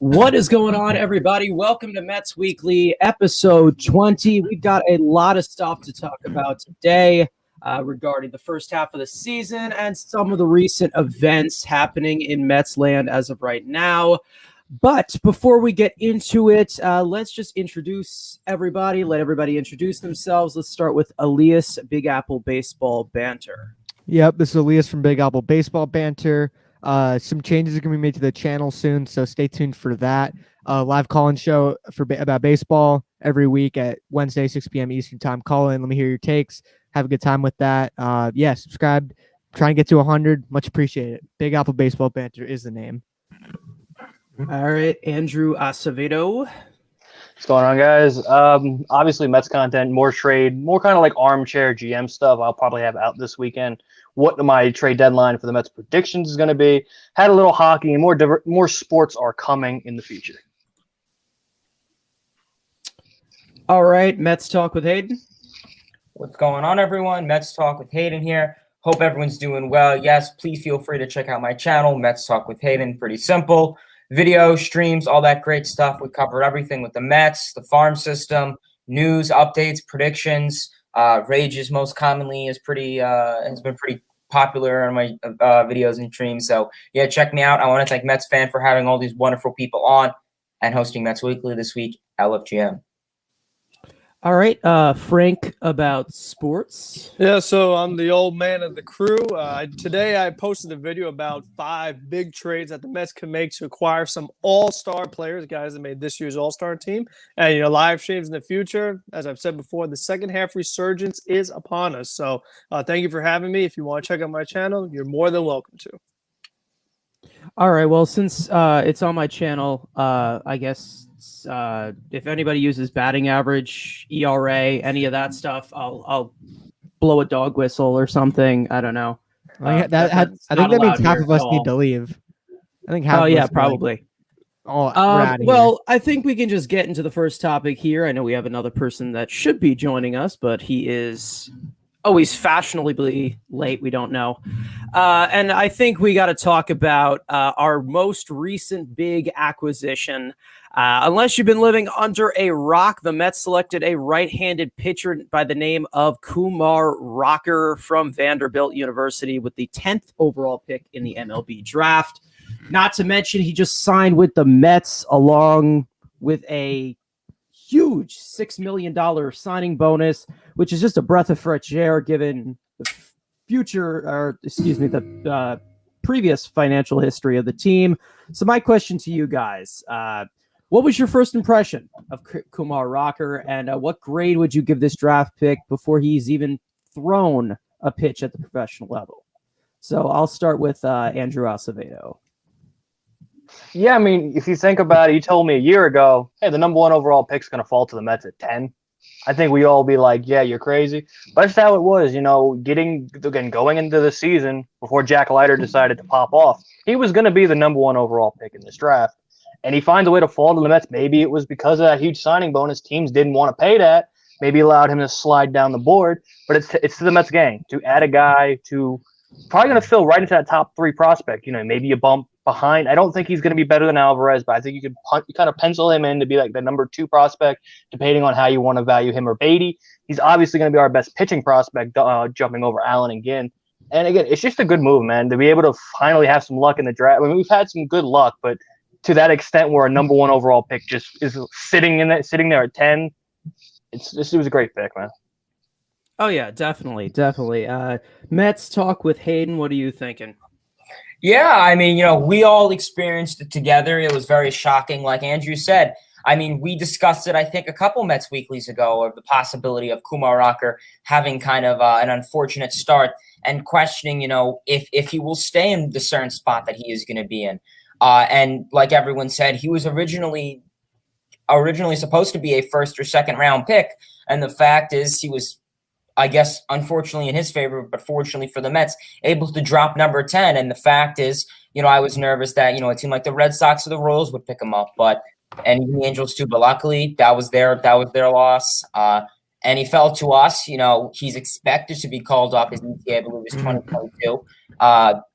What is going on, everybody? Welcome to Mets Weekly, episode 20. We've got a lot of stuff to talk about today regarding the first half of the season and some of the recent events happening in Mets land as of right now. But before we get into it, let's just introduce everybody. Let everybody introduce themselves. Let's start with Elias, Big Apple Baseball Banter. Yep, this is Elias from Big Apple Baseball Banter. Some changes are going to be made to the channel soon, so stay tuned for that. Live call-in show about baseball every week at Wednesday, 6 p.m. Eastern Time. Call in. Let me hear your takes. Have a good time with that. Subscribe. Try and get to 100. Much appreciated. Big Apple Baseball Banter is the name. All right, Andrew Acevedo. What's going on, guys? Obviously, Mets content, more trade, more kind of like armchair GM stuff. I'll probably have out this weekend. What my trade deadline for the Mets predictions is going to be. Had a little hockey and more sports are coming in the future. All right, Mets Talk with Hayden. What's going on, everyone? Mets Talk with Hayden here. Hope everyone's doing well. Yes, please feel free to check out my channel, Mets Talk with Hayden. Pretty simple. Video, streams, all that great stuff. We cover everything with the Mets, the farm system, news, updates, predictions. Rages most commonly has been pretty popular on my videos and streams. So yeah, check me out. I want to thank Mets Fan for having all these wonderful people on and hosting Mets Weekly this week. LFGM. All right, Frank, about sports. Yeah, so I'm the old man of the crew. Today I posted a video about 5 big trades that the Mets can make to acquire some all-star players, guys that made this year's all-star team. And, live streams in the future. As I've said before, the second half resurgence is upon us. So thank you for having me. If you want to check out my channel, you're more than welcome to. All right, well, since it's on my channel, I guess if anybody uses batting average, ERA, any of that stuff, I'll blow a dog whistle or something. I don't know. I think that means half of us need to leave. I think half. Oh yeah, probably. Well, I think we can just get into the first topic here. I know we have another person that should be joining us, but he is always fashionably late. We don't know. And I think we got to talk about our most recent big acquisition. Unless you've been living under a rock, the Mets selected a right-handed pitcher by the name of Kumar Rocker from Vanderbilt University with the 10th overall pick in the MLB draft. Not to mention, he just signed with the Mets along with a huge $6 million signing bonus, which is just a breath of fresh air given the previous financial history of the team. So my question to you guys, what was your first impression of Kumar Rocker, and what grade would you give this draft pick before he's even thrown a pitch at the professional level? So I'll start with Andrew Acevedo. Yeah, I mean, if you think about it, you told me a year ago, hey, the number 1 overall pick's going to fall to the Mets at 10. I think we all be like, yeah, you're crazy. But that's how it was, going into the season before Jack Leiter decided to pop off. He was going to be the number 1 overall pick in this draft. And he finds a way to fall to the Mets. Maybe it was because of that huge signing bonus. Teams didn't want to pay that. Maybe allowed him to slide down the board. But it's to the Mets gang to add a guy to probably going to fill right into that top 3 prospect. Maybe a bump behind. I don't think he's going to be better than Alvarez, but I think you could kind of pencil him in to be like the number 2 prospect, depending on how you want to value him or Beatty. He's obviously going to be our best pitching prospect, jumping over Allen and Ginn. And again, it's just a good move, man, to be able to finally have some luck in the draft. I mean, we've had some good luck, but to that extent where a number 1 overall pick just is sitting there at 10, it was a great pick, man. Oh yeah, definitely. Mets Talk with Hayden. What are you thinking? Yeah, I mean, we all experienced it together. It was very shocking. Like Andrew said, I mean, we discussed it, I think, a couple Mets Weeklies ago, of the possibility of Kumar Rocker having kind of an unfortunate start and questioning, if he will stay in the certain spot that he is going to be in. And like everyone said, he was originally supposed to be a first or second round pick. And the fact is he was, I guess, unfortunately in his favor, but fortunately for the Mets, able to drop number 10. And the fact is, I was nervous that, a team like the Red Sox or the Royals would pick him up, and even the Angels too. But luckily that was their loss. And he fell to us. He's expected to be called up. His ETA, I believe, is 2022.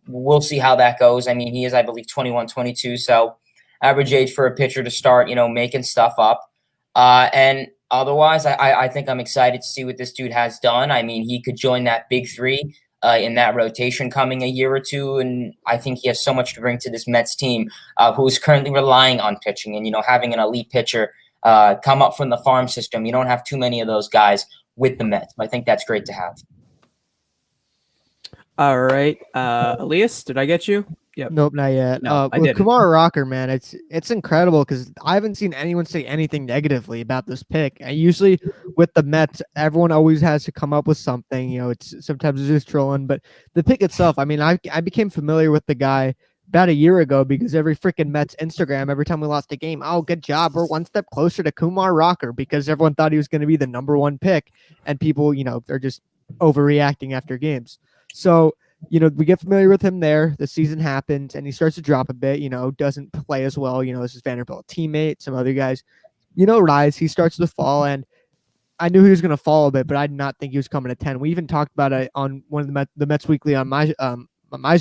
We'll see how that goes. I mean, he is, I believe, 21, 22. So average age for a pitcher to start, making stuff up. And otherwise, I think I'm excited to see what this dude has done. I mean, he could join that big three in that rotation coming a year or two. And I think he has so much to bring to this Mets team, who is currently relying on pitching and, having an elite pitcher come up from the farm system. You don't have too many of those guys with the Mets. I think that's great to have. All right. Elias, did I get you? Yep. Nope, not yet. No, I with didn't. Kumar Rocker, man, it's incredible because I haven't seen anyone say anything negatively about this pick. And usually with the Mets, everyone always has to come up with something. It's sometimes it's just trolling, but the pick itself, I mean, I became familiar with the guy about a year ago because every freaking Mets Instagram, every time we lost a game, oh, good job, we're one step closer to Kumar Rocker, because everyone thought he was going to be the #1 pick, and people, they're just overreacting after games. So, we get familiar with him there. The season happens, and he starts to drop a bit, doesn't play as well. This is Vanderbilt teammate, some other guys, rise. He starts to fall, and I knew he was going to fall a bit, but I did not think he was coming to 10. We even talked about it on one of the Mets Weekly on my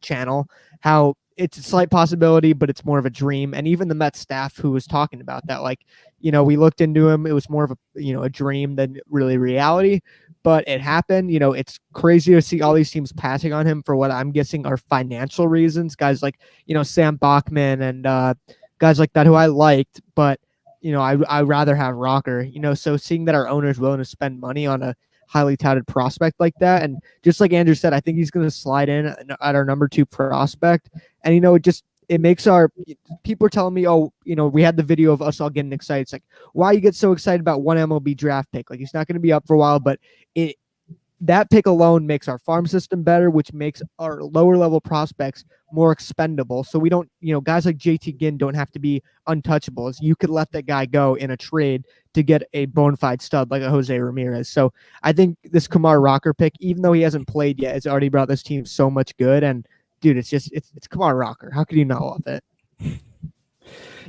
channel, how it's a slight possibility, but it's more of a dream. And even the Mets staff who was talking about that, we looked into him. It was more of a dream than really reality. But it happened. It's crazy to see all these teams passing on him for what I'm guessing are financial reasons. Guys like, Sam Bachman and guys like that who I liked, but, I'd rather have Rocker, so seeing that our owner is willing to spend money on a highly touted prospect like that. And just like Andrew said, I think he's going to slide in at our #2 prospect. And, it makes people are telling me, oh, we had the video of us all getting excited. It's like, why you get so excited about one MLB draft pick? He's not going to be up for a while, but that pick alone makes our farm system better, which makes our lower level prospects more expendable. So we don't, guys like JT Ginn don't have to be untouchables. You could let that guy go in a trade to get a bona fide stud like a Jose Ramirez. So I think this Kumar Rocker pick, even though he hasn't played yet, has already brought this team so much good. And dude, it's Kumar Rocker. How could you not love it?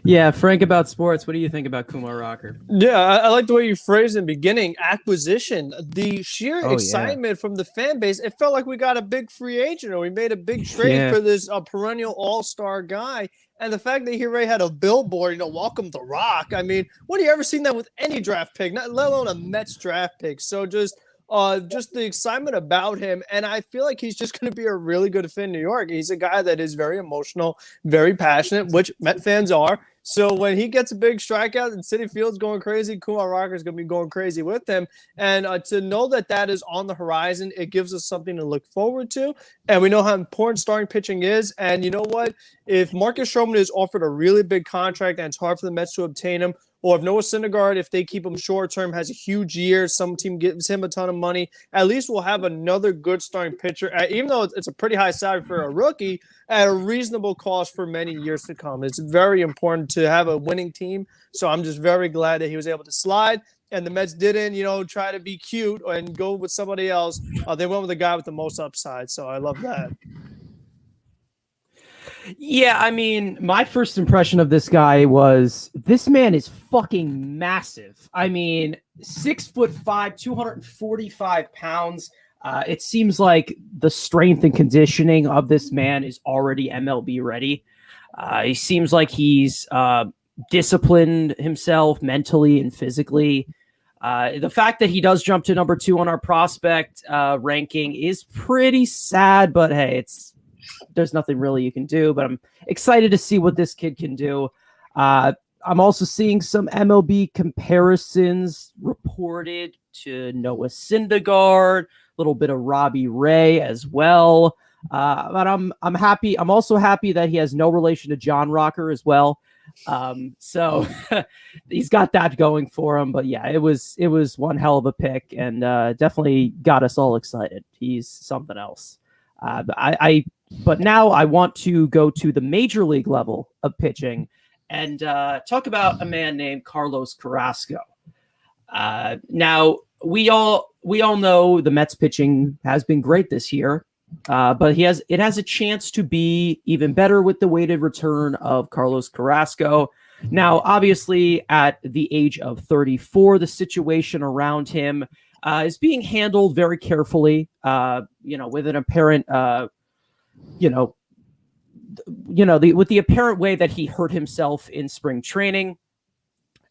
Yeah, Frank, about sports, what do you think about Kumar Rocker? Yeah, I like the way you phrased in the beginning, acquisition. The sheer excitement from the fan base, it felt like we got a big free agent, or we made a big trade for this perennial all-star guy. And the fact that he already had a billboard, welcome to Rock. I mean, when have you ever seen that with any draft pick, let alone a Mets draft pick? So just the excitement about him. And I feel like he's just going to be a really good fit in New York. He's a guy that is very emotional, very passionate, which Met fans are. So when he gets a big strikeout and Citi Field's going crazy, Kumar Rocker is going to be going crazy with him. And to know that is on the horizon, it gives us something to look forward to. And we know how important starting pitching is. And you know what? If Marcus Stroman is offered a really big contract and it's hard for the Mets to obtain him, or if Noah Syndergaard, if they keep him short term, has a huge year, some team gives him a ton of money, at least we'll have another good starting pitcher, even though it's a pretty high salary for a rookie, at a reasonable cost for many years to come. It's very important to have a winning team. So I'm just very glad that he was able to slide. And the Mets didn't, try to be cute and go with somebody else. They went with the guy with the most upside. So I love that. Yeah, I mean, my first impression of this guy was, this man is fucking massive. I mean, 6'5", 245 pounds. It seems like the strength and conditioning of this man is already MLB ready. He seems like he's disciplined himself mentally and physically. The fact that he does jump to #2 on our prospect ranking is pretty sad, but hey, there's nothing really you can do. But I'm excited to see what this kid can do. I'm also seeing some MLB comparisons reported to Noah Syndergaard, a little bit of Robbie Ray as well. But I'm happy. I'm also happy that he has no relation to John Rocker as well. So he's got that going for him. But yeah, it was one hell of a pick, and definitely got us all excited. He's something else. But now I want to go to the major league level of pitching and talk about a man named Carlos Carrasco. Now we all know the Mets pitching has been great this year, but it has a chance to be even better with the weighted return of Carlos Carrasco. Now, obviously, at the age of 34, the situation around him is being handled very carefully, with an apparent, with the apparent way that he hurt himself in spring training,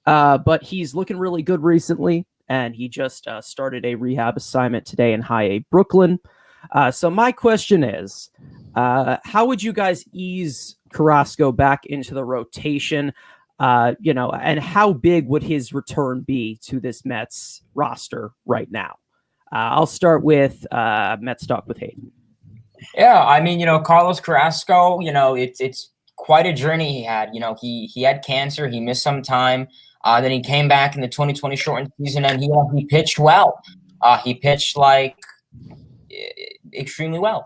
but he's looking really good recently, and he just started a rehab assignment today in High A, Brooklyn. So my question is, how would you guys ease Carrasco back into the rotation? And how big would his return be to this Mets roster right now? I'll start with Mets talk with Hayden. Yeah, I mean, Carlos Carrasco, it's quite a journey he had. He had cancer. He missed some time. Then he came back in the 2020 shortened season, and he pitched well. He pitched extremely well.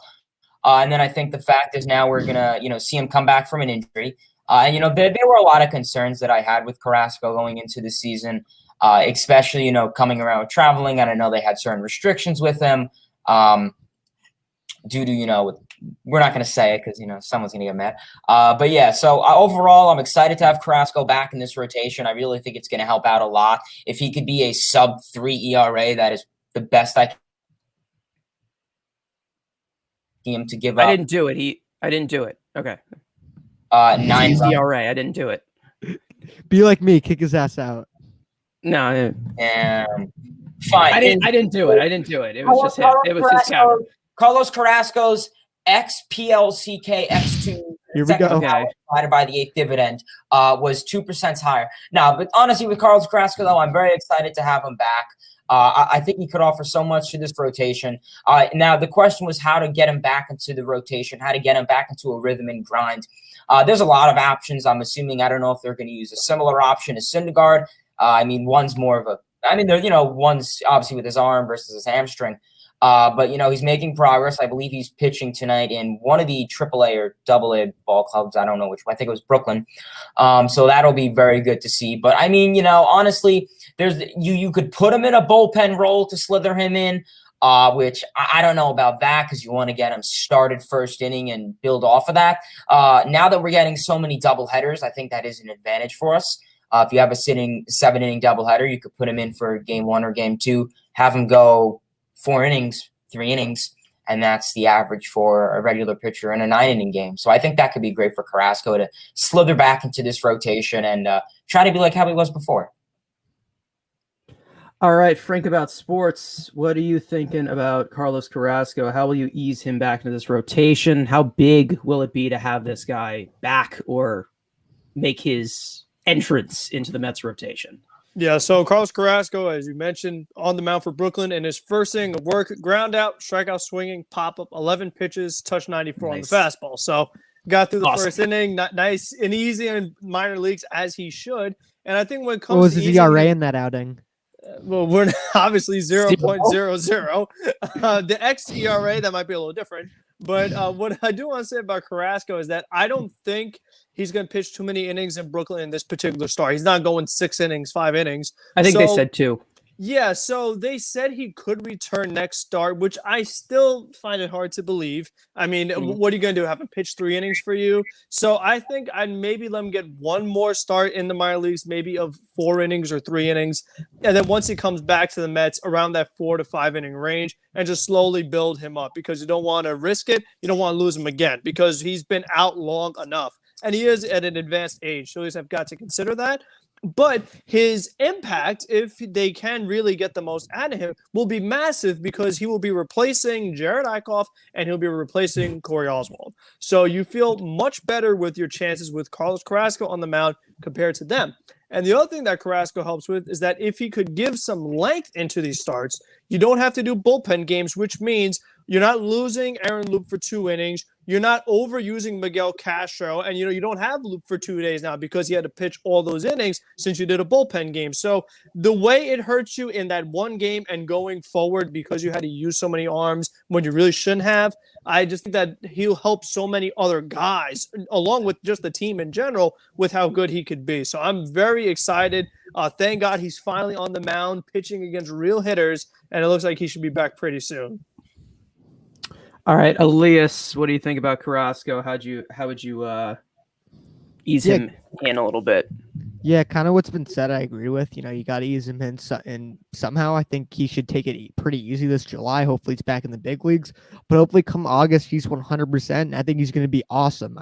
And then I think the fact is now we're gonna, see him come back from an injury. And there were a lot of concerns that I had with Carrasco going into the season, especially coming around with traveling. And I know they had certain restrictions with him. Due to, we're not going to say it because, someone's going to get mad. But yeah, so overall, I'm excited to have Carrasco back in this rotation. I really think it's going to help out a lot. If he could be a sub-3 ERA, that is the best I can him to give up. I didn't do it. I didn't do it. Okay. 9 ERA. I didn't do it. Be like me, kick his ass out. No. Fine. I didn't do it. It was just him. It was his count. Carlos Carrasco's XPLCK X2 Here we go. Okay. divided by the 8th dividend was 2% higher. Now, but honestly, with Carlos Carrasco, though, I'm very excited to have him back. I think he could offer so much to this rotation. Now, the question was how to get him back into the rotation, how to get him back into a rhythm and grind. There's a lot of options. I'm assuming, I don't know if they're going to use a similar option as Syndergaard. One's more of one's obviously with his arm versus his hamstring. But he's making progress. I believe he's pitching tonight in one of the AAA or AA ball clubs. I don't know which one. I think it was Brooklyn. So that'll be very good to see. But honestly, you could put him in a bullpen role to slither him in, which I don't know about that because you want to get him started first inning and build off of that. Now that we're getting so many doubleheaders, I think that is an advantage for us. If you have a sitting 7-inning doubleheader, you could put him in for game 1 or game 2, have him go 4 innings, 3 innings, and that's the average for a regular pitcher in a 9-inning game. So I think that could be great for Carrasco to slither back into this rotation and try to be like how he was before. All right, Frank, about sports, what are you thinking about Carlos Carrasco? How will you ease him back into this rotation? How big will it be to have this guy back or make his entrance into the Mets rotation? Yeah, so Carlos Carrasco, as you mentioned, on the mound for Brooklyn, and his first inning of work, ground out, strikeout swinging, pop-up, 11 pitches, touch 94 on the fastball. So got through the first inning, nice and easy in minor leagues, as he should. And I think when it comes to what was his ERA in that outing? Well, we're obviously 0.00. The xERA, that might be a little different. But what I do want to say about Carrasco is that I don't think he's going to pitch too many innings in Brooklyn in this particular start. He's not going 6 innings, 5 innings. I think they said 2. Yeah, so they said he could return next start, which I still find it hard to believe. I mean, what are you going to do? Have him pitch 3 innings for you? So I think I'd maybe let him get one more start in the minor leagues, maybe of 4 innings or 3 innings. And then once he comes back to the Mets, around that 4 to 5 inning range, and just slowly build him up because you don't want to risk it. You don't want to lose him again because he's been out long enough. And he is at an advanced age, so he's have got to consider that. But his impact, if they can really get the most out of him, will be massive because he will be replacing Jared Eichhoff and he'll be replacing Corey Oswald. So you feel much better with your chances with Carlos Carrasco on the mound compared to them. And the other thing that Carrasco helps with is that if he could give some length into these starts, you don't have to do bullpen games, which means you're not losing Aaron Loup for 2 innings. You're not overusing Miguel Castro, and you don't have Loup for 2 days now because he had to pitch all those innings since you did a bullpen game. So the way it hurts you in that one game and going forward because you had to use so many arms when you really shouldn't have, I just think that he'll help so many other guys along with just the team in general with how good he could be. So I'm very excited. Thank God he's finally on the mound pitching against real hitters, and it looks like he should be back pretty soon. All right, Elias, what do you think about Carrasco? How would you ease him in a little bit? Yeah, kind of what's been said, I agree with. You got to ease him in, and somehow I think he should take it pretty easy this July. Hopefully, he's back in the big leagues, but hopefully, come August, he's 100%. I think he's going to be awesome.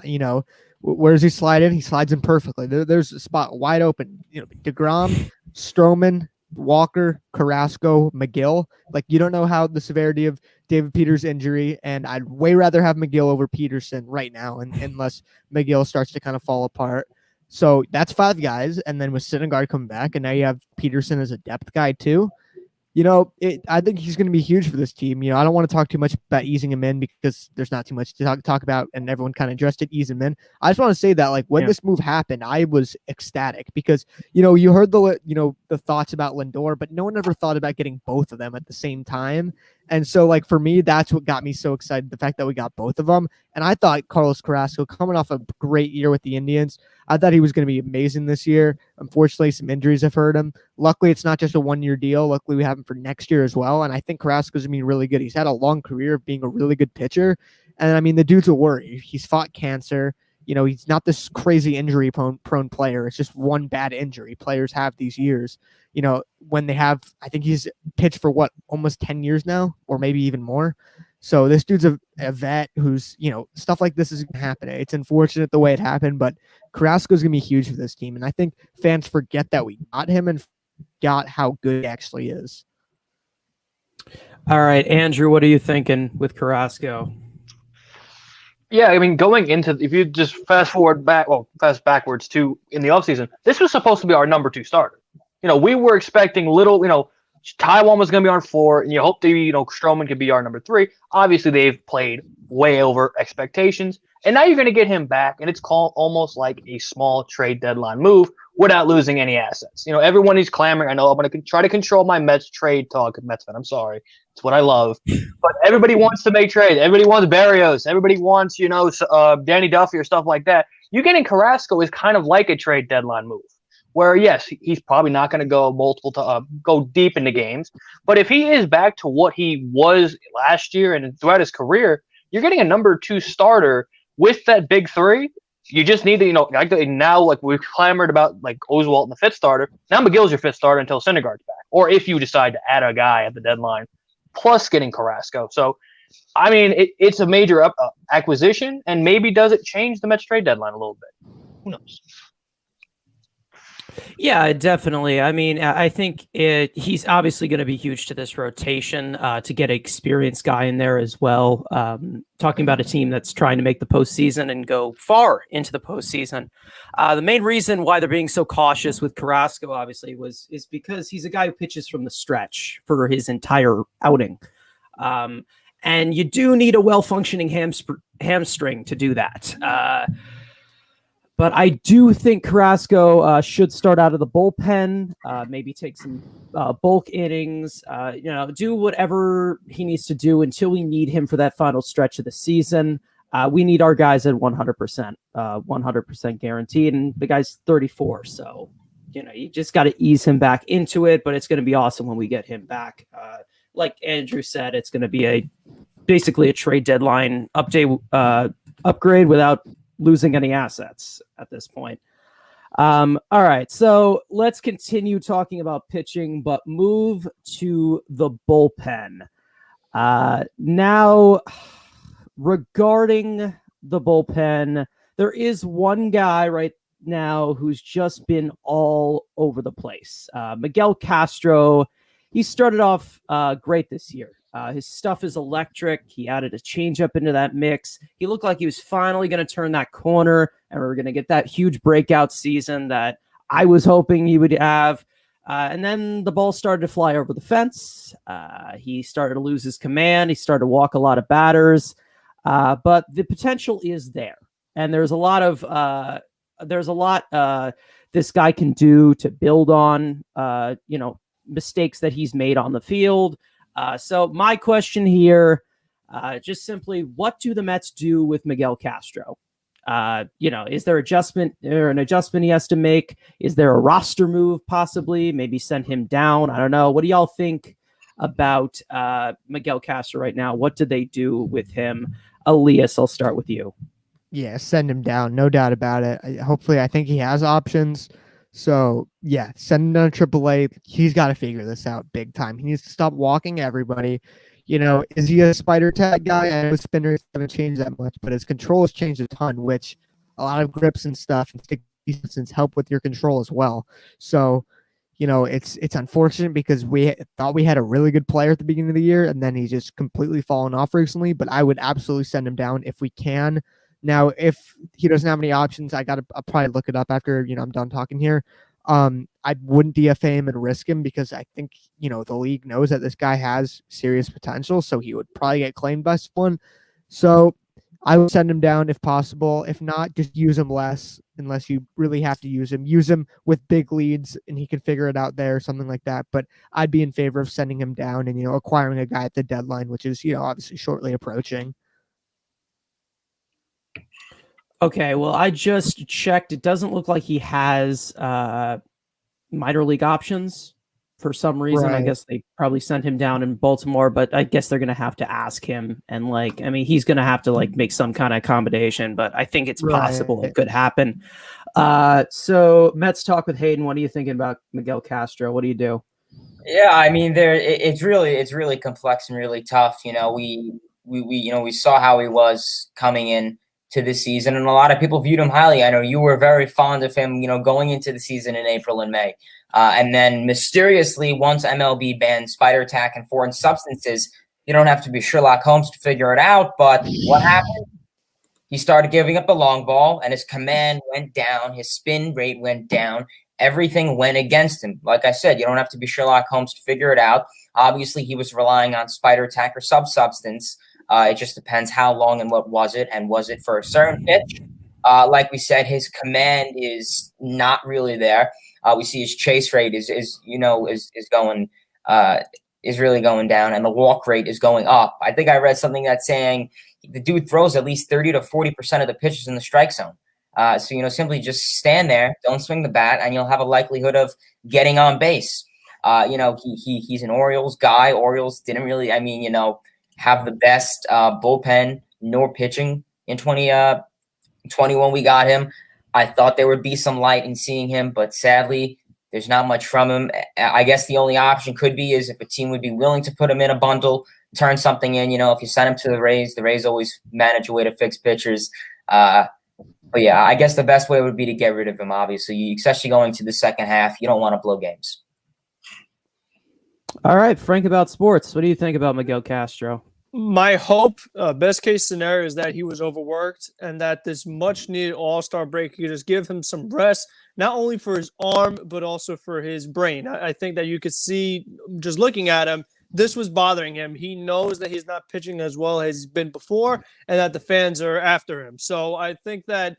Where does he slide in? He slides in perfectly. There's a spot wide open. DeGrom, Stroman, Walker, Carrasco, McGill. Like, you don't know how the severity of David Peters' injury, and I'd way rather have McGill over Peterson right now, unless McGill starts to kind of fall apart. So that's 5 guys, and then with Syndergaard coming back, and now you have Peterson as a depth guy too. I think he's going to be huge for this team. I don't want to talk too much about easing him in because there's not too much to talk about, and everyone kind of addressed it, ease him in. I just want to say that, like, when this move happened, I was ecstatic because, you heard the thoughts about Lindor, but no one ever thought about getting both of them at the same time. And so, like, for me, that's what got me so excited, the fact that we got both of them. And I thought Carlos Carrasco, coming off a great year with the Indians, I thought he was going to be amazing this year. Unfortunately, some injuries have hurt him. Luckily, it's not just a one-year deal. Luckily, we have him for next year as well. And I think Carrasco's going to be really good. He's had a long career of being a really good pitcher. And, I mean, the dude's a worry. He's fought cancer. He's not this crazy injury-prone player. It's just one bad injury players have these years. When they have, I think he's pitched for almost 10 years now, or maybe even more. So this dude's a vet who's, stuff like this is going to happen. It's unfortunate the way it happened, but Carrasco's going to be huge for this team. And I think fans forget that we got him and got how good he actually is. All right, Andrew, what are you thinking with Carrasco? Yeah, I mean, going into, if you just fast backwards to in the offseason, this was supposed to be our number 2 starter. We were expecting Taiwan was going to be on 4, and you hope that, Stroman could be our number 3. Obviously, they've played way over expectations, and now you're going to get him back, and it's called almost like a small trade deadline move without losing any assets. Everyone is clamoring. I know I'm going to try to control my Mets trade talk. Mets fan, I'm sorry. It's what I love. But everybody wants to make trades. Everybody wants Berrios. Everybody wants, Danny Duffy or stuff like that. You getting Carrasco is kind of like a trade deadline move. Where, yes, he's probably not going to go go deep into games. But if he is back to what he was last year and throughout his career, you're getting a number 2 starter with that big 3. You just need to, now, like we've clamored about, like Oswalt and the 5th starter. Now McGill's your 5th starter until Syndergaard's back. Or if you decide to add a guy at the deadline, plus getting Carrasco. So, I mean, it's a major acquisition, and maybe does it change the Mets trade deadline a little bit? Who knows? Yeah, definitely. I mean, I think he's obviously going to be huge to this rotation to get an experienced guy in there as well. Talking about a team that's trying to make the postseason and go far into the postseason. The main reason why they're being so cautious with Carrasco, obviously, is because he's a guy who pitches from the stretch for his entire outing. And you do need a well-functioning hamstring to do that. But I do think Carrasco should start out of the bullpen, maybe take some bulk innings, do whatever he needs to do until we need him for that final stretch of the season. We need our guys at 100%, 100% guaranteed, and the guy's 34. So, you just got to ease him back into it, but it's going to be awesome when we get him back. Like Andrew said, it's going to be basically a trade deadline upgrade without losing any assets at this point. All right, so let's continue talking about pitching, but move to the bullpen. Now, regarding the bullpen, there is one guy right now who's just been all over the place. Miguel Castro, he started off great this year. His stuff is electric. He added a changeup into that mix. He looked like he was finally going to turn that corner, and we were going to get that huge breakout season that I was hoping he would have. And then the ball started to fly over the fence. He started to lose his command. He started to walk a lot of batters. But the potential is there, and there's a lot this guy can do to build on mistakes that he's made on the field. So my question here, just simply, what do the Mets do with Miguel Castro? Is there an adjustment he has to make? Is there a roster move possibly? Maybe send him down? I don't know. What do y'all think about Miguel Castro right now? What did they do with him? Elias, I'll start with you. Yeah, send him down. No doubt about it. Hopefully, I think he has options. So yeah, send him down to AAA. He's got to figure this out big time. He needs to stop walking everybody. Is he a spider tag guy? I know spinners haven't changed that much, but his control has changed a ton, which a lot of grips and stuff and stick distance help with your control as well. So, it's unfortunate because we thought we had a really good player at the beginning of the year, and then he's just completely fallen off recently. But I would absolutely send him down if we can. Now, if he doesn't have any options, I'll probably look it up after I'm done talking here. I wouldn't DFA him and risk him because I think the league knows that this guy has serious potential, so he would probably get claimed by someone. So I would send him down if possible. If not, just use him less unless you really have to use him. Use him with big leads and he can figure it out there, something like that. But I'd be in favor of sending him down and acquiring a guy at the deadline, which is obviously shortly approaching. Okay, well, I just checked. It doesn't look like he has minor league options for some reason. Right. I guess they probably sent him down in Baltimore, but I guess they're going to have to ask him. And he's going to have to make some kind of accommodation, but I think it's possible it could happen. So Mets talk with Hayden. What are you thinking about Miguel Castro? What do you do? Yeah, it's really complex and really tough. We saw how he was coming in to this season, and a lot of people viewed him highly. I know you were very fond of him, going into the season in April and May. And then mysteriously, once MLB banned spider attack and foreign substances, you don't have to be Sherlock Holmes to figure it out. But what happened? He started giving up the long ball, and his command went down. His spin rate went down. Everything went against him. Like I said, you don't have to be Sherlock Holmes to figure it out. Obviously, he was relying on spider attack or substance. It just depends how long and what was it, and was it for a certain pitch? Like we said, his command is not really there. We see his chase rate is really going down, and the walk rate is going up. I think I read something that's saying the dude throws at least 30 to 40% of the pitches in the strike zone. So simply just stand there, don't swing the bat, and you'll have a likelihood of getting on base. He's an Orioles guy. Orioles didn't really, have the best bullpen nor pitching in 2021. We got him. I thought there would be some light in seeing him, but sadly, there's not much from him. I guess the only option could be is if a team would be willing to put him in a bundle, turn something in. If you send him to the Rays always manage a way to fix pitchers. But yeah, I guess the best way would be to get rid of him, obviously, especially going to the second half. You don't want to blow games. All right, Frank, about sports. What do you think about Miguel Castro? My hope, best case scenario, is that he was overworked and that this much needed all-star break could just give him some rest, not only for his arm, but also for his brain. I think that you could see, just looking at him, this was bothering him. He knows that he's not pitching as well as he's been before and that the fans are after him. So I think that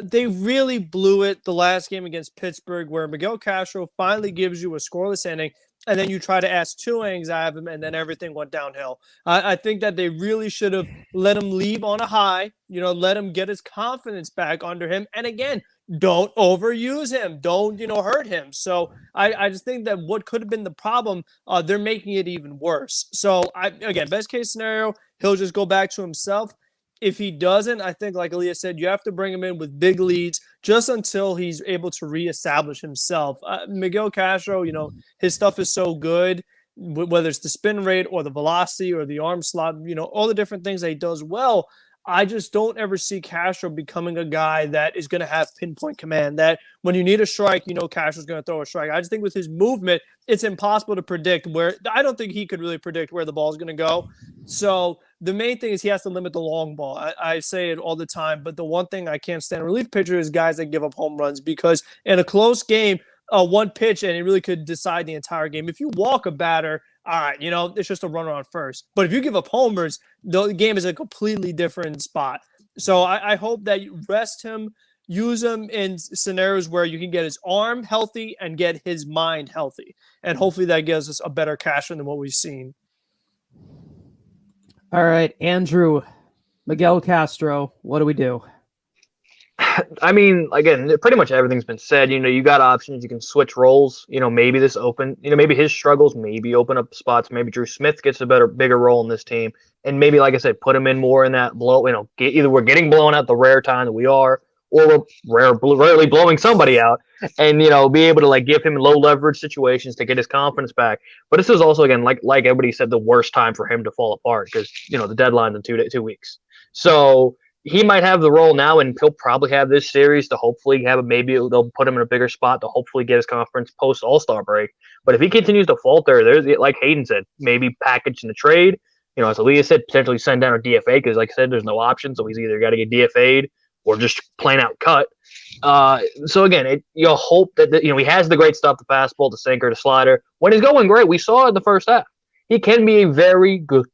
they really blew it the last game against Pittsburgh, where Miguel Castro finally gives you a scoreless inning, and then you try to ask 2 innings out of him, and then everything went downhill. I think that they really should have let him leave on a high, let him get his confidence back under him. And again, don't overuse him. Don't, hurt him. So I just think that what could have been the problem, they're making it even worse. So, again, best case scenario, he'll just go back to himself. If he doesn't, I think, like Aaliyah said, you have to bring him in with big leads just until he's able to reestablish himself. Miguel Castro, his stuff is so good, whether it's the spin rate or the velocity or the arm slot, all the different things that he does well. I just don't ever see Castro becoming a guy that is going to have pinpoint command, that when you need a strike, Castro's going to throw a strike. I just think with his movement, it's impossible to predict I don't think he could really predict where the ball is going to go. So the main thing is he has to limit the long ball. I say it all the time, but the one thing I can't stand relief pitcher is guys that give up home runs, because in a close game, one pitch and it really could decide the entire game. If you walk a batter, all right, it's just a runner on first. But if you give up homers, the game is a completely different spot. So I hope that you rest him, use him in scenarios where you can get his arm healthy and get his mind healthy. And hopefully that gives us a better Castro than what we've seen. All right, Andrew, Miguel Castro, what do we do? Again, pretty much everything's been said. You got options. You can switch roles. Maybe this open. Maybe his struggles maybe open up spots. Maybe Drew Smith gets a bigger role in this team, and maybe, like I said, put him in more in that blow. Either we're getting blown out the rare time that we are, or rarely blowing somebody out, and be able to like give him low leverage situations to get his confidence back. But this is also, again, like everybody said, the worst time for him to fall apart because the deadline's in 2 weeks. So he might have the role now, and he'll probably have this series to hopefully have maybe they'll put him in a bigger spot to hopefully get his confidence post All-Star break. But if he continues to falter, there's, like Hayden said, maybe package in the trade. As Elias said, potentially send down a DFA because, like I said, there's no option. So he's either got to get DFA'd or just plain out cut. So again, you'll hope that he has the great stuff, the fastball, the sinker, the slider. When he's going great, we saw it in the first half. He can be a very good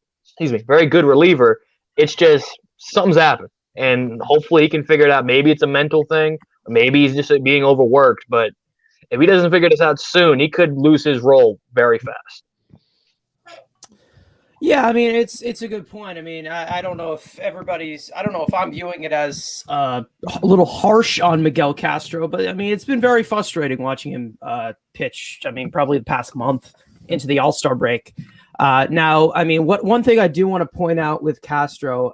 reliever. It's just something's happened, and hopefully he can figure it out. Maybe it's a mental thing, or maybe he's just being overworked. But if he doesn't figure this out soon, he could lose his role very fast. Yeah, I mean, it's a good point. I mean, I don't know if I'm viewing it as a little harsh on Miguel Castro, but I mean, it's been very frustrating watching him pitch. I mean, probably the past month into the All-Star break. Now, I mean, one thing I do want to point out with Castro,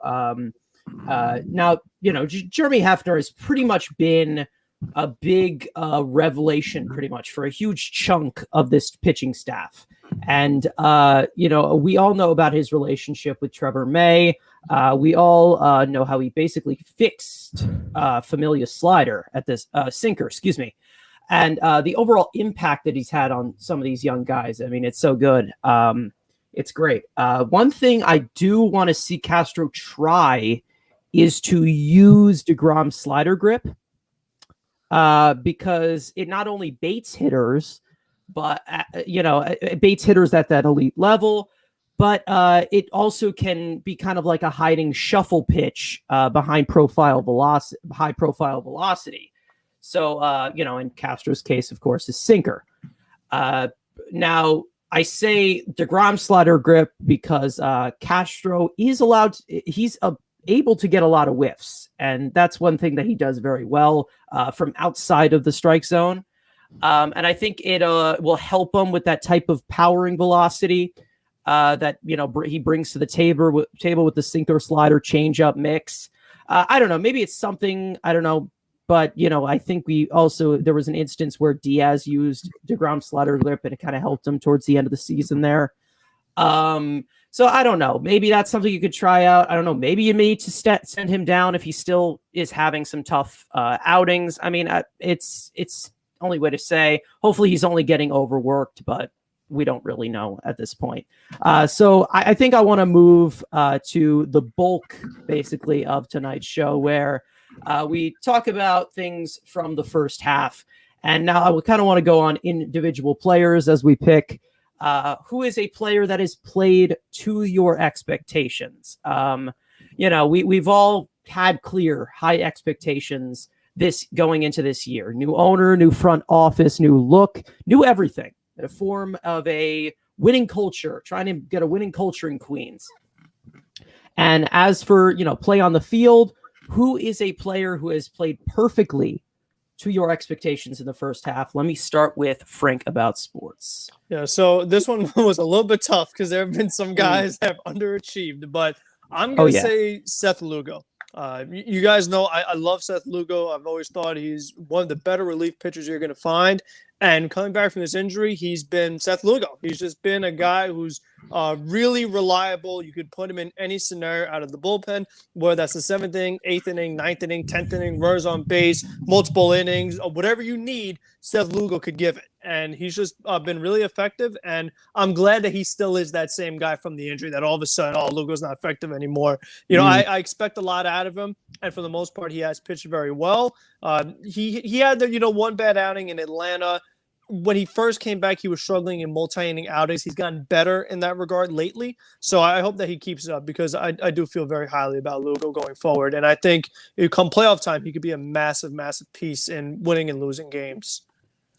now, Jeremy Hefner has pretty much been a big revelation pretty much for a huge chunk of this pitching staff. And, we all know about his relationship with Trevor May. We all know how he basically fixed Familia's slider at this sinker, excuse me. And the overall impact that he's had on some of these young guys. I mean, it's so good. It's great. One thing I do want to see Castro try is to use DeGrom's slider grip because it not only baits hitters, but it baits hitters at that elite level, but it also can be kind of like a hiding shuffle pitch behind high profile velocity. So, in Castro's case, of course, is sinker. Now, I say DeGrom slider grip because Castro is he's able to get a lot of whiffs. And that's one thing that he does very well from outside of the strike zone. And I think it will help him with that type of powering velocity that he brings to the table with the sinker slider changeup mix. I don't know, maybe it's something, I don't know, but I think there was an instance where Diaz used DeGrom slider grip and it kind of helped him towards the end of the season there. So I don't know, maybe that's something you could try out. I don't know, maybe you need to send him down if he still is having some tough outings. I mean, it's only way to say. Hopefully he's only getting overworked, but we don't really know at this point. So I think I want to move to the bulk, basically, of tonight's show, where we talk about things from the first half. And now I kind of want to go on individual players as we pick who is a player that is played to your expectations. We've all had clear high expectations this going into this year. New owner, new front office, new look, new everything. In a form of a winning culture, trying to get a winning culture in Queens. And as for, play on the field, who is a player who has played perfectly to your expectations in the first half? Let me start with Frank About Sports. Yeah, so this one was a little bit tough because there have been some guys that have underachieved, but I'm going to say Seth Lugo. You guys know I love Seth Lugo. I've always thought he's one of the better relief pitchers you're going to find. And coming back from this injury, he's been Seth Lugo. He's just been a guy who's really reliable. You could put him in any scenario out of the bullpen, whether that's the 7th inning, 8th inning, 9th inning, 10th inning, runners on base, multiple innings, or whatever you need, Seth Lugo could give it. And he's just been really effective. And I'm glad that he still is that same guy from the injury, that all of a sudden, Lugo's not effective anymore. I expect a lot out of him. And for the most part, he has pitched very well. He had the one bad outing in Atlanta. When he first came back, he was struggling in multi-inning outings. He's gotten better in that regard lately. So I hope that he keeps it up because I do feel very highly about Lugo going forward. And I think come playoff time, he could be a massive, massive piece in winning and losing games.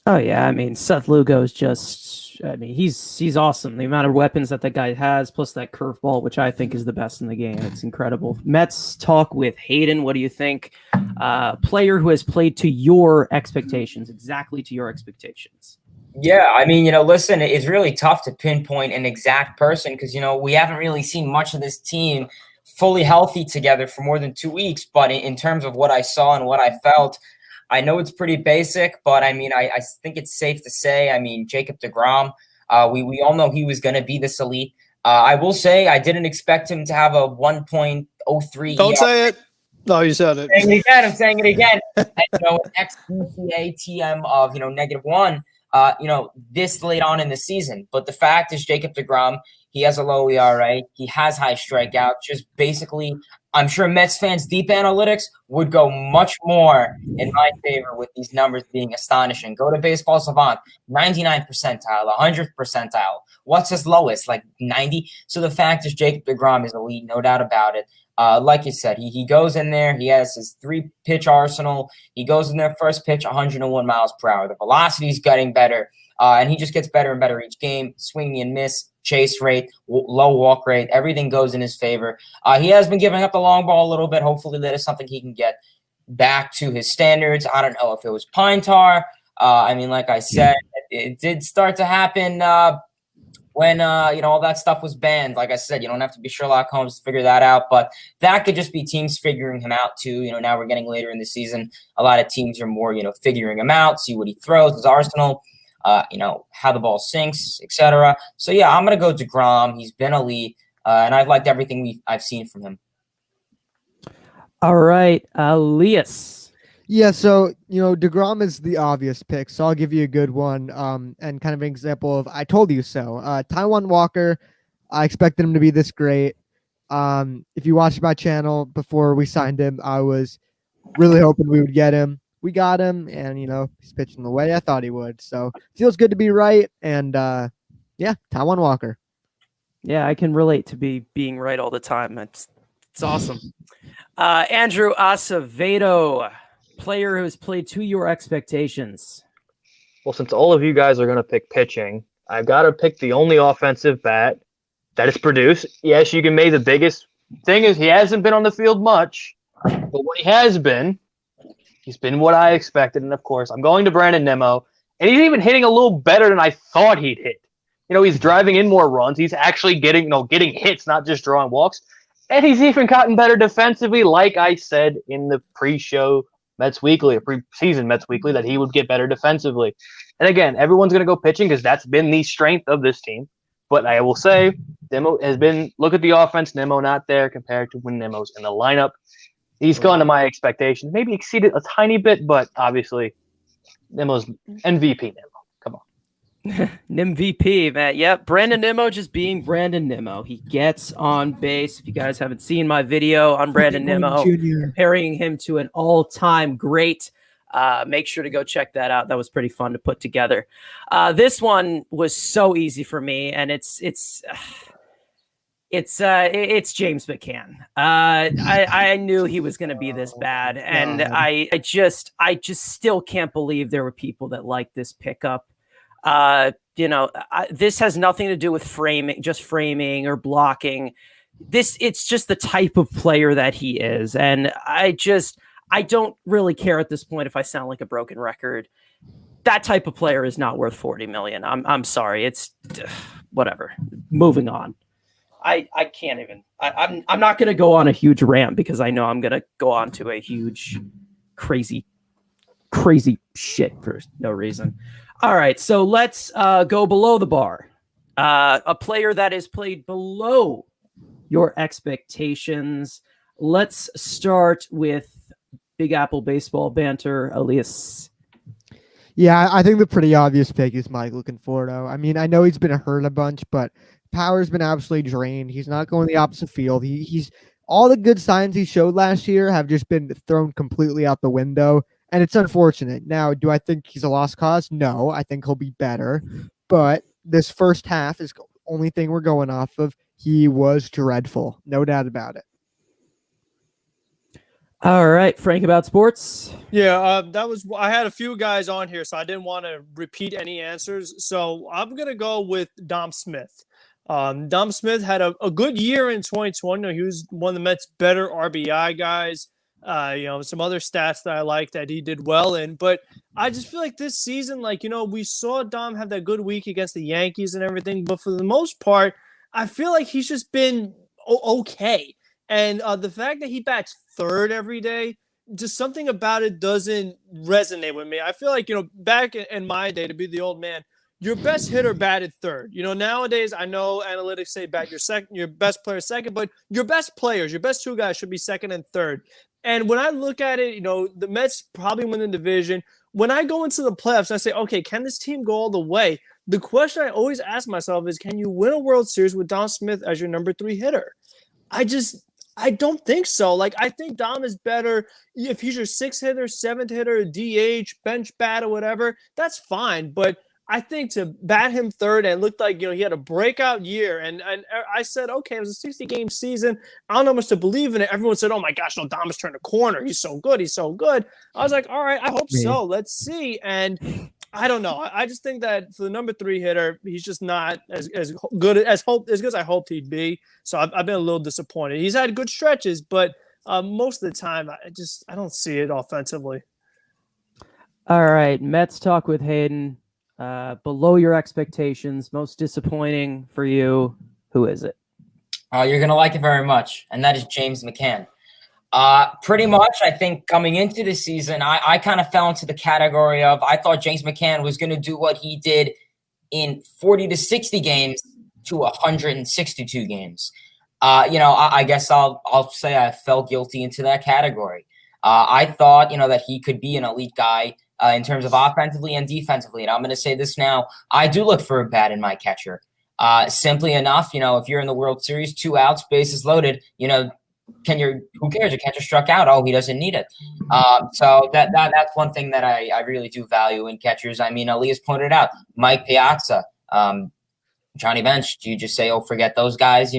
Oh, yeah. I mean, Seth Lugo is just, he's awesome. The amount of weapons that guy has, plus that curveball, which I think is the best in the game. It's incredible. Mets talk with Hayden. What do you think? Player who has played to your expectations, exactly to your expectations. Yeah, I mean, listen, it's really tough to pinpoint an exact person because, we haven't really seen much of this team fully healthy together for more than 2 weeks. But in terms of what I saw and what I felt, I know it's pretty basic, but I mean, I think it's safe to say, I mean, Jacob deGrom, we all know he was going to be this elite. I will say I didn't expect him to have a 1.03. Don't say it. No, you said it. I'm saying it again. And, an xBCA TM of, -1, this late on in the season. But the fact is, Jacob deGrom, he has a low ERA. He has high strikeouts. Just basically, I'm sure Mets fans' deep analytics would go much more in my favor with these numbers being astonishing. Go to Baseball Savant, 99th percentile, 100th percentile. What's his lowest? Like 90? So the fact is, Jacob deGrom is elite, no doubt about it. Like you said, he goes in there. He has his 3-pitch arsenal. He goes in there, first pitch, 101 miles per hour. The velocity is getting better, and he just gets better and better each game. Swing and miss, chase rate, low walk rate, everything goes in his favor. He has been giving up the long ball a little bit. Hopefully that is something he can get back to his standards. I don't know if it was pine tar. I mean, like I said, it did start to happen when all that stuff was banned. Like I said, you don't have to be Sherlock Holmes to figure that out, but that could just be teams figuring him out too. Now we're getting later in the season. A lot of teams are more, figuring him out, see what he throws, his arsenal, how the ball sinks, etc. So yeah, I'm gonna go deGrom. He's been elite, and I've liked everything I've seen from him. All right, Elias. Yeah, so deGrom is the obvious pick, so I'll give you a good one. And kind of an example of I told you so. Taijuan Walker, I expected him to be this great. If you watched my channel before we signed him, I was really hoping we would get him. We got him, and he's pitching the way I thought he would. So feels good to be right. And yeah, Taijuan Walker. Yeah, I can relate to being right all the time. It's awesome. Andrew Acevedo, player who has played to your expectations. Well, since all of you guys are going to pick pitching, I've got to pick the only offensive bat that is produced. Yes, you can make the biggest thing is he hasn't been on the field much, but when he has been, he's been what I expected. And of course, I'm going to Brandon Nimmo, and he's even hitting a little better than I thought he'd hit. He's driving in more runs. He's actually getting hits, not just drawing walks. And he's even gotten better defensively, like I said in the pre-show Mets Weekly, or preseason Mets Weekly, that he would get better defensively. And again, everyone's going to go pitching because that's been the strength of this team. But I will say, Nimmo has been, look at the offense, Nimmo not there compared to when Nimmo's in the lineup. He's gone to my expectations, maybe exceeded a tiny bit, but obviously Nimmo's MVP Nimmo. Come on. Nim VP, man. Yep. Brandon Nimmo just being Brandon Nimmo. He gets on base. If you guys haven't seen my video on Brandon Nimmo, comparing him to an all-time great, make sure to go check that out. That was pretty fun to put together. This one was so easy for me, and it's James McCann. I knew he was going to be this bad, and I just still can't believe there were people that liked this pickup. This has nothing to do with framing or blocking. It's just the type of player that he is. And I don't really care at this point if I sound like a broken record. That type of player is not worth $40 million. I'm sorry. It's whatever. Moving on. I can't even, I'm not going to go on a huge rant because I know I'm going to go on to a huge, crazy shit for no reason. All right, so let's go below the bar. A player that is played below your expectations. Let's start with Big Apple Baseball Banter, Elias. Yeah, I think the pretty obvious pick is Michael Conforto. I mean, I know he's been hurt a bunch, but power's been absolutely drained. He's not going the opposite field. He's all the good signs he showed last year have just been thrown completely out the window. And it's unfortunate. Now, do I think he's a lost cause? No, I think he'll be better. But this first half is the only thing we're going off of. He was dreadful. No doubt about it. All right, Frank, about sports. Yeah, I had a few guys on here, so I didn't want to repeat any answers. So I'm going to go with Dom Smith. Dom Smith had a good year in 2020. He was one of the Mets' better RBI guys. Some other stats that I like that he did well in, but I just feel like this season, we saw Dom have that good week against the Yankees and everything, but for the most part, I feel like he's just been okay. And the fact that he bats third every day, just something about it doesn't resonate with me. I feel like, back in my day, to be the old man, your best hitter batted third. Nowadays, I know analytics say bat your best player second, but your best players, your best two guys should be second and third. And when I look at it, the Mets probably win the division. When I go into the playoffs, I say, okay, can this team go all the way? The question I always ask myself is, can you win a World Series with Dom Smith as your number 3 hitter? I don't think so. Like, I think Dom is better if he's your 6th hitter, 7th hitter, DH, bench bat, or whatever. That's fine. But I think to bat him third, and it looked like, he had a breakout year. And I said, okay, it was a 60-game season. I don't know much to believe in it. Everyone said, oh, my gosh, no, Dom has turned a corner. He's so good. He's so good. I was like, all right, I hope so. Let's see. And I don't know. I just think that for the number 3 hitter, he's just not as good as I hoped he'd be. So I've been a little disappointed. He's had good stretches, but most of the time, I don't see it offensively. All right, Mets talk with Hayden. Below your expectations, most disappointing for you. Who is it? You're going to like it very much, and that is James McCann. Pretty much, I think coming into the season, I kind of fell into the category of I thought James McCann was going to do what he did in 40 to 60 games to 162 games. I guess I'll say I fell guilty into that category. I thought, that he could be an elite guy in terms of offensively and defensively. And I'm going to say this now. I do look for a bat in my catcher. Simply enough, if you're in the World Series, 2 outs, bases loaded, who cares? Your catcher struck out. Oh, he doesn't need it. So that's one thing that I really do value in catchers. I mean, Elias pointed out, Mike Piazza, Johnny Bench. Do you just say, oh, forget those guys?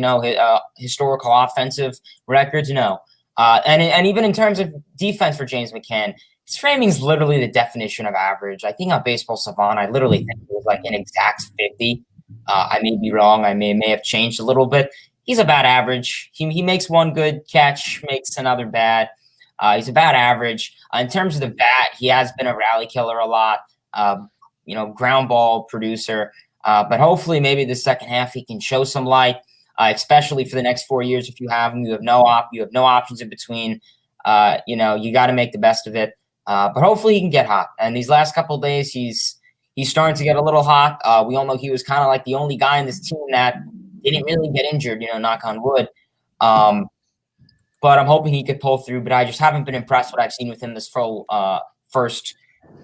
Historical offensive records? No. And even in terms of defense for James McCann, his framing is literally the definition of average. I think on Baseball Savant, I literally think it was like an exact 50. I may be wrong. I may have changed a little bit. He's about average. He makes one good catch, makes another bad. He's about average. In terms of the bat, he has been a rally killer a lot. Ground ball producer. But hopefully maybe the second half he can show some light, especially for the next 4 years. If you have him, you have no options in between. You got to make the best of it. But hopefully he can get hot. And these last couple of days, he's starting to get a little hot. We all know he was kind of like the only guy in this team that didn't really get injured, knock on wood. But I'm hoping he could pull through. But I just haven't been impressed what I've seen with him this full first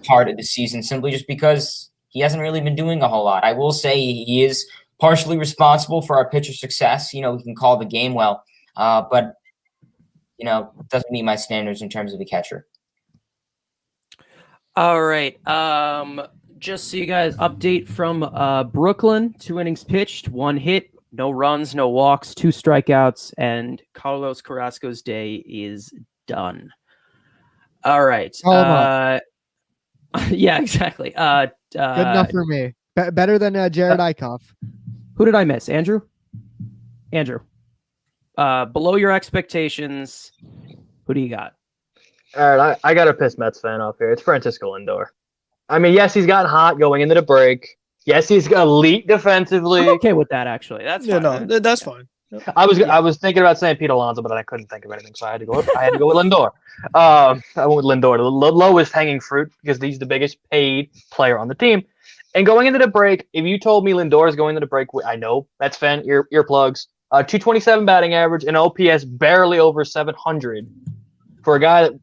part of the season, simply just because he hasn't really been doing a whole lot. I will say he is partially responsible for our pitcher success. He can call the game well, but doesn't meet my standards in terms of a catcher. All right. Just so you guys update from Brooklyn, 2 innings pitched, 1 hit, no runs, no walks, 2 strikeouts, and Carlos Carrasco's day is done. All right. Yeah, exactly. Good enough for me. Better than Jared Eichhoff. Who did I miss? Andrew? Below your expectations, who do you got? All right, I got a piss Mets fan up here. It's Francisco Lindor. I mean, yes, he's gotten hot going into the break. Yes, he's elite defensively. I'm okay with that, actually. That's fine. That's fine. I was thinking about saying Pete Alonso, but I couldn't think of anything, so I had to go with Lindor. I went with Lindor, the lowest hanging fruit, because he's the biggest paid player on the team. And going into the break, if you told me Lindor is going into the break, I know Mets fan earplugs. 227 batting average and OPS barely over 700 for a guy that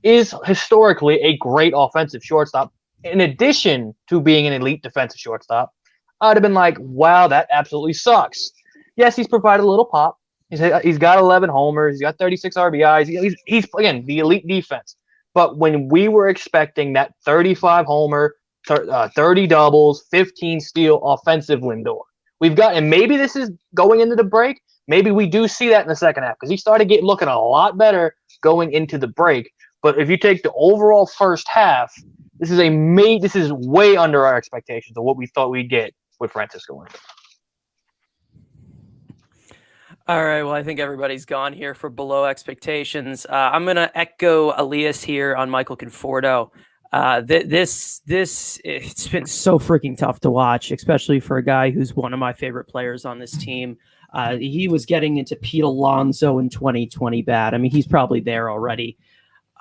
is historically a great offensive shortstop. In addition to being an elite defensive shortstop, I'd have been like, wow, that absolutely sucks. Yes, he's provided a little pop. He's got 11 homers. He's got 36 RBIs. He's again, the elite defense. But when we were expecting that 35 homer, 30 doubles, 15 steal offensive Lindor, and maybe this is going into the break. Maybe we do see that in the second half because he started looking a lot better going into the break. But if you take the overall first half, this is way under our expectations of what we thought we'd get with Francisco Lindor. All right. Well, I think everybody's gone here for below expectations. I'm going to echo Elias here on Michael Conforto. It's been so freaking tough to watch, especially for a guy who's one of my favorite players on this team. He was getting into Pete Alonso in 2020 bad. I mean, he's probably there already.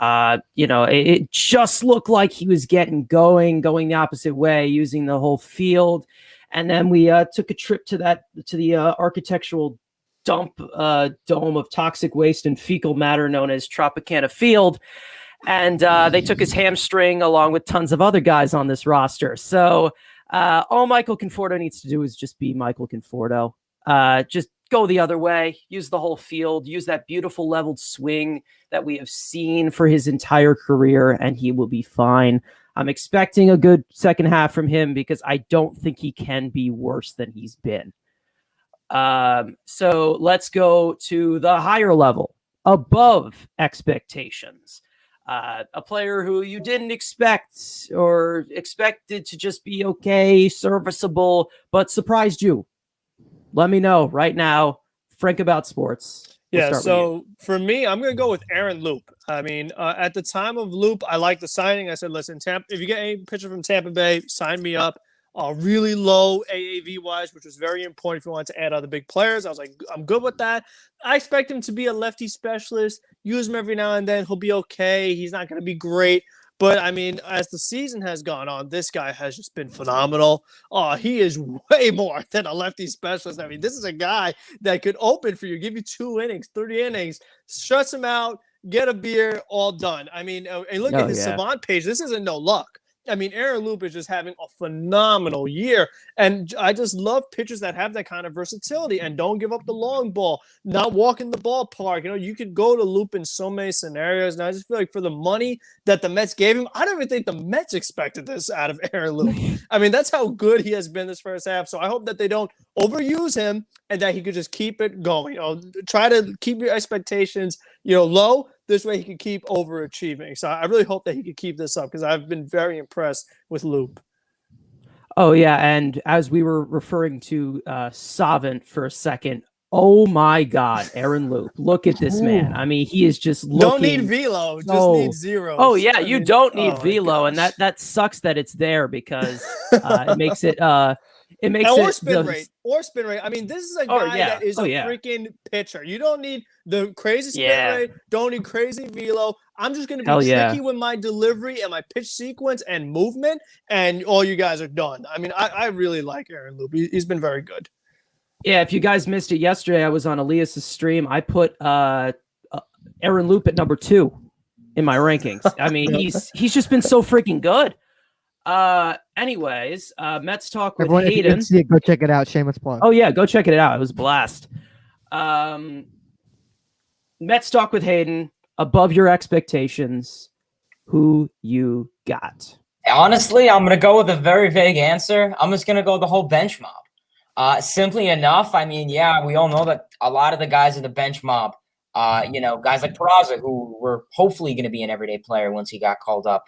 It just looked like he was going the opposite way, using the whole field. And then we took a trip to the architectural dome of toxic waste and fecal matter known as Tropicana Field. And they took his hamstring along with tons of other guys on this roster. So all Michael Conforto needs to do is just be Michael Conforto. Just go the other way, use the whole field, use that beautiful leveled swing that we have seen for his entire career, and he will be fine. I'm expecting a good second half from him because I don't think he can be worse than he's been. So let's go to the higher level, above expectations. A player who you didn't expect or expected to just be okay, serviceable, but surprised you. Let me know right now. Frank About Sports. Yeah, so for me, I'm going to go with Aaron Loop. I mean, at the time of Loop, I liked the signing. I said, listen, if you get any pitcher from Tampa Bay, sign me up. Really low AAV-wise, which was very important if you wanted to add other big players. I was like, I'm good with that. I expect him to be a lefty specialist. Use him every now and then. He'll be okay. He's not going to be great. But, I mean, as the season has gone on, this guy has just been phenomenal. He is way more than a lefty specialist. I mean, this is a guy that could open for you, give you 2 innings, 30 innings, shuts him out, get a beer, all done. I mean, and look at his Savant page. This isn't no luck. I mean, Aaron Loop is just having a phenomenal year. And I just love pitchers that have that kind of versatility and don't give up the long ball, not walk in the ballpark. You know, you could go to Loop in so many scenarios. And I just feel like for the money that the Mets gave him, I don't even think the Mets expected this out of Aaron Loop. I mean, that's how good he has been this first half. So I hope that they don't overuse him and that he could just keep it going. You know, try to keep your expectations, low. This way he could keep overachieving. So I really hope that he could keep this up because I've been very impressed with Loop. Oh, yeah. And as we were referring to Savant for a second, oh, my God, Aaron Loop. Look at this man. I mean, he is just looking. Don't need velo. Just need zeros. Oh, yeah. You don't need velo. And that sucks that it's there because it makes it or spin rate. I mean, this is a guy that is a freaking pitcher. You don't need the crazy spin rate. Don't need crazy velo. I'm just going to be tricky with my delivery and my pitch sequence and movement, and all you guys are done. I mean, I really like Aaron Loop. He's been very good. Yeah, if you guys missed it yesterday, I was on Elias's stream. I put Aaron Loop at number 2 in my rankings. I mean, he's just been so freaking good. Anyways, Mets talk with Everyone, Hayden. If you didn't see it, go check it out. Shameless plug. Oh yeah, go check it out. It was a blast. Mets talk with Hayden. Above your expectations, who you got? Honestly, I'm gonna go with a very vague answer. I'm just gonna go the whole bench mob. Simply enough, I mean, we all know that a lot of the guys in the bench mob, guys like Peraza, who were hopefully going to be an everyday player once he got called up.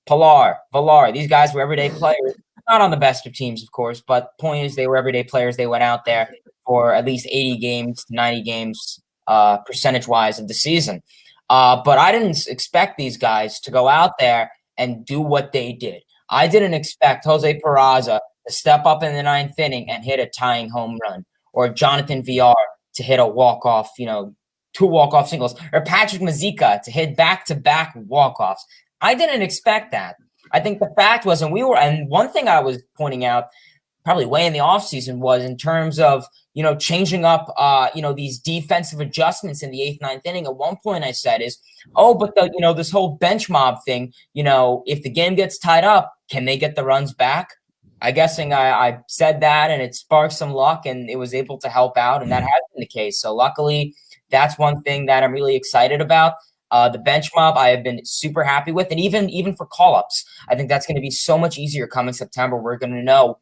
Villar, these guys were everyday players, not on the best of teams, of course, but point is they were everyday players. They went out there for at least 80 games, 90 games, percentage-wise of the season. But I didn't expect these guys to go out there and do what they did. I didn't expect Jose Peraza to step up in the 9th inning and hit a tying home run, or Jonathan Villar to hit a walk-off, 2 walk-off singles, or Patrick Mazeika to hit back-to-back walk-offs. I didn't expect that. I think the fact was, and one thing I was pointing out probably way in the offseason was in terms of, changing up, these defensive adjustments in the 8th, 9th inning. At one point I said but this whole bench mob thing, if the game gets tied up, can they get the runs back? I guessing I said that and it sparked some luck and it was able to help out. And that has been the case. So luckily that's one thing that I'm really excited about. The bench mob I have been super happy with. And even for call-ups, I think that's going to be so much easier coming September. We're going to know,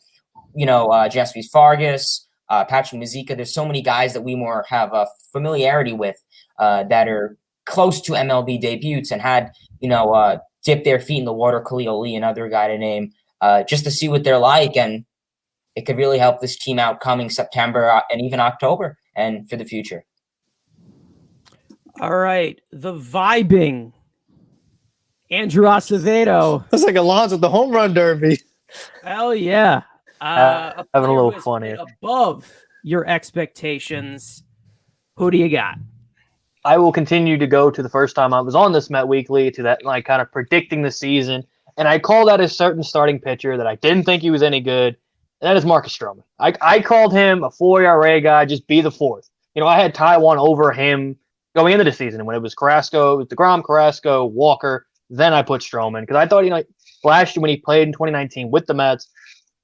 Jespys Vargas, Patrick Mazeika. There's so many guys that we more have a familiarity with that are close to MLB debuts and had, dipped their feet in the water. Khalil Lee, another guy to name, just to see what they're like. And it could really help this team out coming September and even October and for the future. All right, the vibing Andrew Acevedo. That's like Alonso at the home run derby. Hell yeah. Having a little fun here. Above your expectations. Who do you got? I will continue to go to the first time I was on this Met Weekly, to that like kind of predicting the season, and I called out a certain starting pitcher that I didn't think he was any good, and that is Marcus Stroman. I called him a 4 ERA guy, just be the fourth. You know, I had Taiwan over him going into the season, and when it was Carrasco, it was DeGrom, Carrasco, Walker, then I put Stroman because I thought, you know, last year when he played in 2019 with the Mets,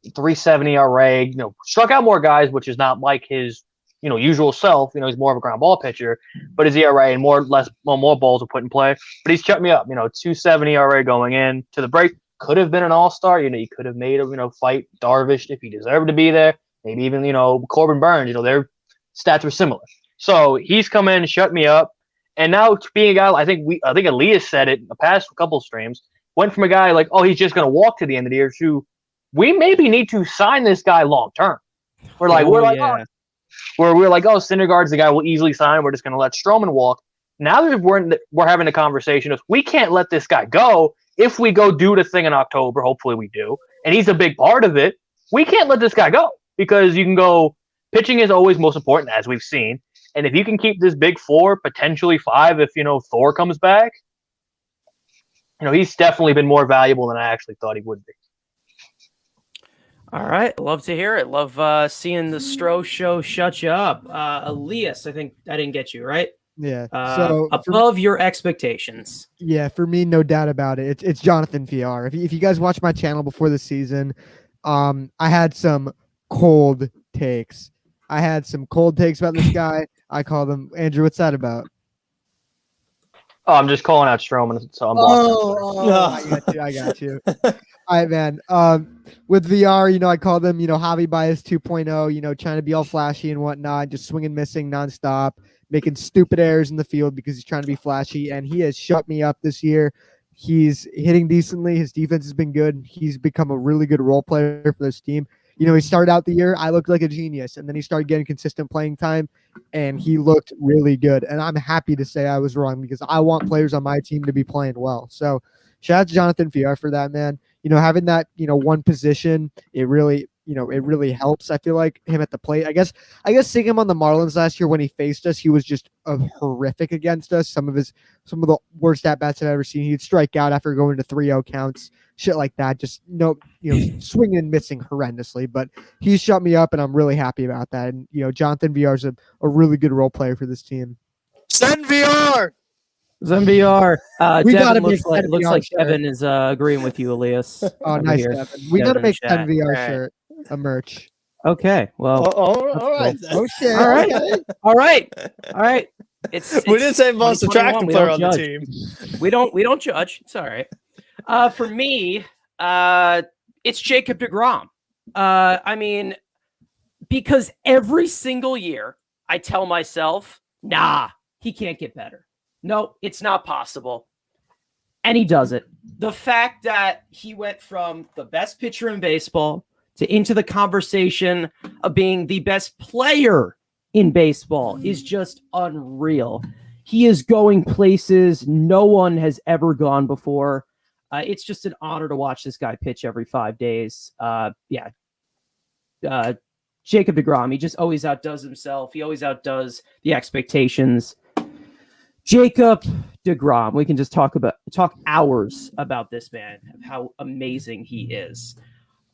3.70 ERA, you know, struck out more guys, which is not like his, you know, usual self. You know, he's more of a ground ball pitcher, but his ERA and more balls were put in play. But he's shut me up. You know, 2.70 ERA going in to the break. Could have been an all-star. You know, he could have made a, you know, fight Darvish if he deserved to be there. Maybe even, you know, Corbin Burns. You know, their stats were similar. So he's come in and shut me up. And now being a guy, I think Elias said it in the past couple of streams, went from a guy like, oh, he's just going to walk to the end of the year to, we maybe need to sign this guy long term. We're like, oh, Syndergaard's the guy we'll easily sign. We're just going to let Stroman walk. Now that we're having a conversation of, we can't let this guy go. If we go do the thing in October, hopefully we do, and he's a big part of it, we can't let this guy go, because you can go, pitching is always most important, as we've seen. And if you can keep this big four, potentially five, if, you know, Thor comes back, you know, he's definitely been more valuable than I actually thought he would be. All right. Love to hear it. Love seeing the Stro show shut you up. Elias, I think I didn't get you, right? Yeah. So above your expectations. Yeah, for me, no doubt about it. It's Jonathan VR. If you guys watch my channel before the season, I had some cold takes. about this guy. I called him. Andrew, what's that about? Oh, I'm just calling out Stroman, so I'm blocking. I got you. All right, man. With VR, you know, I call them, you know, Javi Baez 2.0, you know, trying to be all flashy and whatnot, just swinging, missing nonstop, making stupid errors in the field because he's trying to be flashy, and he has shut me up this year. He's hitting decently. His defense has been good. He's become a really good role player for this team. You know, he started out the year, I looked like a genius, and then he started getting consistent playing time, and he looked really good. And I'm happy to say I was wrong, because I want players on my team to be playing well. So shout out to Jonathan VR for that, man. You know, having that, you know, one position, it really helps. I feel like him at the plate. I guess seeing him on the Marlins last year when he faced us, he was just horrific against us. Some of the worst at bats I've ever seen. He'd strike out after going to 3-0 counts, shit like that. Just swinging and missing horrendously. But he's shut me up, and I'm really happy about that. And you know, Jonathan VR is a really good role player for this team. Send VR. ZenVR. We Devin gotta looks like Devin is agreeing with you, Elias. Oh, nice, Devin. We gotta make ZenVR shirt a merch. Okay, well, all right. Oh shit! all right, all right. It's we didn't say most attractive player on the team. We don't judge. It's all right. For me, it's Jacob deGrom. I mean, because every single year I tell myself, nah, he can't get better. No, it's not possible. And he does it. The fact that he went from the best pitcher in baseball to into the conversation of being the best player in baseball is just unreal. He is going places no one has ever gone before. It's just an honor to watch this guy pitch every 5 days. Jacob deGrom, he just always outdoes himself. He always outdoes the expectations. Jacob deGrom, we can just talk hours about this man, how amazing he is.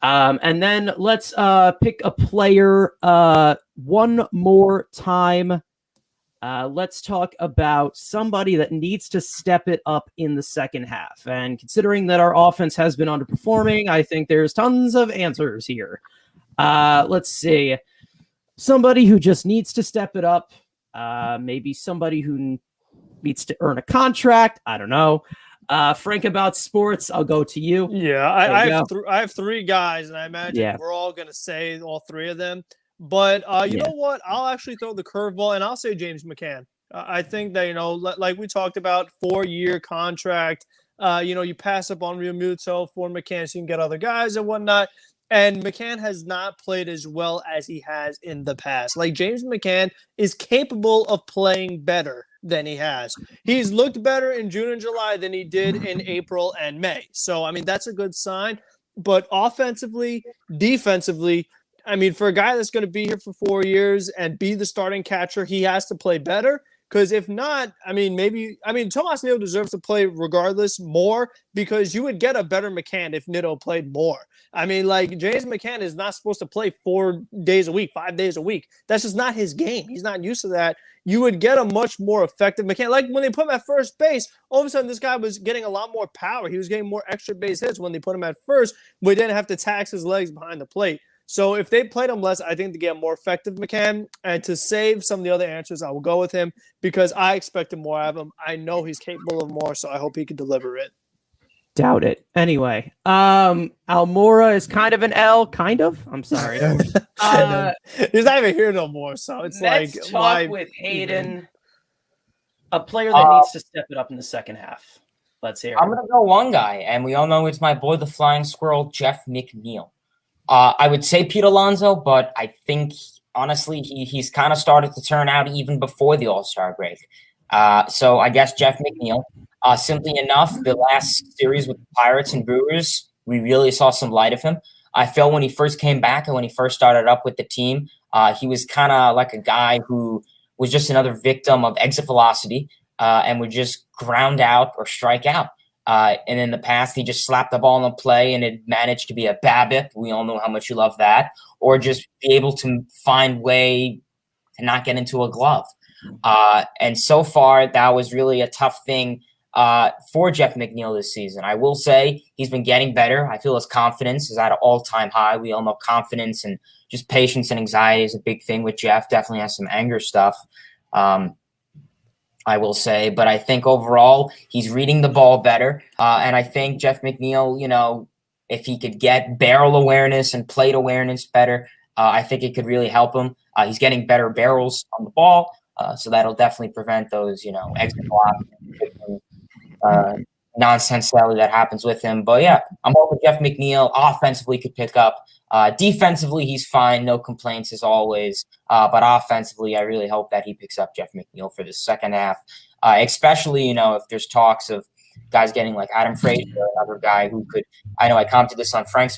And then let's pick a player one more time. Let's talk about somebody that needs to step it up in the second half. And considering that our offense has been underperforming, I think there's tons of answers here. Let's see. Somebody who just needs to step it up. Maybe somebody who needs to earn a contract. I don't know. Frank, about sports, I'll go to you. Yeah, I have three guys, and I imagine we're all going to say all three of them. But you know what? I'll actually throw the curveball, and I'll say James McCann. I think that, like we talked about, 4-year contract. You pass up on Real Muto for McCann so you can get other guys and whatnot. And McCann has not played as well as he has in the past. Like, James McCann is capable of playing better than he has. He's looked better in June and July than he did in April and May. So, I mean, that's a good sign. But offensively, defensively, I mean, for a guy that's going to be here for 4 years and be the starting catcher, he has to play better. Because if not, I mean, Tomas Nido deserves to play regardless more because you would get a better McCann if Nido played more. I mean, like, James McCann is not supposed to play 4 days a week, 5 days a week. That's just not his game. He's not used to that. You would get a much more effective McCann. Like, when they put him at first base, all of a sudden this guy was getting a lot more power. He was getting more extra base hits when they put him at first. We didn't have to tax his legs behind the plate. So if they played him less, I think to get a more effective McCann. And to save some of the other answers, I will go with him because I expected more out of him. I know he's capable of more, so I hope he can deliver it. Doubt it. Anyway, Almora is kind of an L, kind of. I'm sorry. He's not even here no more, so it's let's like talk with Hayden, a player that needs to step it up in the second half. Let's hear it. I'm gonna go one guy, and we all know it's my boy, the Flying Squirrel, Jeff McNeil. I would say Pete Alonso, but I think, honestly, he's kind of started to turn out even before the All-Star break. So I guess Jeff McNeil. Simply enough, the last series with the Pirates and Brewers, we really saw some light of him. I felt when he first came back and when he first started up with the team, he was kind of like a guy who was just another victim of exit velocity and would just ground out or strike out. And in the past, he just slapped the ball in the play and it managed to be a BABIP. We all know how much you love that. Or just be able to find way to not get into a glove. And so far, that was really a tough thing for Jeff McNeil this season. I will say he's been getting better. I feel his confidence is at an all-time high. We all know confidence and just patience and anxiety is a big thing with Jeff. Definitely has some anger stuff. I will say, but I think overall he's reading the ball better. And I think Jeff McNeil, you know, if he could get barrel awareness and plate awareness better, I think it could really help him. He's getting better barrels on the ball. So that'll definitely prevent those, you know, exit nonsense that happens with him. But yeah, I'm hoping Jeff McNeil offensively could pick up. Defensively, he's fine. No complaints as always. But offensively, I really hope that he picks up Jeff McNeil for the second half, especially, you know, if there's talks of guys getting like Adam Frazier, another guy who could, I know I commented this on Frank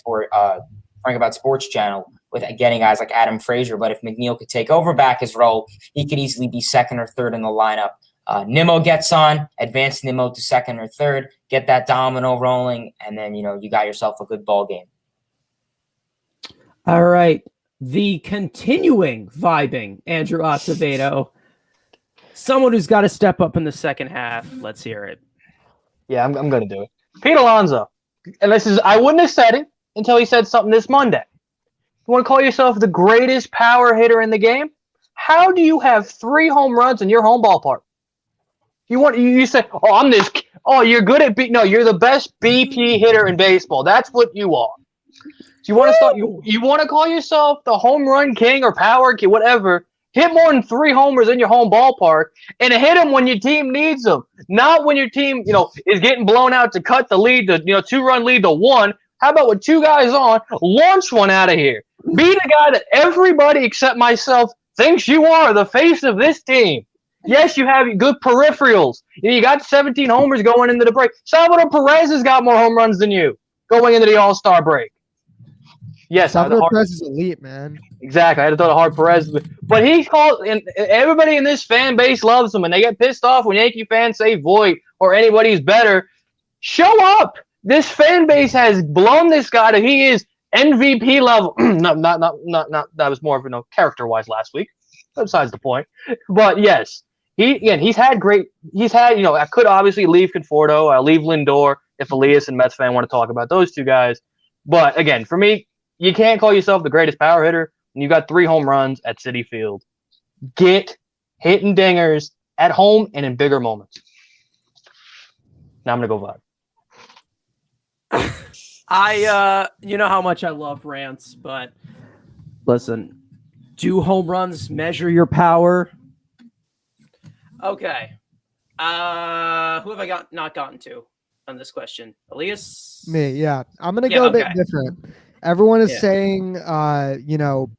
About Sports channel with getting guys like Adam Frazier, but if McNeil could take over back his role, he could easily be second or third in the lineup. Nimmo gets on, advance Nimmo to second or third, get that domino rolling, and then, you know, you got yourself a good ball game. All right. The continuing vibing Andrew Acevedo, someone who's got to step up in the second half. Let's hear it. Yeah, I'm going to do it. Pete Alonso. And I wouldn't have said it until he said something this Monday. You want to call yourself the greatest power hitter in the game? How do you have 3 home runs in your home ballpark? You say, oh, I'm this. Oh, you're good at no, you're the best BP hitter in baseball. That's what you are. So you want to start. You want to call yourself the home run king or power king, whatever. Hit more than 3 homers in your home ballpark, and hit them when your team needs them, not when your team, you know, is getting blown out to cut the lead to, you know, 2-run lead to 1. How about with 2 guys on, launch one out of here? Be the guy that everybody except myself thinks you are, the face of this team. Yes, you have good peripherals. You got 17 homers going into the break. Salvador Perez has got more home runs than you going into the All-Star break. Yes, Salvador Perez is elite, man. Exactly. I had to throw the hard Perez. But he called, and everybody in this fan base loves him, and they get pissed off when Yankee fans say Voit or anybody's better. Show up. This fan base has blown this guy to he is MVP level. not that was more of a character-wise last week. Besides the point. But yes. He's had, you know, I could obviously leave Conforto, I'll leave Lindor if Elias and Mets fan want to talk about those 2 guys. But again, for me, you can't call yourself the greatest power hitter when you got 3 home runs at Citi Field. Get hitting dingers at home and in bigger moments. Now I'm going to go vibe. You know how much I love rants, but listen, do home runs measure your power? Okay. Who have I not gotten to on this question? Elias? Me, yeah. I'm going to go a bit different. Everyone is saying, you know,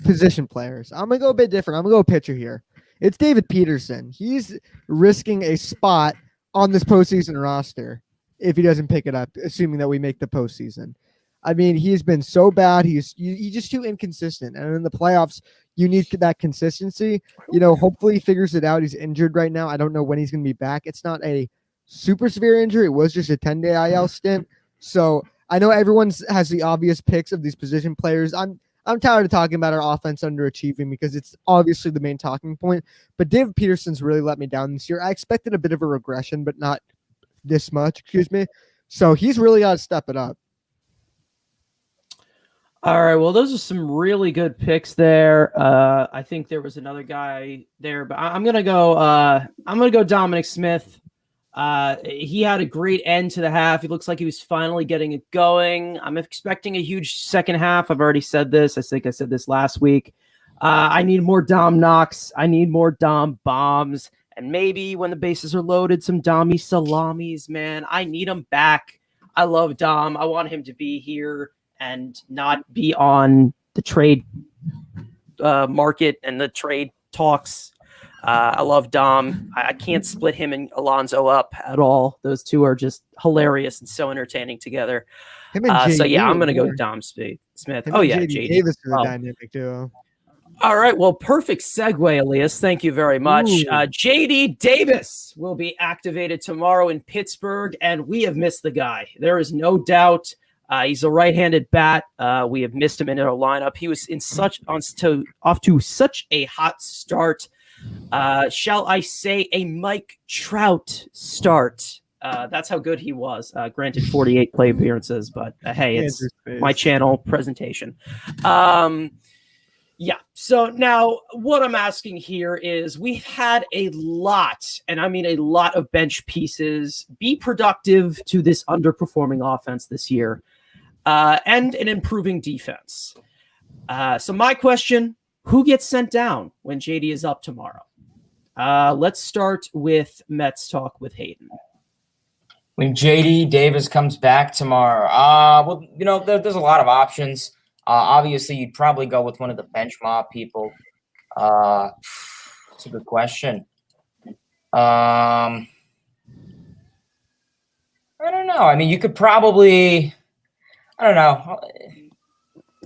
position players. I'm going to go a bit different. I'm going to go pitcher here. It's David Peterson. He's risking a spot on this postseason roster if he doesn't pick it up, assuming that we make the postseason. I mean, he's been so bad. He's just too inconsistent. And in the playoffs, you need that consistency. Hopefully he figures it out. He's injured right now. I don't know when he's going to be back. It's not a super severe injury. It was just a 10-day IL stint. So I know everyone has the obvious picks of these position players. I'm tired of talking about our offense underachieving because it's obviously the main talking point. But David Peterson's really let me down this year. I expected a bit of a regression, but not this much. Excuse me. So he's really got to step it up. All right, well, those are some really good picks there. I think there was another guy there, but I'm gonna go. I'm gonna go Dominic Smith. He had a great end to the half. He looks like he was finally getting it going. I'm expecting a huge second half. I've already said this. I think I said this last week. I need more Dom knocks. I need more Dom bombs, and maybe when the bases are loaded, some Dommy salamis. Man, I need him back. I love Dom. I want him to be here and not be on the trade market and the trade talks. I love Dom. I can't split him and Alonso up at all. Those two are just hilarious and so entertaining together. So yeah, I'm going to go Dom Smith. Oh yeah, JD Davis is a dynamic duo. All right, well, perfect segue, Elias. Thank you very much. JD Davis will be activated tomorrow in Pittsburgh, and we have missed the guy. There is no doubt. He's a right-handed bat. We have missed him in our lineup. He was off to such a hot start. Shall I say a Mike Trout start? That's how good he was. Granted, 48 play appearances, but hey, it's my channel presentation. Yeah. So now what I'm asking here is we've had a lot, and I mean a lot of bench pieces be productive to this underperforming offense this year. And an improving defense. So my question, who gets sent down when JD is up tomorrow? Let's start with Mets talk with Hayden. When JD Davis comes back tomorrow, well, there's a lot of options. Obviously, you'd probably go with one of the bench mob people. That's a good question. I don't know. I mean, you could probably... I don't know.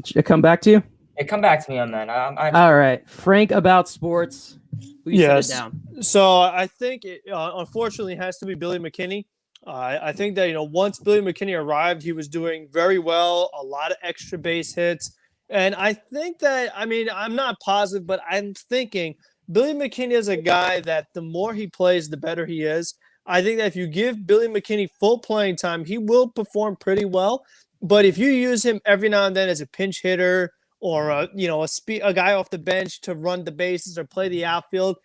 Should it come back to you? Come back to me on that. All right. Frank about sports. Yes. Down? So I think it unfortunately has to be Billy McKinney. I think that, once Billy McKinney arrived, he was doing very well, a lot of extra base hits. And I think that, I'm not positive, but I'm thinking Billy McKinney is a guy that the more he plays, the better he is. I think that if you give Billy McKinney full playing time, he will perform pretty well. But if you use him every now and then as a pinch hitter or a guy off the bench to run the bases or play the outfield,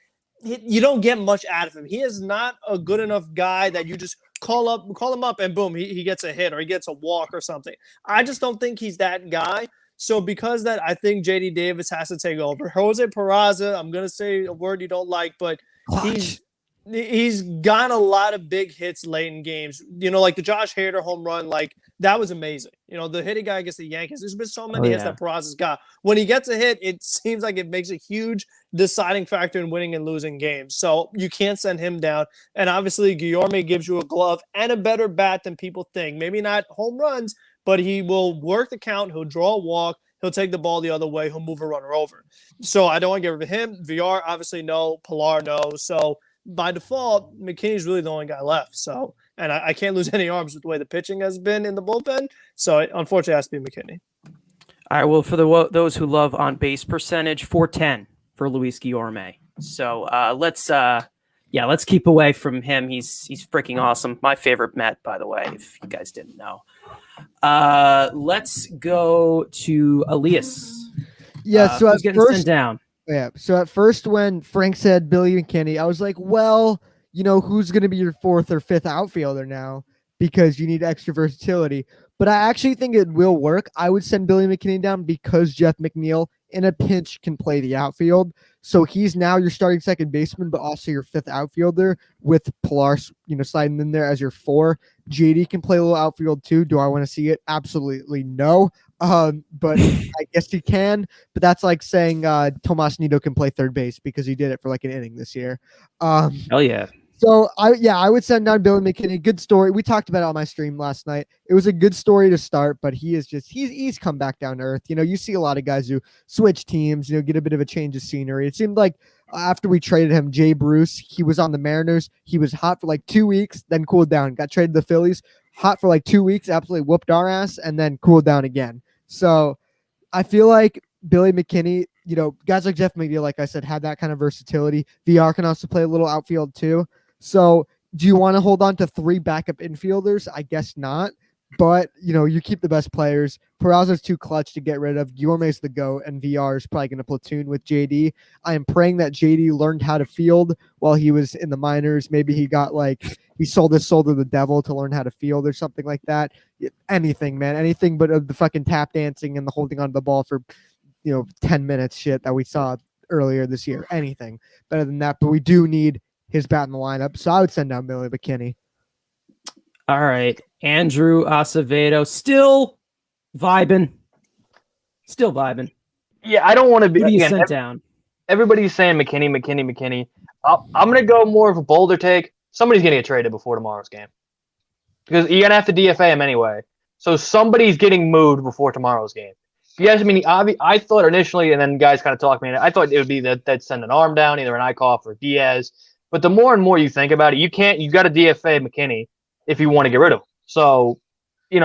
you don't get much out of him. He is not a good enough guy that you just call him up and boom, he gets a hit or he gets a walk or something. I just don't think he's that guy. So because that, I think JD Davis has to take over. Jose Peraza, I'm gonna say a word you don't like, but he's got a lot of big hits late in games. Like the Josh Hader home run, like that was amazing. The hitting guy against the Yankees. There's been so many hits that Peraza's got. When he gets a hit, it seems like it makes a huge deciding factor in winning and losing games. So you can't send him down. And obviously, Guillorme gives you a glove and a better bat than people think. Maybe not home runs, but he will work the count. He'll draw a walk. He'll take the ball the other way. He'll move a runner over. So I don't want to get rid of him. VR, obviously, no. Pilar, no. So by default, McKinney's really the only guy left. So, and I can't lose any arms with the way the pitching has been in the bullpen. So, unfortunately, it has to be McKinney. All right. Well, for those who love on base percentage, 410 for Luis Guillorme. So let's keep away from him. He's freaking awesome. My favorite Met, by the way, if you guys didn't know. Let's go to Elias. Yeah. So who's getting sent down? Yeah. So at first, when Frank said Billy McKinney, I was like, well, who's going to be your fourth or fifth outfielder now? Because you need extra versatility. But I actually think it will work. I would send Billy McKinney down because Jeff McNeil in a pinch can play the outfield. So he's now your starting second baseman, but also your fifth outfielder with Pilar, sliding in there as your 4. JD can play a little outfield too. Do I want to see it? Absolutely no. But I guess he can. But that's like saying Tomas Nido can play third base because he did it for like an inning this year. Hell yeah. So I would send down Billy McKinney. Good story. We talked about it on my stream last night. It was a good story to start, but he's come back down to earth. You see a lot of guys who switch teams, get a bit of a change of scenery. It seemed like after we traded him, Jay Bruce, he was on the Mariners. He was hot for like 2 weeks, then cooled down. Got traded to the Phillies, hot for like 2 weeks, absolutely whooped our ass, and then cooled down again. So I feel like Billy McKinney, guys like Jeff McNeil, like I said, had that kind of versatility. VR can also play a little outfield too. So do you want to hold on to 3 backup infielders? I guess not. But, you keep the best players. Peraza's too clutch to get rid of. Guillorme's the GOAT, and VR is probably going to platoon with JD. I am praying that JD learned how to field while he was in the minors. Maybe he got he sold his soul to the devil to learn how to field or something like that. Anything, man. Anything but the fucking tap dancing and the holding onto the ball for, 10 minutes shit that we saw earlier this year. Anything better than that. But we do need his bat in the lineup. So I would send down Billy McKinney. All right. Andrew Acevedo still vibing. Yeah, I don't want to be. Who do you send down? Everybody's saying McKinney. I'm going to go more of a bolder take. Somebody's going to get traded before tomorrow's game because you're going to have to DFA him anyway. So somebody's getting moved before tomorrow's game. Yes, I mean, I thought initially, and then guys kind of talked me into it, I thought it would be that they'd send an arm down, either an Eichhoff or Diaz. But the more and more you think about it, you got to DFA McKinney if you want to get rid of him. So, you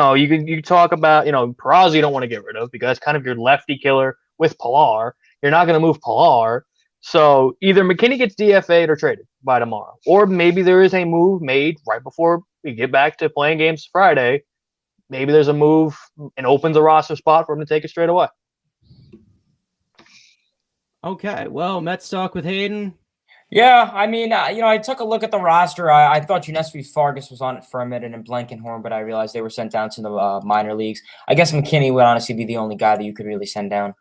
talk about, Peraza you don't want to get rid of because that's kind of your lefty killer with Pilar. You're not going to move Pilar. So either McKinney gets DFA'd or traded by tomorrow. Or maybe there is a move made right before we get back to playing games Friday. Maybe there's a move and opens a roster spot for him to take it straight away. Okay, well, Mets talk with Hayden. Yeah, I mean, I took a look at the roster. I thought Giuseppe Fargas was on it for a minute and Blankenhorn, but I realized they were sent down to the minor leagues. I guess McKinney would honestly be the only guy that you could really send down.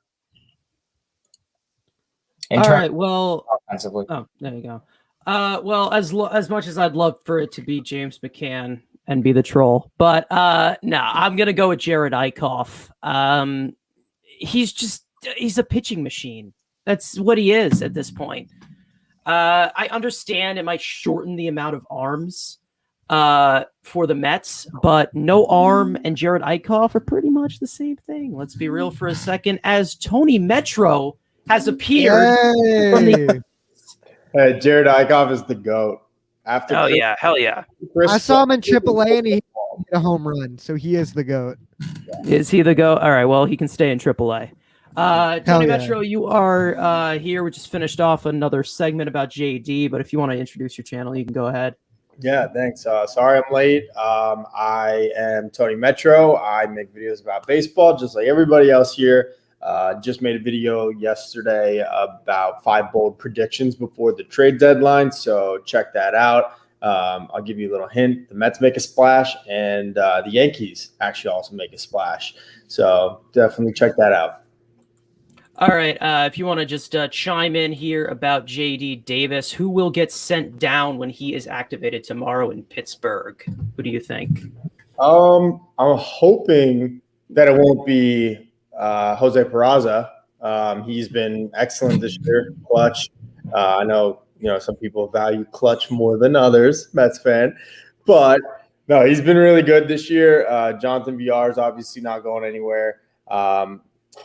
All right, well, offensively. Oh, there you go. Well, as much as I'd love for it to be James McCann and be the troll, but no, I'm gonna go with Jared Eichhoff. He's a pitching machine. That's what he is at this point. I understand it might shorten the amount of arms for the Mets, but no arm and Jared Eichhoff are pretty much the same thing. Let's be real for a second. As Tony Metro has appeared. Hey, Jared Eichhoff is the GOAT. Yeah, hell yeah. I saw him in AAA and he hit a home run, so he is the GOAT. Is he the GOAT? All right, well, he can stay in AAA. Tony Metro, you are here. We just finished off another segment about JD, but if you want to introduce your channel, you can go ahead. Yeah, thanks. Sorry I'm late. I am Tony Metro. I make videos about baseball just like everybody else here. Just made a video yesterday about 5 bold predictions before the trade deadline, so check that out. I'll give you a little hint. The Mets make a splash, and the Yankees actually also make a splash. So definitely check that out. All right. If you want to just chime in here about JD Davis, who will get sent down when he is activated tomorrow in Pittsburgh? Who do you think? I'm hoping that it won't be Jose Peraza. He's been excellent this year, clutch. I know some people value clutch more than others, Mets fan, but no, he's been really good this year. Jonathan VR is obviously not going anywhere.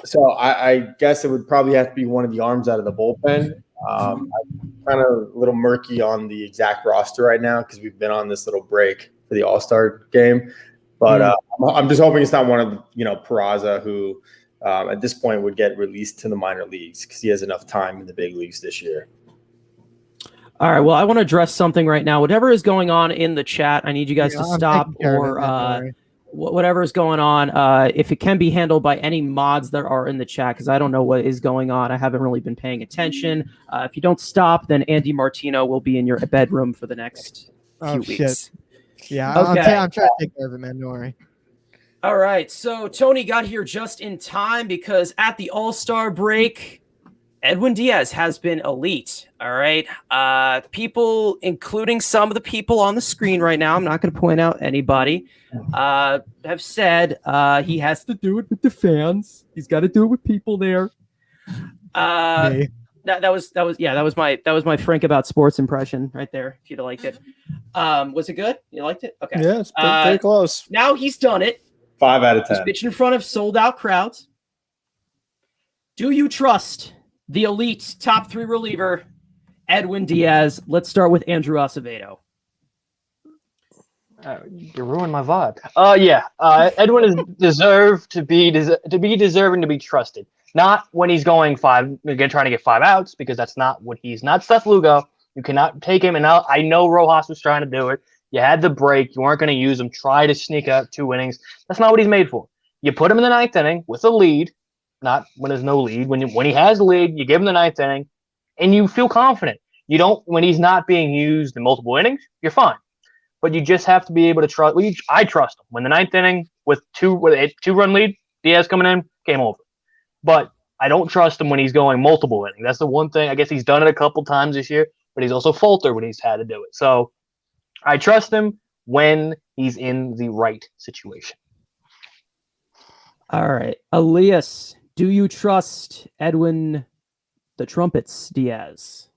So I guess it would probably have to be one of the arms out of the bullpen. I'm kind of a little murky on the exact roster right now because we've been on this little break for the All-Star game. But I'm just hoping it's not one of Peraza who at this point would get released to the minor leagues because he has enough time in the big leagues this year. All right. Well, I want to address something right now. Whatever is going on in the chat, I need you guys to stop or whatever is going on. If it can be handled by any mods that are in the chat, because I don't know what is going on. I haven't really been paying attention. If you don't stop, then Andy Martino will be in your bedroom for the next few weeks. Yeah, okay. I'm trying to take care of it, man. Don't worry. All right. So Tony got here just in time because at the All-Star break, Edwin Diaz has been elite. All right. People, including some of the people on the screen right now, I'm not going to point out anybody, have said he has to do it with the fans. He's got to do it with people there. That was my Frank about sports impression right there. If you'd have liked it, was it good? You liked it? Okay. Yeah, it's pretty close. Now he's done it. 5 out of 10. He's pitched in front of sold out crowds. Do you trust the elite top 3 reliever, Edwin Diaz? Let's start with Andrew Acevedo. You ruined my vibe. Edwin is deserving to be trusted. Not when he's going trying to get 5 outs, because that's not what he's not. Seth Lugo. You cannot take him. And I know Rojas was trying to do it. You had the break. You weren't going to use him. Try to sneak out 2 innings. That's not what he's made for. You put him in the 9th inning with a lead. Not when there's no lead. When he has the lead, you give him the 9th inning, and you feel confident. You don't when he's not being used in multiple innings. You're fine. But you just have to be able to trust. I trust him. When the 9th inning with a 2-run lead, Diaz coming in, game over. But I don't trust him when he's going multiple innings. That's the one thing. I guess he's done it a couple times this year, but he's also faltered when he's had to do it. So I trust him when he's in the right situation. All right. Elias, do you trust Edwin the Trumpets Diaz?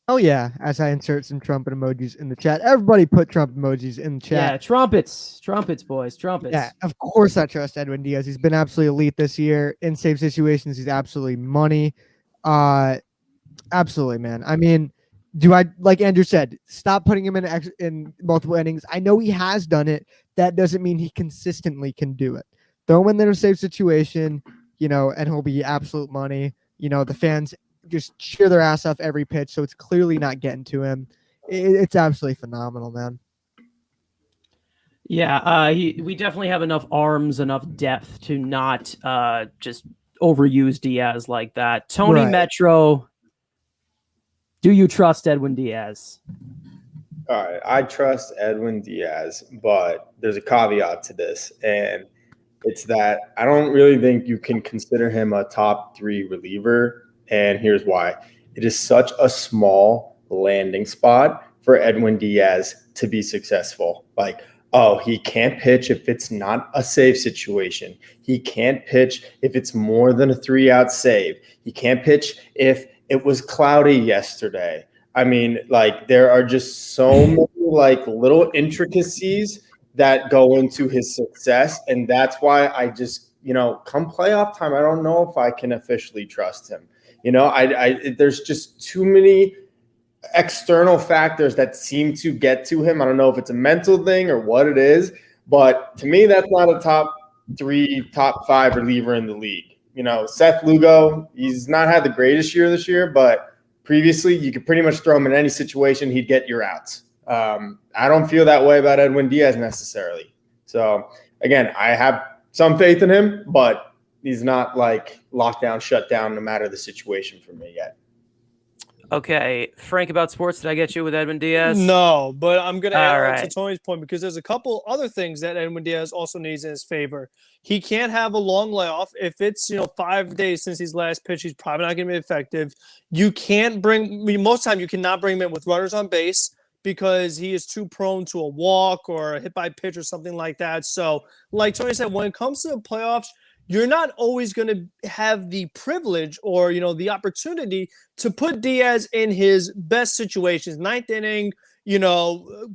Oh yeah, as I insert some trumpet emojis in the chat. Everybody put trumpet emojis in the chat. Yeah, trumpets, boys, trumpets. Yeah, of course I trust Edwin Diaz. He's been absolutely elite this year. In save situations, he's absolutely money. Absolutely, man. I mean, like Andrew said, stop putting him in multiple innings. I know he has done it. That doesn't mean he consistently can do it. Throw him in a safe situation, and he'll be absolute money. The fans just cheer their ass off every pitch, so it's clearly not getting to him. It's absolutely phenomenal, man. Yeah, we definitely have enough arms, enough depth to not just overuse Diaz like that. Tony Right. Metro, do you trust Edwin Diaz? All right, I trust Edwin Diaz, but there's a caveat to this, and it's that I don't really think you can consider him a top 3 reliever. And here's why. It is such a small landing spot for Edwin Diaz to be successful. Like, he can't pitch if it's not a save situation. He can't pitch if it's more than a 3-out save. He can't pitch if it was cloudy yesterday. I mean, there are just so many little intricacies that go into his success. And that's why I just, come playoff time, I don't know if I can officially trust him. There's just too many external factors that seem to get to him. I don't know if it's a mental thing or what it is, but to me, that's not a top 3, top 5 reliever in the league. Seth Lugo, he's not had the greatest year this year, but previously you could pretty much throw him in any situation, he'd get your outs. I don't feel that way about Edwin Diaz necessarily. So again, I have some faith in him, but he's not locked down, shut down, no matter the situation for me yet. Okay, Frank about sports, did I get you with Edwin Diaz? No, but I'm going to add right. to Tony's point, because there's a couple other things that Edwin Diaz also needs in his favor. He can't have a long layoff. If it's 5 days since his last pitch, he's probably not going to be effective. You can't most of the time you cannot bring him in with runners on base, because he is too prone to a walk or a hit by pitch or something like that. So like Tony said, when it comes to the playoffs, you're not always going to have the privilege or, the opportunity to put Diaz in his best situations. 9th inning,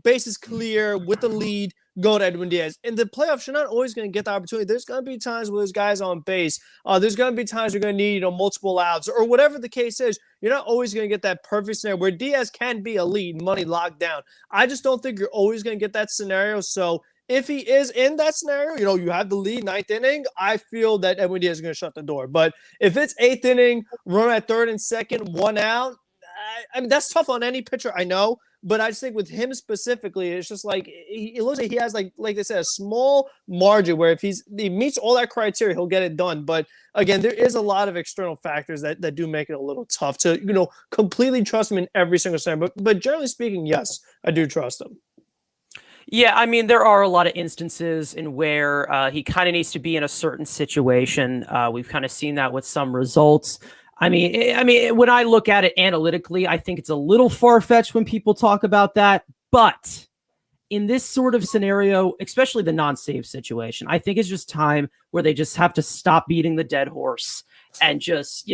bases clear with the lead, go to Edwin Diaz. In the playoffs, you're not always going to get the opportunity. There's going to be times where there's guys on base. There's going to be times you're going to need, multiple outs or whatever the case is. You're not always going to get that perfect scenario where Diaz can be a lead, money locked down. I just don't think you're always going to get that scenario. So if he is in that scenario, you have the lead 9th inning, I feel that Edwin Diaz is going to shut the door. But if it's 8th inning, run at 3rd and 2nd, 1 out, I mean, that's tough on any pitcher, I know. But I just think with him specifically, it's just it looks like he has, like they said, a small margin where if he meets all that criteria, he'll get it done. But again, there is a lot of external factors that do make it a little tough to, completely trust him in every single scenario. But generally speaking, yes, I do trust him. Yeah, I mean, there are a lot of instances in where he kind of needs to be in a certain situation. We've kind of seen that with some results. I mean, when I look at it analytically, I think it's a little far-fetched when people talk about that. But in this sort of scenario, especially the non-save situation, I think it's just time where they just have to stop beating the dead horse and just,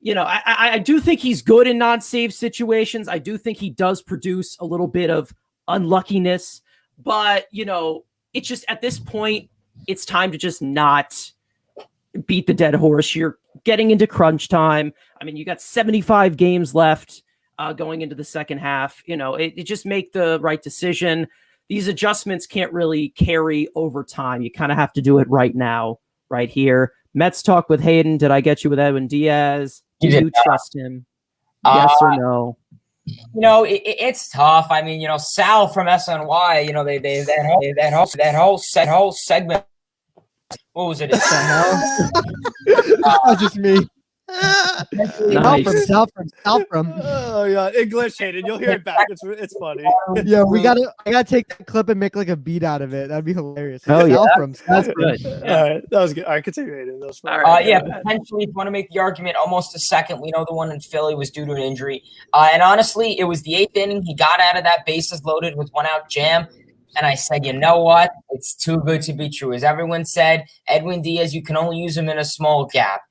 I do think he's good in non-save situations. I do think he does produce a little bit of unluckiness, but it's just at this point, it's time to just not beat the dead horse. You're getting into crunch time. I mean, you got 75 games left going into the second half. It just make the right decision. These adjustments can't really carry over time. You kind of have to do it right now, right here. Mets talk with Hayden. Did I get you with Edwin Diaz? Do you trust him? Yes or no? It's tough. I mean, Sal from SNY, that whole segment. What was it? That's just me. Nice. South from. Oh yeah, English, Hayden. You'll hear it back. It's funny. Yeah, I gotta take that clip and make like a beat out of it. That'd be hilarious. Oh yeah, that's good. All right, that was good. All right, continue, Hayden. That was fun. Potentially, if you want to make the argument, almost a second. We know the one in Philly was due to an injury, and honestly, it was the 8th inning. He got out of that bases loaded with 1-out jam. And I said, you know what? It's too good to be true. As everyone said, Edwin Diaz, you can only use him in a small gap.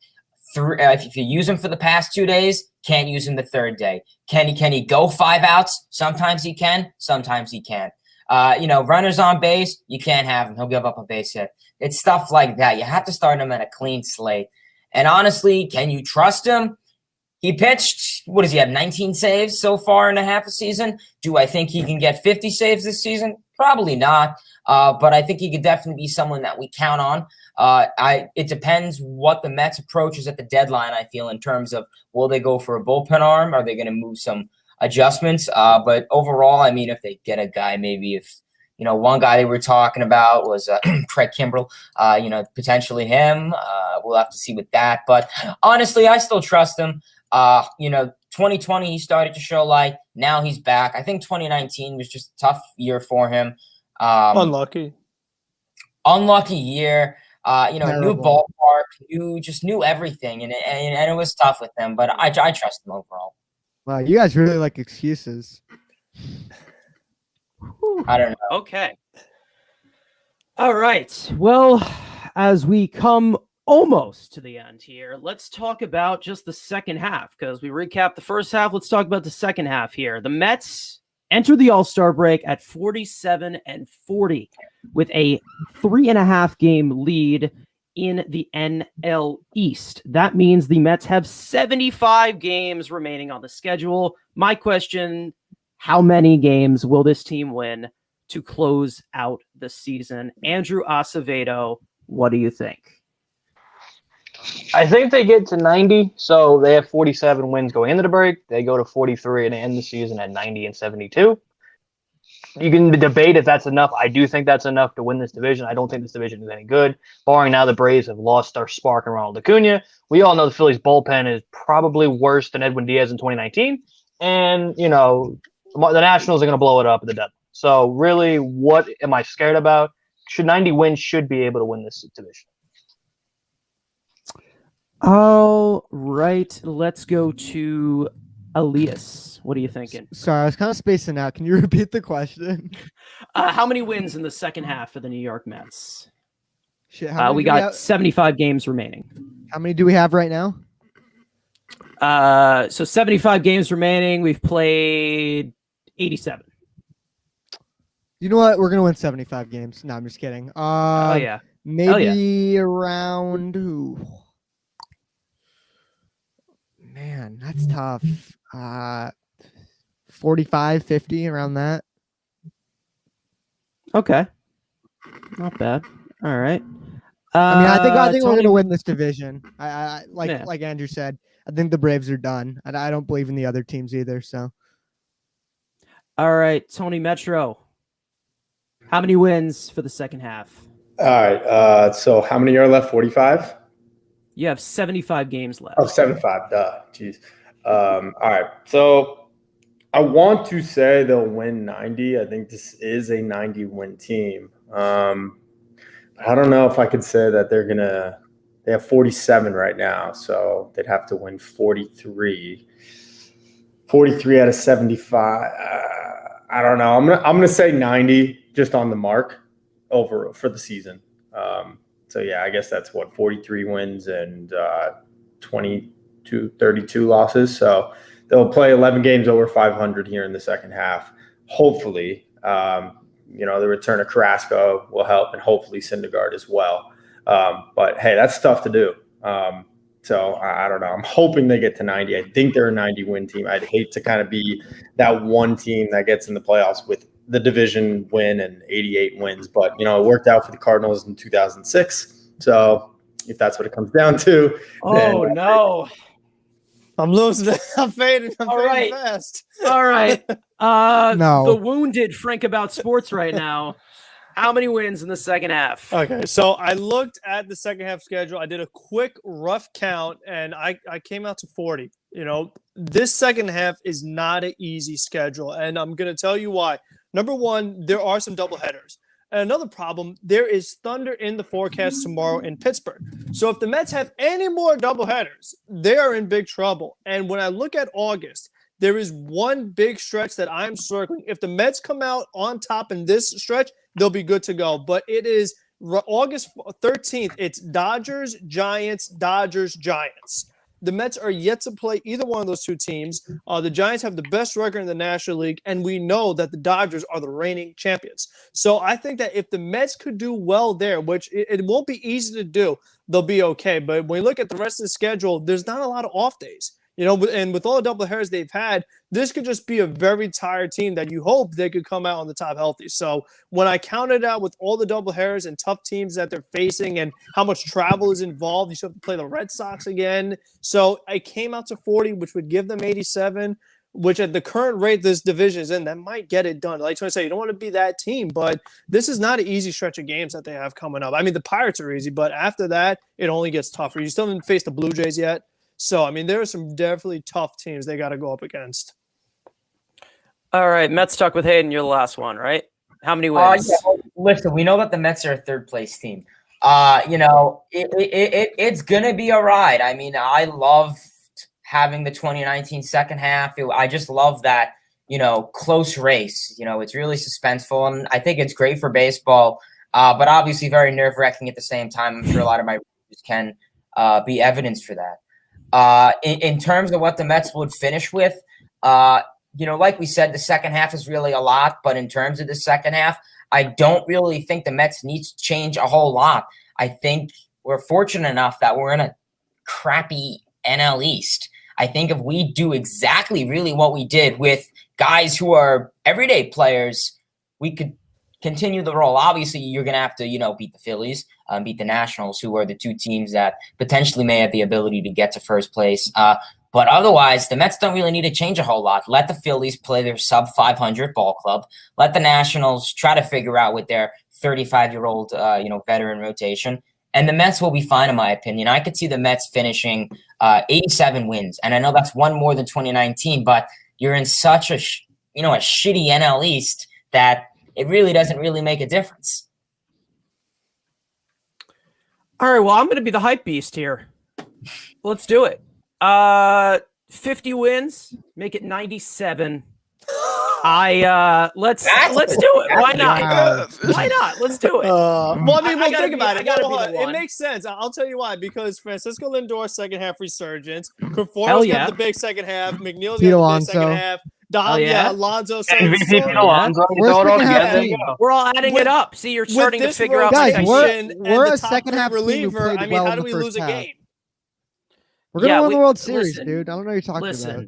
If you use him for the past 2 days, can't use him the 3rd day. Can he go 5 outs? Sometimes he can. Sometimes he can't. Runners on base, you can't have him. He'll give up a base hit. It's stuff like that. You have to start him at a clean slate. And honestly, can you trust him? He pitched, what does he have, 19 saves so far in a half a season? Do I think he can get 50 saves this season? Probably not, but I think he could definitely be someone that we count on. It depends what the Mets approach is at the deadline, I feel, in terms of will they go for a bullpen arm? Are they going to move some adjustments? But overall, I mean, if they get a guy, maybe if, one guy they were talking about was Craig Kimbrell, potentially him. We'll have to see with that. But honestly, I still trust him. 2020, he started to show light. Now he's back. I think 2019 was just a tough year for him. Unlucky year. New ballpark, new everything, and it was tough with him. But I trust him overall. Wow, you guys really like excuses. I don't know. Okay. All right. Well, as we come almost to the end here, let's talk about just the second half, because we recapped the first half. Let's talk about the second half here. The Mets enter the All-Star break at 47-40 with a 3.5 game lead in the NL East. That means the Mets have 75 games remaining on the schedule. My question, how many games will this team win to close out the season? Andrew Acevedo, what do you think? I think they get to 90, so they have 47 wins going into the break. They go to 43 and end the season at 90 and 72. You can debate if that's enough. I do think that's enough to win this division. I don't think this division is any good, barring now the Braves have lost their spark and Ronald Acuna. We all know the Phillies' bullpen is probably worse than Edwin Diaz in 2019, and the Nationals are going to blow it up at the deadline. So really, what am I scared about? 90 wins should be able to win this division. All right, let's go to Elias. What are you thinking? Sorry, I was kind of spacing out. Can you repeat the question? How many wins in the second half for the New York Mets? Shit, we got 75 games remaining. How many do we have right now? So 75 games remaining. We've played 87. You know what? We're going to win 75 games. No, I'm just kidding. Oh, yeah. Maybe around... Ooh. Man, that's tough. 45, 50, around that. Okay. Not bad. All right. I think we're going to win this division. Like Andrew said, I think the Braves are done. And I don't believe in the other teams either. So. All right, Tony Metro. How many wins for the second half? All right. So how many are left? 45? You have 75 games left. Oh, 75. Duh. Jeez. All right. So I want to say they'll win 90. I think this is a 90-win team. But I don't know if I could say that they have 47 right now, so they'd have to win 43. 43 out of 75. I don't know. I'm gonna say 90 just on the mark over for the season. So yeah, I guess that's 43 wins and 20 32 losses. So they'll play 11 games over 500 here in the second half. Hopefully, the return of Carrasco will help, and hopefully Syndergaard as well. But hey, that's tough to do. So I don't know. I'm hoping they get to 90. I think they're a 90-win team. I'd hate to kind of be that one team that gets in the playoffs with the division win and 88 wins. But, it worked out for the Cardinals in 2006. So if that's what it comes down to. Oh, no. I'm losing it. I'm fading. I'm All fading right. fast. All right. No. The wounded Frank about sports right now. How many wins in the second half? Okay, so I looked at the second half schedule. I did a quick rough count, and I came out to 40. This second half is not an easy schedule, and I'm going to tell you why. Number one, there are some doubleheaders. And another problem, there is thunder in the forecast tomorrow in Pittsburgh. So if the Mets have any more doubleheaders, they are in big trouble. And when I look at August, there is one big stretch that I'm circling. If the Mets come out on top in this stretch, they'll be good to go. But it is August 13th. It's Dodgers, Giants, Dodgers, Giants. The Mets are yet to play either one of those two teams. The Giants have the best record in the National League, and we know that the Dodgers are the reigning champions. So I think that if the Mets could do well there, which it won't be easy to do, they'll be okay. But when you look at the rest of the schedule, there's not a lot of off days. And with all the doubleheaders they've had, this could just be a very tired team that you hope they could come out on the top healthy. So when I counted out with all the doubleheaders and tough teams that they're facing and how much travel is involved, you still have to play the Red Sox again. So I came out to 40, which would give them 87, which at the current rate this division is in, that might get it done. Like I say, you don't want to be that team, but this is not an easy stretch of games that they have coming up. I mean, the Pirates are easy, but after that, it only gets tougher. You still haven't faced the Blue Jays yet. So, I mean, there are some definitely tough teams they got to go up against. All right, Mets stuck with Hayden. You're the last one, right? How many wins? Listen, we know that the Mets are a third-place team. It's going to be a ride. I mean, I loved having the 2019 second half. I just love that, close race. It's really suspenseful, and I think it's great for baseball, but obviously very nerve-wracking at the same time. I'm sure a lot of my readers can be evidence for that. In terms of what the Mets would finish with, like we said, the second half is really a lot. But in terms of the second half, I don't really think the Mets need to change a whole lot. I think we're fortunate enough that we're in a crappy NL East. I think if we do exactly really what we did with guys who are everyday players, we could continue the role. Obviously, you're going to have to, beat the Phillies, beat the Nationals, who are the two teams that potentially may have the ability to get to first place. But otherwise, the Mets don't really need to change a whole lot. Let the Phillies play their sub-500 ball club. Let the Nationals try to figure out with their 35-year-old, veteran rotation. And the Mets will be fine, in my opinion. I could see the Mets finishing 87 wins. And I know that's one more than 2019, but you're in such a shitty NL East that it really doesn't really make a difference. All right, well, I'm going to be the hype beast here. Let's do it. 50 wins, make it 97. Let's do it. Why not? Wow. Why not? Let's do it. Think about it. It makes sense. I'll tell you why. Because Francisco Lindor second half resurgence, Conforto's got the big second half, McNeil's got the big second half. Alonso. We're all adding it up. See, you're starting to figure out. Guys, we're a second half reliever. I mean, how do we lose a game? We're gonna win the World Series, dude. I don't know what you're talking about.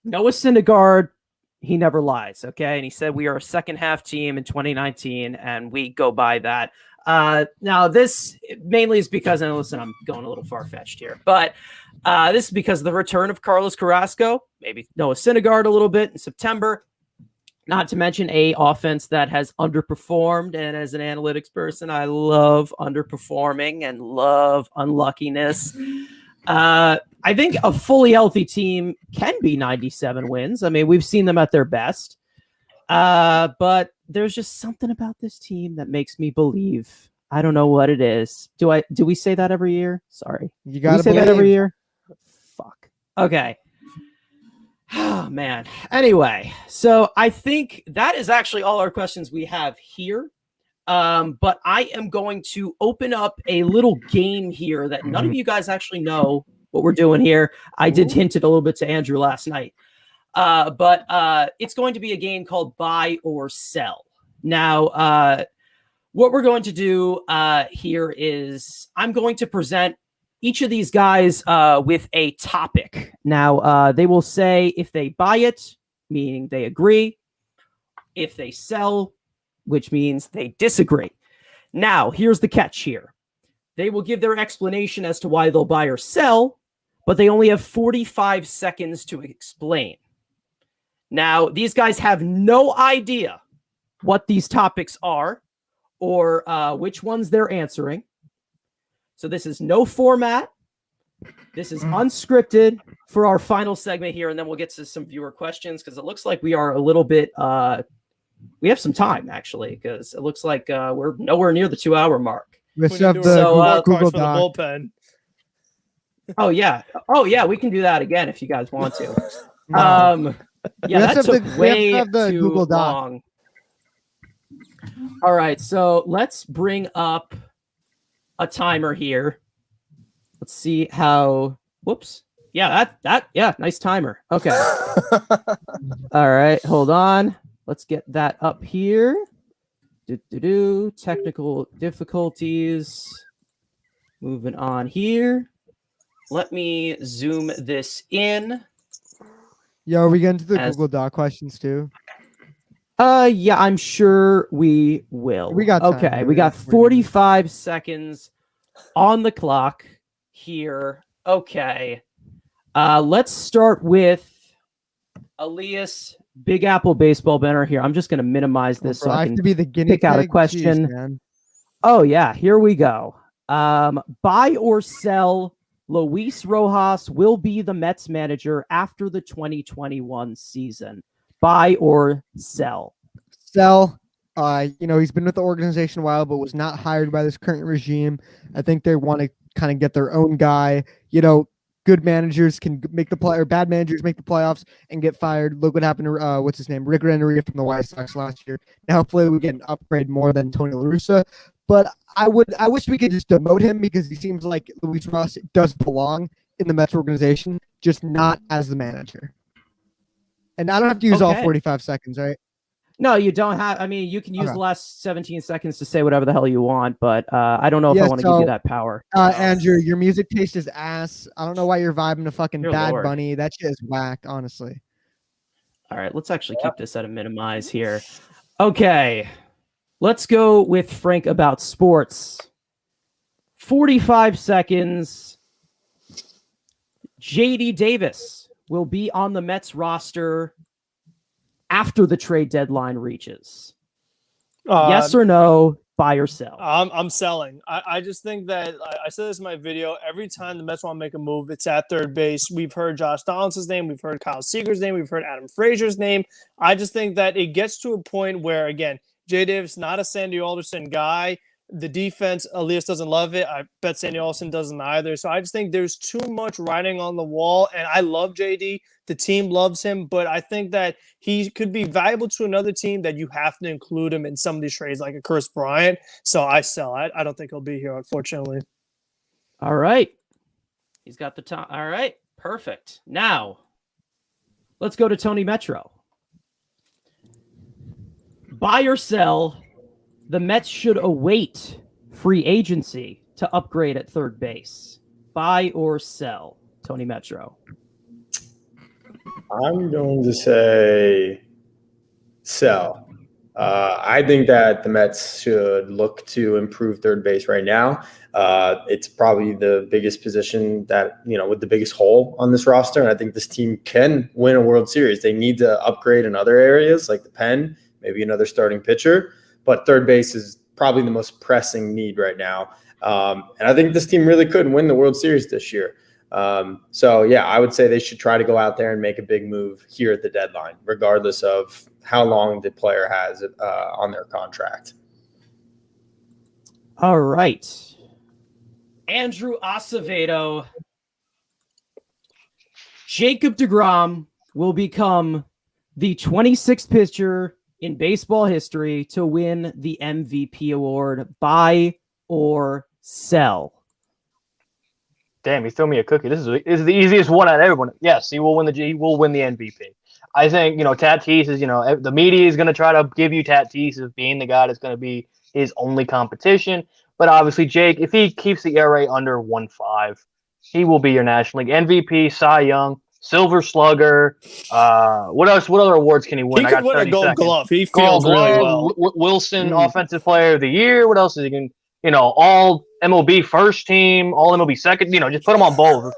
Noah Syndergaard, he never lies, okay? And he said we are a second half team in 2019, and we go by that. Now, this mainly is because, and listen, I'm going a little far-fetched here, but this is because of the return of Carlos Carrasco, maybe Noah Syndergaard a little bit in September, not to mention a offense that has underperformed. And as an analytics person, I love underperforming and love unluckiness. I think a fully healthy team can be 97 wins. I mean, we've seen them at their best. But there's just something about this team that makes me believe. I don't know what it is. Do we say that every year? Sorry. You got to say that every year? Fuck. Okay. Oh, man. Anyway, so I think that is actually all our questions we have here. But I am going to open up a little game here that none of you guys actually know what we're doing here. I did hint it a little bit to Andrew last night. But it's going to be a game called Buy or Sell. Now, what we're going to do here is I'm going to present each of these guys with a topic. Now, they will say if they buy it, meaning they agree, if they sell, which means they disagree. Now, here's the catch here. They will give their explanation as to why they'll buy or sell, but they only have 45 seconds to explain. Now, these guys have no idea what these topics are or which ones they're answering. So this is no format. This is unscripted for our final segment here, and then we'll get to some viewer questions because it looks like we are a little bit we have some time, actually, because it looks like we're nowhere near the 2-hour mark. Let's have the Google for Doc. the bullpen. Oh, yeah. We can do that again if you guys want to. Yeah, Let's that have took way have the too Google Doc. long. All right, so let's bring up a timer here. Let's see how. Whoops. Yeah, yeah, nice timer. Okay. All right, hold on. Let's get that up here. Technical difficulties. Moving on here. Let me zoom this in. Yeah, are we getting to the Google Doc questions too? Yeah, I'm sure we will. We got time. Okay. We got 45 seconds on the clock here. Okay. Let's start with Elias, Big Apple baseball banner here. I'm just going to minimize this so I can be the guinea pick out a pig? question. Jeez, oh yeah, here we go. Buy or sell? Luis Rojas will be the Mets manager after the 2021 season. Buy or sell? Sell. He's been with the organization a while, but was not hired by this current regime. I think they want to kind of get their own guy. Good managers can make the play, or bad managers make the playoffs and get fired. Look what happened to what's his name, Rick Renneria from the White Sox last year. Now, hopefully, we get an upgrade more than Tony La Russa. But I wish we could just demote him because he seems like Luis Ross does belong in the Mets organization, just not as the manager. And I don't have to use all 45 seconds, right? No, you don't have. I mean, you can use the last 17 seconds to say whatever the hell you want, but I don't know if I want to give you that power. Andrew, your music taste is ass. I don't know why you're vibing to fucking Bad Lord. Bunny. That shit is whack, honestly. All right, let's actually keep this at a minimize here. Okay, let's go with Frank about sports. 45 seconds. JD Davis will be on the Mets roster after the trade deadline reaches. Yes or no, buy or sell? I'm selling. I just think that I said this in my video. Every time the Mets want to make a move, it's at third base. We've heard Josh Donaldson's name. We've heard Kyle Seager's name. We've heard Adam Frazier's name. I just think that it gets to a point where, again, Jay Davis, not a Sandy Alderson guy. The defense, Elias doesn't love it. I bet Sandy Alderson doesn't either. So I just think there's too much writing on the wall. And I love JD. The team loves him. But I think that he could be valuable to another team that you have to include him in some of these trades, like a Chris Bryant. So I sell. I don't think he'll be here, unfortunately. All right. He's got the time. All right. Perfect. Now, let's go to Tony Metro. Buy or sell? The Mets should await free agency to upgrade at third base. Buy or sell? Tony Metro. I'm going to say sell. I think that the Mets should look to improve third base right now. It's probably the biggest position that, with the biggest hole on this roster. And I think this team can win a World Series. They need to upgrade in other areas like the pen, maybe another starting pitcher. But third base is probably the most pressing need right now. And I think this team really could win the World Series this year. I would say they should try to go out there and make a big move here at the deadline, regardless of how long the player has on their contract. All right. Andrew Acevedo. Jacob deGrom will become the 26th pitcher in baseball history to win the MVP award. Buy or sell? Damn, he threw me a cookie. This is the easiest one out of everyone. Yes, he will win the MVP. I think, Tatis is, the media is going to try to give you Tatis as being the guy that's going to be his only competition. But obviously, Jake, if he keeps the ERA under 1.5, he will be your National League MVP, Cy Young, Silver Slugger. What else? What other awards can he win? He could win a Gold Glove. He feels really well. Wilson Offensive Player of the Year. What else is he going? All MLB first team, all MLB second. Just put him on both.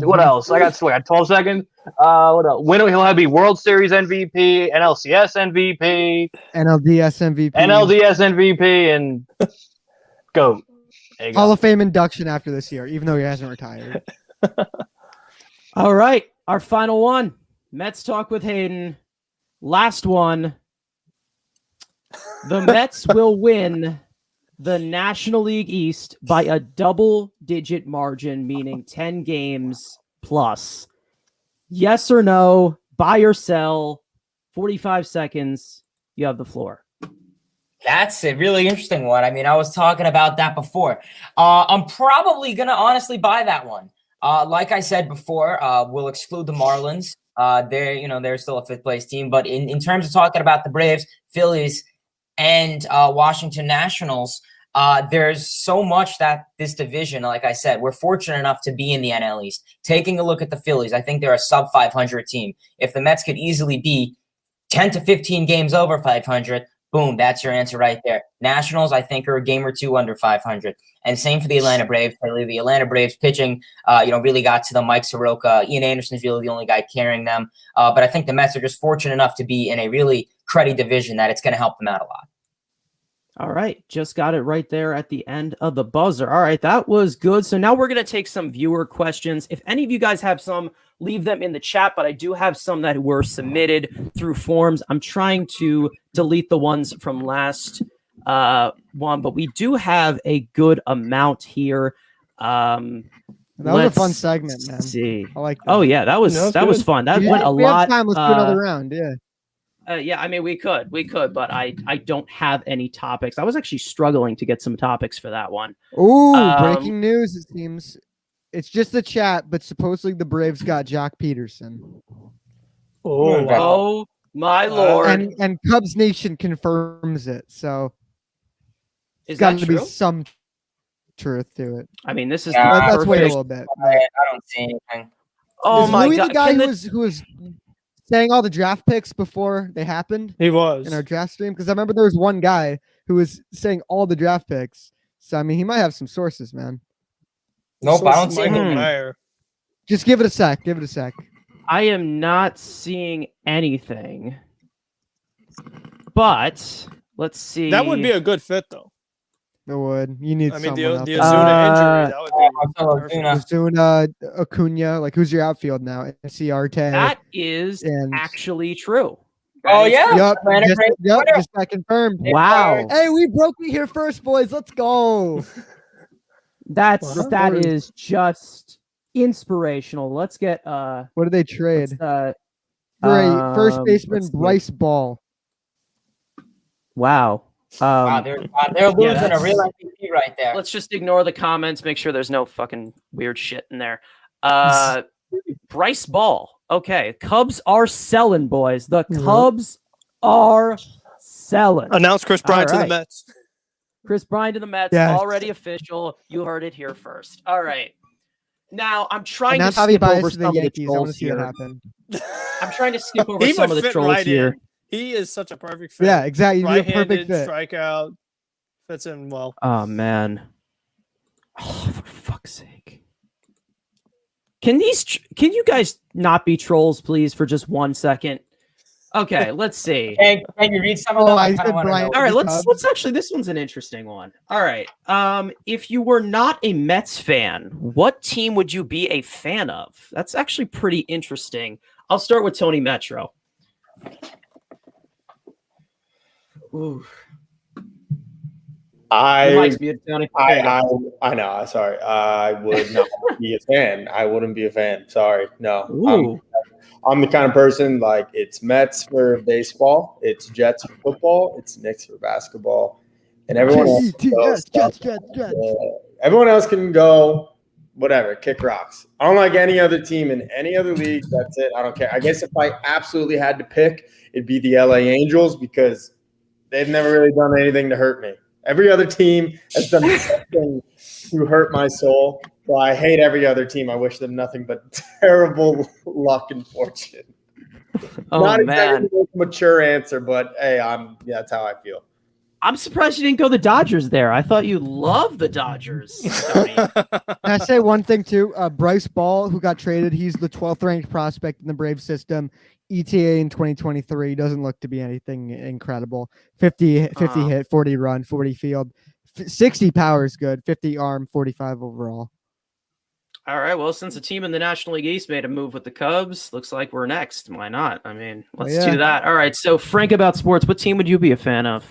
What else? I got 12 seconds. What else? He'll have be World Series MVP, NLCS MVP, NLDS MVP, and GOAT. Hall of Fame induction after this year, even though he hasn't retired. All right, our final one. Mets talk with Hayden. Last one. The Mets will win the National League East by a double-digit margin, meaning 10 games plus. Yes or no, buy or sell, 45 seconds. You have the floor. That's a really interesting one. I mean, I was talking about that before. I'm probably going to honestly buy that one. Like I said before, we'll exclude the Marlins. They're still a fifth-place team. But in terms of talking about the Braves, Phillies, and Washington Nationals, there's so much that this division, like I said, we're fortunate enough to be in the NL East. Taking a look at the Phillies, I think they're a sub-500 team. If the Mets could easily be 10 to 15 games over 500, boom, that's your answer right there. Nationals, I think, are a game or two under 500. And same for the Atlanta Braves. Clearly, the Atlanta Braves pitching, really got to the Mike Soroka. Ian Anderson's really the only guy carrying them. But I think the Mets are just fortunate enough to be in a really cruddy division that it's going to help them out a lot. All right, just got it right there at the end of the buzzer. All right, that was good. So now we're going to take some viewer questions. If any of you guys have some, leave them in the chat, but I do have some that were submitted through forms. I'm trying to delete the ones from last one, but we do have a good amount here. That was a fun segment, man. See. I like that. Oh, yeah, that was fun. That went a lot. Time. Let's do another round, yeah. Yeah, I mean, we could, but I don't have any topics. I was actually struggling to get some topics for that one. Ooh, breaking news, it seems. It's just the chat, but supposedly the Braves got Jock Peterson. Oh, wow. Oh, my Lord. And Cubs Nation confirms it, so Is got that to be true? some truth to it. I mean, this is Let's wait a little bit. I don't see anything. Oh, Is my Louis God. the guy who was saying all the draft picks before they happened He was. in our draft stream? Because I remember there was one guy who was saying all the draft picks. So, I mean, he might have some sources, man. Nope, I don't see Michael anything. Mayer. Just give it a sec. Give it a sec. I am not seeing anything. But let's see. That would be a good fit, though. It would. You need I mean, someone the else. Ozuna injury, that would be perfect. Ozuna, Acuna, like who's your outfield now? Ciarte. That is actually true. Oh, yeah? Yep, just got confirmed. Wow. Hey, we broke it here first, boys. Let's go. That is just inspirational. Let's get what did they trade? First baseman Bryce Ball. Wow. They're losing a real MVP right there. Let's just ignore the comments. Make sure there's no fucking weird shit in there. Bryce Ball. Okay, Cubs are selling, boys. The Cubs are selling. Announce Chris Bryant to the Mets. Chris Bryant to the Mets, already official. You heard it here first. All right. Now, I'm trying to skip over some of the trolls here. I'm trying to skip over some of the trolls here. He is such a perfect fit. Yeah, exactly. Right-handed, perfect fit. Strikeout. Fits in well. Oh, man. Oh, for fuck's sake. Can you guys not be trolls, please, for just 1 second? Okay, let's see. Can you read some of them? All right, let's actually, this one's an interesting one. All right. If you were not a Mets fan, what team would you be a fan of? That's actually pretty interesting. I'll start with Tony Metro. Ooh. I know. Sorry. I would not be a fan. I wouldn't be a fan. Sorry. No. I'm the kind of person, like, it's Mets for baseball, it's Jets for football, it's Knicks for basketball, and everyone else. Everyone else can go whatever, kick rocks. I don't like any other team in any other league. That's it. I don't care. I guess if I absolutely had to pick, it'd be the LA Angels because they've never really done anything to hurt me. Every other team has done something to hurt my soul. So I hate every other team. I wish them nothing but terrible luck and fortune. Oh, Not man. exactly the most mature answer, but hey, that's how I feel. I'm surprised you didn't go the Dodgers there. I thought you loved the Dodgers, Tony. Can I say one thing too? Bryce Ball, who got traded, he's the 12th ranked prospect in the Brave system. ETA in 2023 doesn't look to be anything incredible. 50 hit, 40 run, 40 field, 60 power is good, 50 arm, 45 overall. All right. Well, since the team in the National League East made a move with the Cubs, looks like we're next. Why not? I mean, let's do that. All right. So, Frank, about sports, what team would you be a fan of?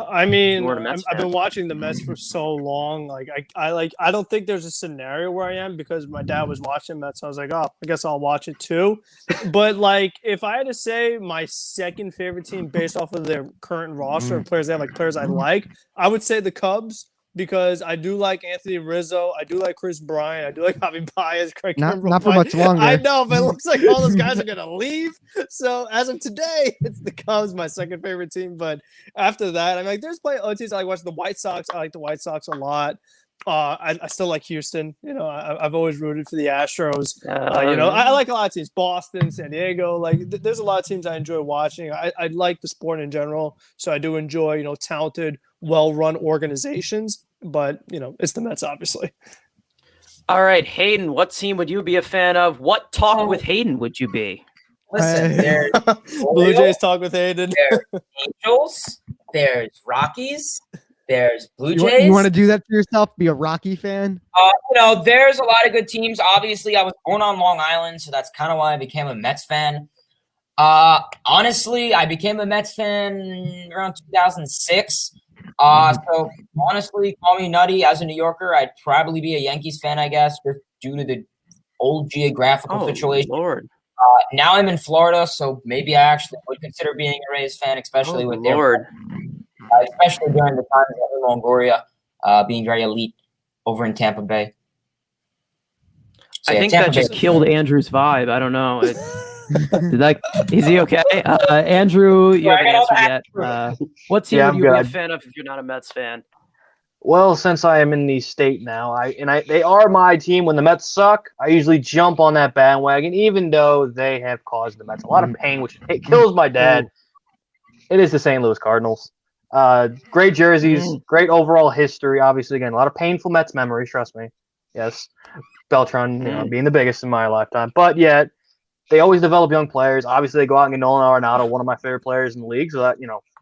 I mean, I've been watching the Mets for so long. Like, I don't think there's a scenario where I am because my dad was watching Mets. So I was like, oh, I guess I'll watch it too. But like, if I had to say my second favorite team based off of their current roster of players, they have like players I like, I would say the Cubs. Because I do like Anthony Rizzo, I do like Chris Bryant, I do like Javi Baez, Craig Kimbrel. Not for much longer. I know, but it looks like all those guys are gonna leave. So as of today, it's the Cubs, my second favorite team. But after that, I'm like, there's plenty of other teams I like watching. The White Sox, I like the White Sox a lot. I still like Houston. You know, I've always rooted for the Astros. You know, I like a lot of teams. Boston, San Diego. Like, there's a lot of teams I enjoy watching. I like the sport in general, so I do enjoy, you know, talented, well-run organizations. But you know, it's the Mets, obviously. All right, Hayden, what team would you be a fan of? What talk with Hayden would you be? Listen, there's Blue Jays talk with Hayden. There's Angels. There's Rockies. There's Blue Jays. You want to do that for yourself? Be a Rocky fan? You know, there's a lot of good teams. Obviously, I was born on Long Island, so that's kind of why I became a Mets fan. Honestly, I became a Mets fan around 2006. So honestly, call me nutty. As a New Yorker, I'd probably be a Yankees fan, I guess, just due to the old geographical situation. Lord. Now I'm in Florida, so maybe I actually would consider being a Rays fan, especially with Lord. especially during the times of Longoria being very elite over in Tampa Bay. So, I think that just killed Andrew's vibe. I don't know. Is he okay? Andrew, you haven't answered yet. What team would you be a fan of if you're not a Mets fan? Well, since I am in the state now, they are my team. When the Mets suck, I usually jump on that bandwagon, even though they have caused the Mets a lot of pain, which kills my dad. It is the St. Louis Cardinals. Great jerseys, great overall history. Obviously, again, a lot of painful Mets memories. Trust me. Yes, Beltran being the biggest in my lifetime, but yet they always develop young players. Obviously, they go out and get Nolan Arenado, one of my favorite players in the league, so that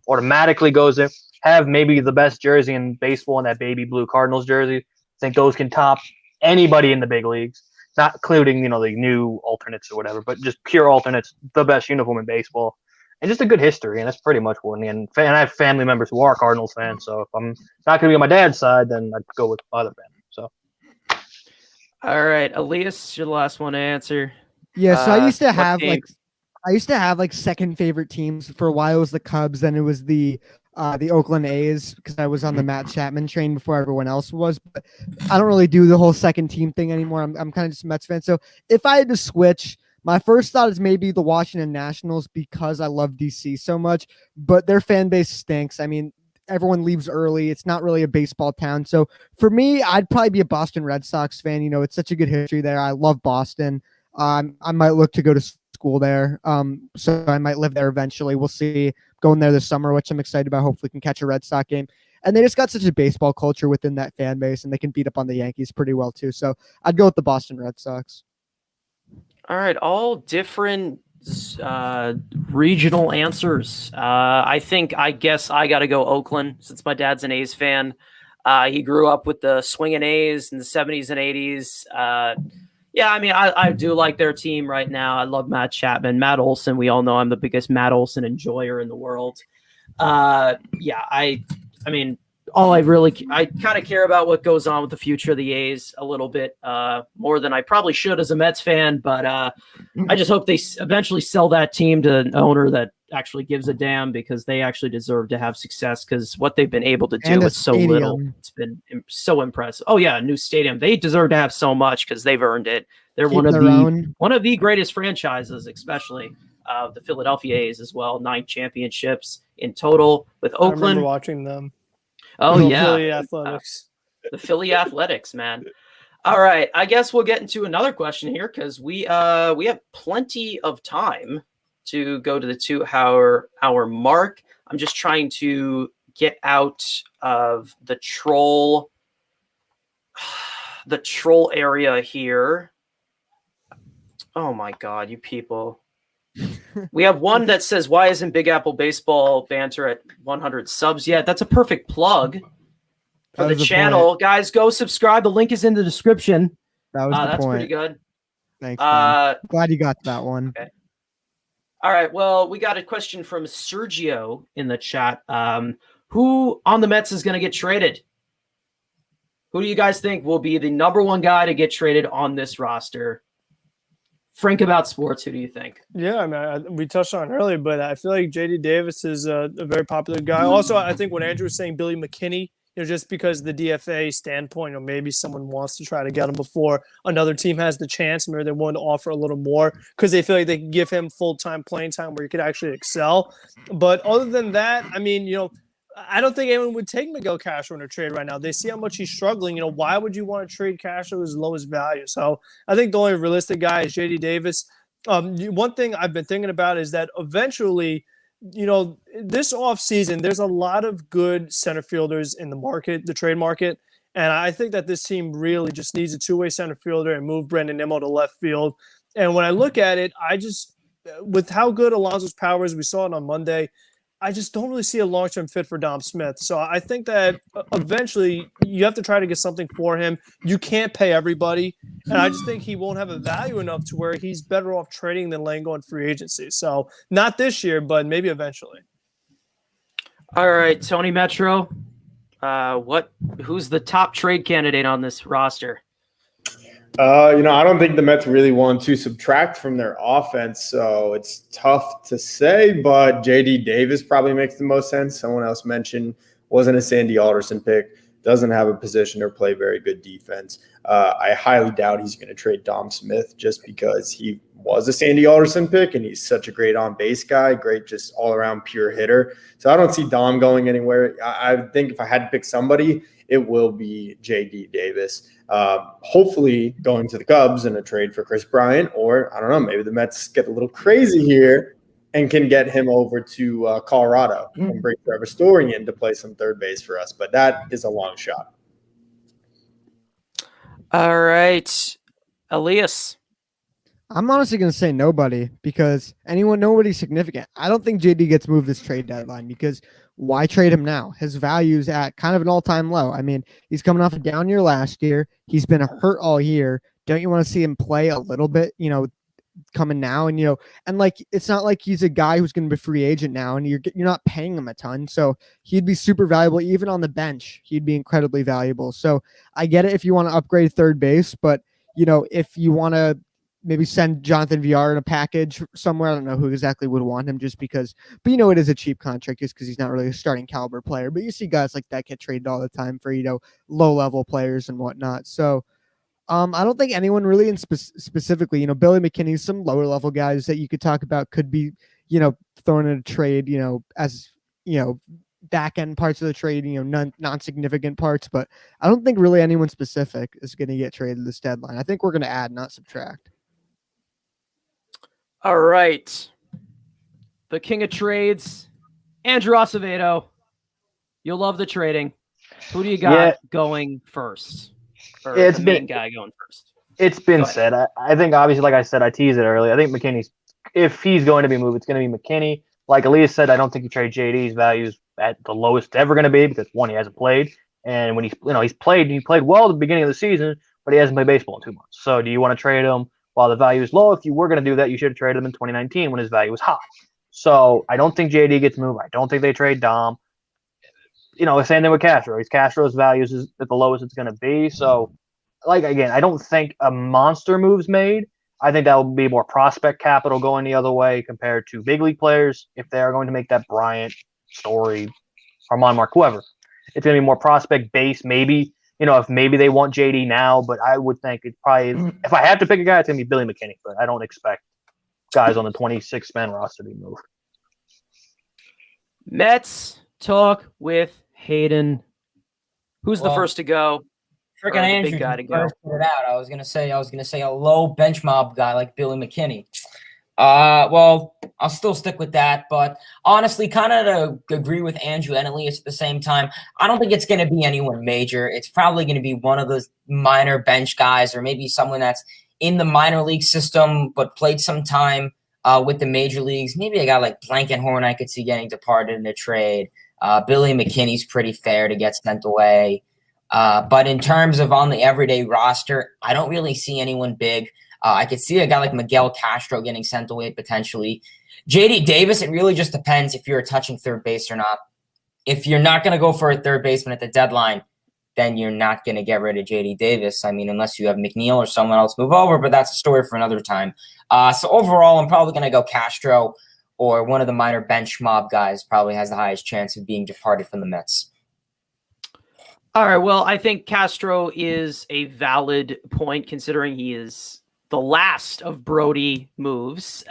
automatically goes there. Have maybe the best jersey in baseball in that baby blue Cardinals jersey. I think those can top anybody in the big leagues, not including, the new alternates or whatever, but just pure alternates, the best uniform in baseball. And just a good history, and that's pretty much what in the end. And I have family members who are Cardinals fans, so if I'm not going to be on my dad's side, then I'd go with my other family. So, all right, Elias, you're the last one to answer. Yeah, so I used to have like second favorite teams. For a while it was the Cubs, then it was the Oakland A's because I was on the Matt Chapman train before everyone else was. But I don't really do the whole second team thing anymore. I'm kind of just a Mets fan. So if I had to switch, my first thought is maybe the Washington Nationals because I love DC so much, but their fan base stinks. I mean, everyone leaves early. It's not really a baseball town. So for me, I'd probably be a Boston Red Sox fan. It's such a good history there. I love Boston. I might look to go to school there. So I might live there eventually. We'll see. Going there this summer, which I'm excited about. Hopefully can catch a Red Sox game. And they just got such a baseball culture within that fan base, and they can beat up on the Yankees pretty well too. So I'd go with the Boston Red Sox. All right, all different regional answers. I guess I got to go Oakland since my dad's an A's fan. He grew up with the swinging A's in the 70s and 80s. Yeah, I mean, I do like their team right now. I love Matt Chapman. Matt Olson, we all know I'm the biggest Matt Olson enjoyer in the world. I mean, I kind of care about what goes on with the future of the A's a little bit more than I probably should as a Mets fan. But I just hope they eventually sell that team to an owner that actually gives a damn, because they actually deserve to have success, because what they've been able to do And a with so little, stadium. it's been so impressive. Oh yeah, a new stadium. They deserve to have so much because they've earned it. They're Keep their own. one of the greatest franchises, especially the Philadelphia A's as well. 9 championships in total with I remember Oakland. watching them. Oh Little yeah, Philly Athletics. the Philly Athletics, man. All right, I guess we'll get into another question here, because we have plenty of time to go to the 2-hour mark. I'm just trying to get out of the troll area here. Oh my God, you people. We have one that says, why isn't Big Apple Baseball Banter at 100 subs yet? That's a perfect plug for the channel. Guys, go subscribe. The link is in the description. That was the that's point. pretty good. Thanks, man. Glad you got that one. Okay. All right. Well, we got a question from Sergio in the chat. Who on the Mets is going to get traded? Who do you guys think will be the number one guy to get traded on this roster? Frank About Sports, who do you think? Yeah, I mean, we touched on it earlier, but I feel like J.D. Davis is a very popular guy. Also, I think what Andrew was saying, Billy McKinney, just because the DFA standpoint, or maybe someone wants to try to get him before another team has the chance, maybe they want to offer a little more because they feel like they can give him full-time playing time where he could actually excel. But other than that, I mean, I don't think anyone would take Miguel Castro in a trade right now. They see how much he's struggling. Why would you want to trade Castro his lowest value? So I think the only realistic guy is J.D. Davis. One thing I've been thinking about is that eventually, this offseason, there's a lot of good center fielders in the market, the trade market. And I think that this team really just needs a two-way center fielder and move Brandon Nimmo to left field. And when I look at it, with how good Alonso's power is, we saw it on Monday, I just don't really see a long-term fit for Dom Smith. So I think that eventually you have to try to get something for him. You can't pay everybody. And I just think he won't have a value enough to where he's better off trading than laying on free agency. So not this year, but maybe eventually. All right, Tony Metro. Who's the top trade candidate on this roster? I don't think the Mets really want to subtract from their offense, so it's tough to say, but J.D. Davis probably makes the most sense. Someone else mentioned wasn't a Sandy Alderson pick, doesn't have a position or play very good defense. I highly doubt he's going to trade Dom Smith just because he was a Sandy Alderson pick, and he's such a great on-base guy, great just all-around pure hitter. So I don't see Dom going anywhere. I think if I had to pick somebody, it will be J.D. Davis. Hopefully going to the Cubs in a trade for Chris Bryant, or I don't know, maybe the Mets get a little crazy here and can get him over to Colorado and bring Trevor Story in to play some third base for us. But that is a long shot. All right, Elias. I'm honestly going to say nobody because nobody significant. I don't think JD gets moved this trade deadline because why trade him now? His value's at kind of an all-time low. I mean, he's coming off a down year last year. He's been hurt all year. Don't you want to see him play a little bit, coming now? And, and like, it's not like he's a guy who's going to be a free agent now and you're not paying him a ton. So he'd be super valuable. Even on the bench, he'd be incredibly valuable. So I get it if you want to upgrade third base, but if you want to maybe send Jonathan VR in a package somewhere. I don't know who exactly would want him but it is a cheap contract just because he's not really a starting caliber player. But you see guys like that get traded all the time for, low level players and whatnot. So I don't think anyone really specifically, Billy McKinney, some lower level guys that you could talk about could be, thrown in a trade, as, back end parts of the trade, non-significant parts. But I don't think really anyone specific is going to get traded this deadline. I think we're going to add, not subtract. All right. The king of trades, Andrew Acevedo. You'll love the trading. Who do you got going first? Or it's the main guy going first? It's been said. I think, obviously, like I said, I teased it earlier. I think McKinney's, if he's going to be moved, it's going to be McKinney. Like Elias said, I don't think you trade JD's values at the lowest it's ever going to be because, one, he hasn't played. And when he played well at the beginning of the season, but he hasn't played baseball in 2 months. So do you want to trade him while the value is low? If you were going to do that, you should have traded him in 2019 when his value was high. So I don't think JD gets moved. I don't think they trade Dom. Same thing with Castro. Castro's values is at the lowest it's going to be. So, again, I don't think a monster move's made. I think that will be more prospect capital going the other way compared to big league players. If they are going to make that Bryant, Story, Armand Mark, whoever, it's going to be more prospect based. Maybe, if maybe they want JD now, but I would think it's probably, if I have to pick a guy, it's going to be Billy McKinney, but I don't expect guys on the 26-man roster to be moved. Mets talk with Hayden. Who's the first to go? Freaking Andrew, big guy to go. Put it out. I was gonna say a low bench mob guy like Billy McKinney. Well, I'll still stick with that, but honestly, kind of to agree with Andrew and Elias at the same time, I don't think it's going to be anyone major. It's probably going to be one of those minor bench guys, or maybe someone that's in the minor league system but played some time with the major leagues. Maybe a guy like Blankenhorn I could see getting departed in a trade. Billy McKinney's pretty fair to get sent away. But in terms of on the everyday roster, I don't really see anyone big. I could see a guy like Miguel Castro getting sent away potentially. JD Davis, it really just depends if you're touching third base or not. If you're not going to go for a third baseman at the deadline, then you're not going to get rid of JD Davis. I mean, unless you have McNeil or someone else move over, but that's a story for another time. So overall, I'm probably going to go Castro, or one of the minor bench mob guys probably has the highest chance of being departed from the Mets. All right, well, I think Castro is a valid point considering he is the last of Brody moves.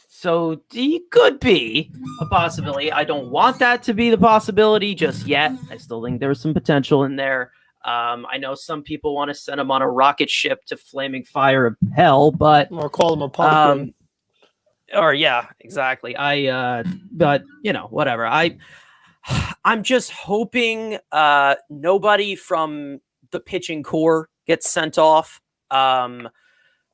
So he could be a possibility. I don't want that to be the possibility just yet. I still think there's some potential in there. I know some people want to send him on a rocket ship to flaming fire of hell, but or call him a pumpkin. Or yeah, exactly. But whatever. I'm just hoping nobody from the pitching core gets sent off.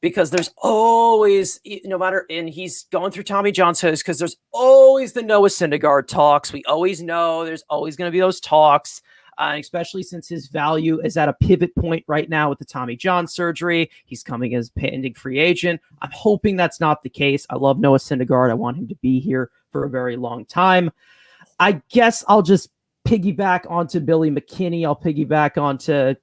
Because there's always, no matter, and he's going through Tommy John says, because there's always the Noah Syndergaard talks. We always know there's always going to be those talks, especially since his value is at a pivot point right now with the Tommy John surgery. He's coming as pending free agent. I'm hoping that's not the case. I love Noah Syndergaard. I want him to be here for a very long time. I guess I'll just piggyback onto Billy McKinney. I'll piggyback onto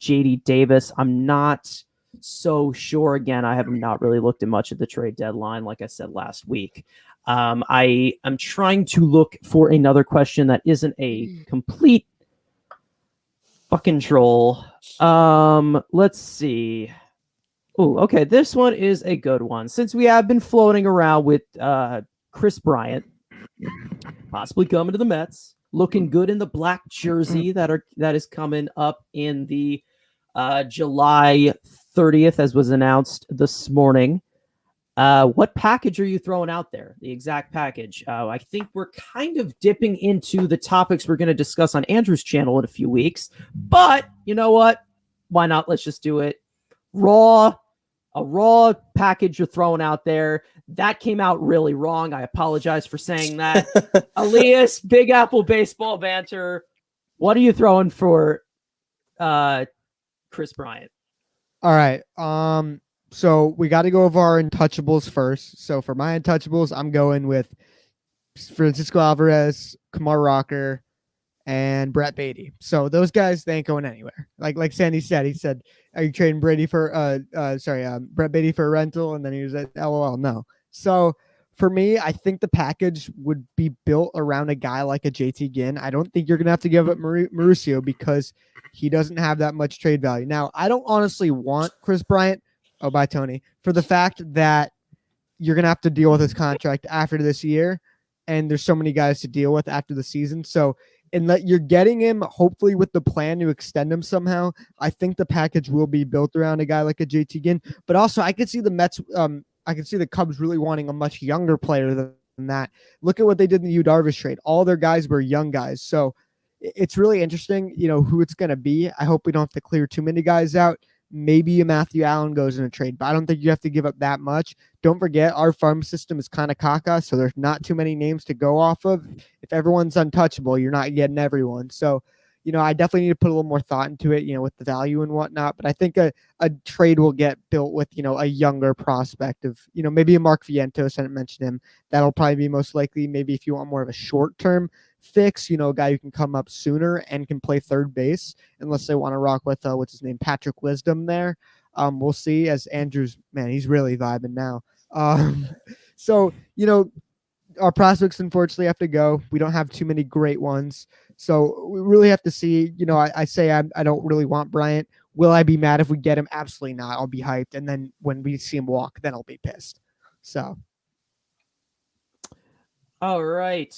JD Davis. I'm not so sure. Again, I have not really looked at much of the trade deadline, like I said last week. I am trying to look for another question that isn't a complete fucking troll. Let's see. Oh, okay. This one is a good one. Since we have been floating around with Chris Bryant possibly coming to the Mets, looking good in the black jersey that is coming up in the July 30th, as was announced this morning. What package are you throwing out there? The exact package. I think we're kind of dipping into the topics we're going to discuss on Andrew's channel in a few weeks. But you know what? Why not? Let's just do it. A raw package you're throwing out there. That came out really wrong. I apologize for saying that. Elias, Big Apple Baseball Banter. What are you throwing for Chris Bryant? All right. So we got to go over our untouchables first. So for my untouchables, I'm going with Francisco Alvarez, Kumar Rocker, and Brett Beatty. So those guys, they ain't going anywhere. Like Sandy said, he said, "Are you trading Brady for Brett Beatty for a rental?" And then he was like, "LOL, no." So for me, I think the package would be built around a guy like a JT Ginn. I don't think you're gonna have to give up Mauricio because he doesn't have that much trade value. Now, I don't honestly want Chris Bryant. Oh, bye, Tony. For the fact that you're going to have to deal with his contract after this year, and there's so many guys to deal with after the season. So, and that you're getting him, hopefully with the plan to extend him somehow, I think the package will be built around a guy like a JT Ginn. But also, I could see the Mets, I could see the Cubs really wanting a much younger player than that. Look at what they did in the Yu Darvish trade. All their guys were young guys. So, it's really interesting, who it's going to be. I hope we don't have to clear too many guys out. Maybe a Matthew Allen goes in a trade, but I don't think you have to give up that much. Don't forget, our farm system is kind of caca, so there's not too many names to go off of. If everyone's untouchable, you're not getting everyone. So, I definitely need to put a little more thought into it, with the value and whatnot. But I think a trade will get built with, a younger prospect of, maybe a Mark Vientos. I didn't mention him. That'll probably be most likely. Maybe if you want more of a short-term fix, a guy who can come up sooner and can play third base, unless they want to rock with, what's his name, Patrick Wisdom there. We'll see. As Andrew's, man, he's really vibing now. So our prospects unfortunately have to go. We don't have too many great ones, so we really have to see. I say I don't really want Bryant. Will I be mad if we get him? Absolutely not. I'll be hyped, and then when we see him walk, then I'll be pissed. So, all right,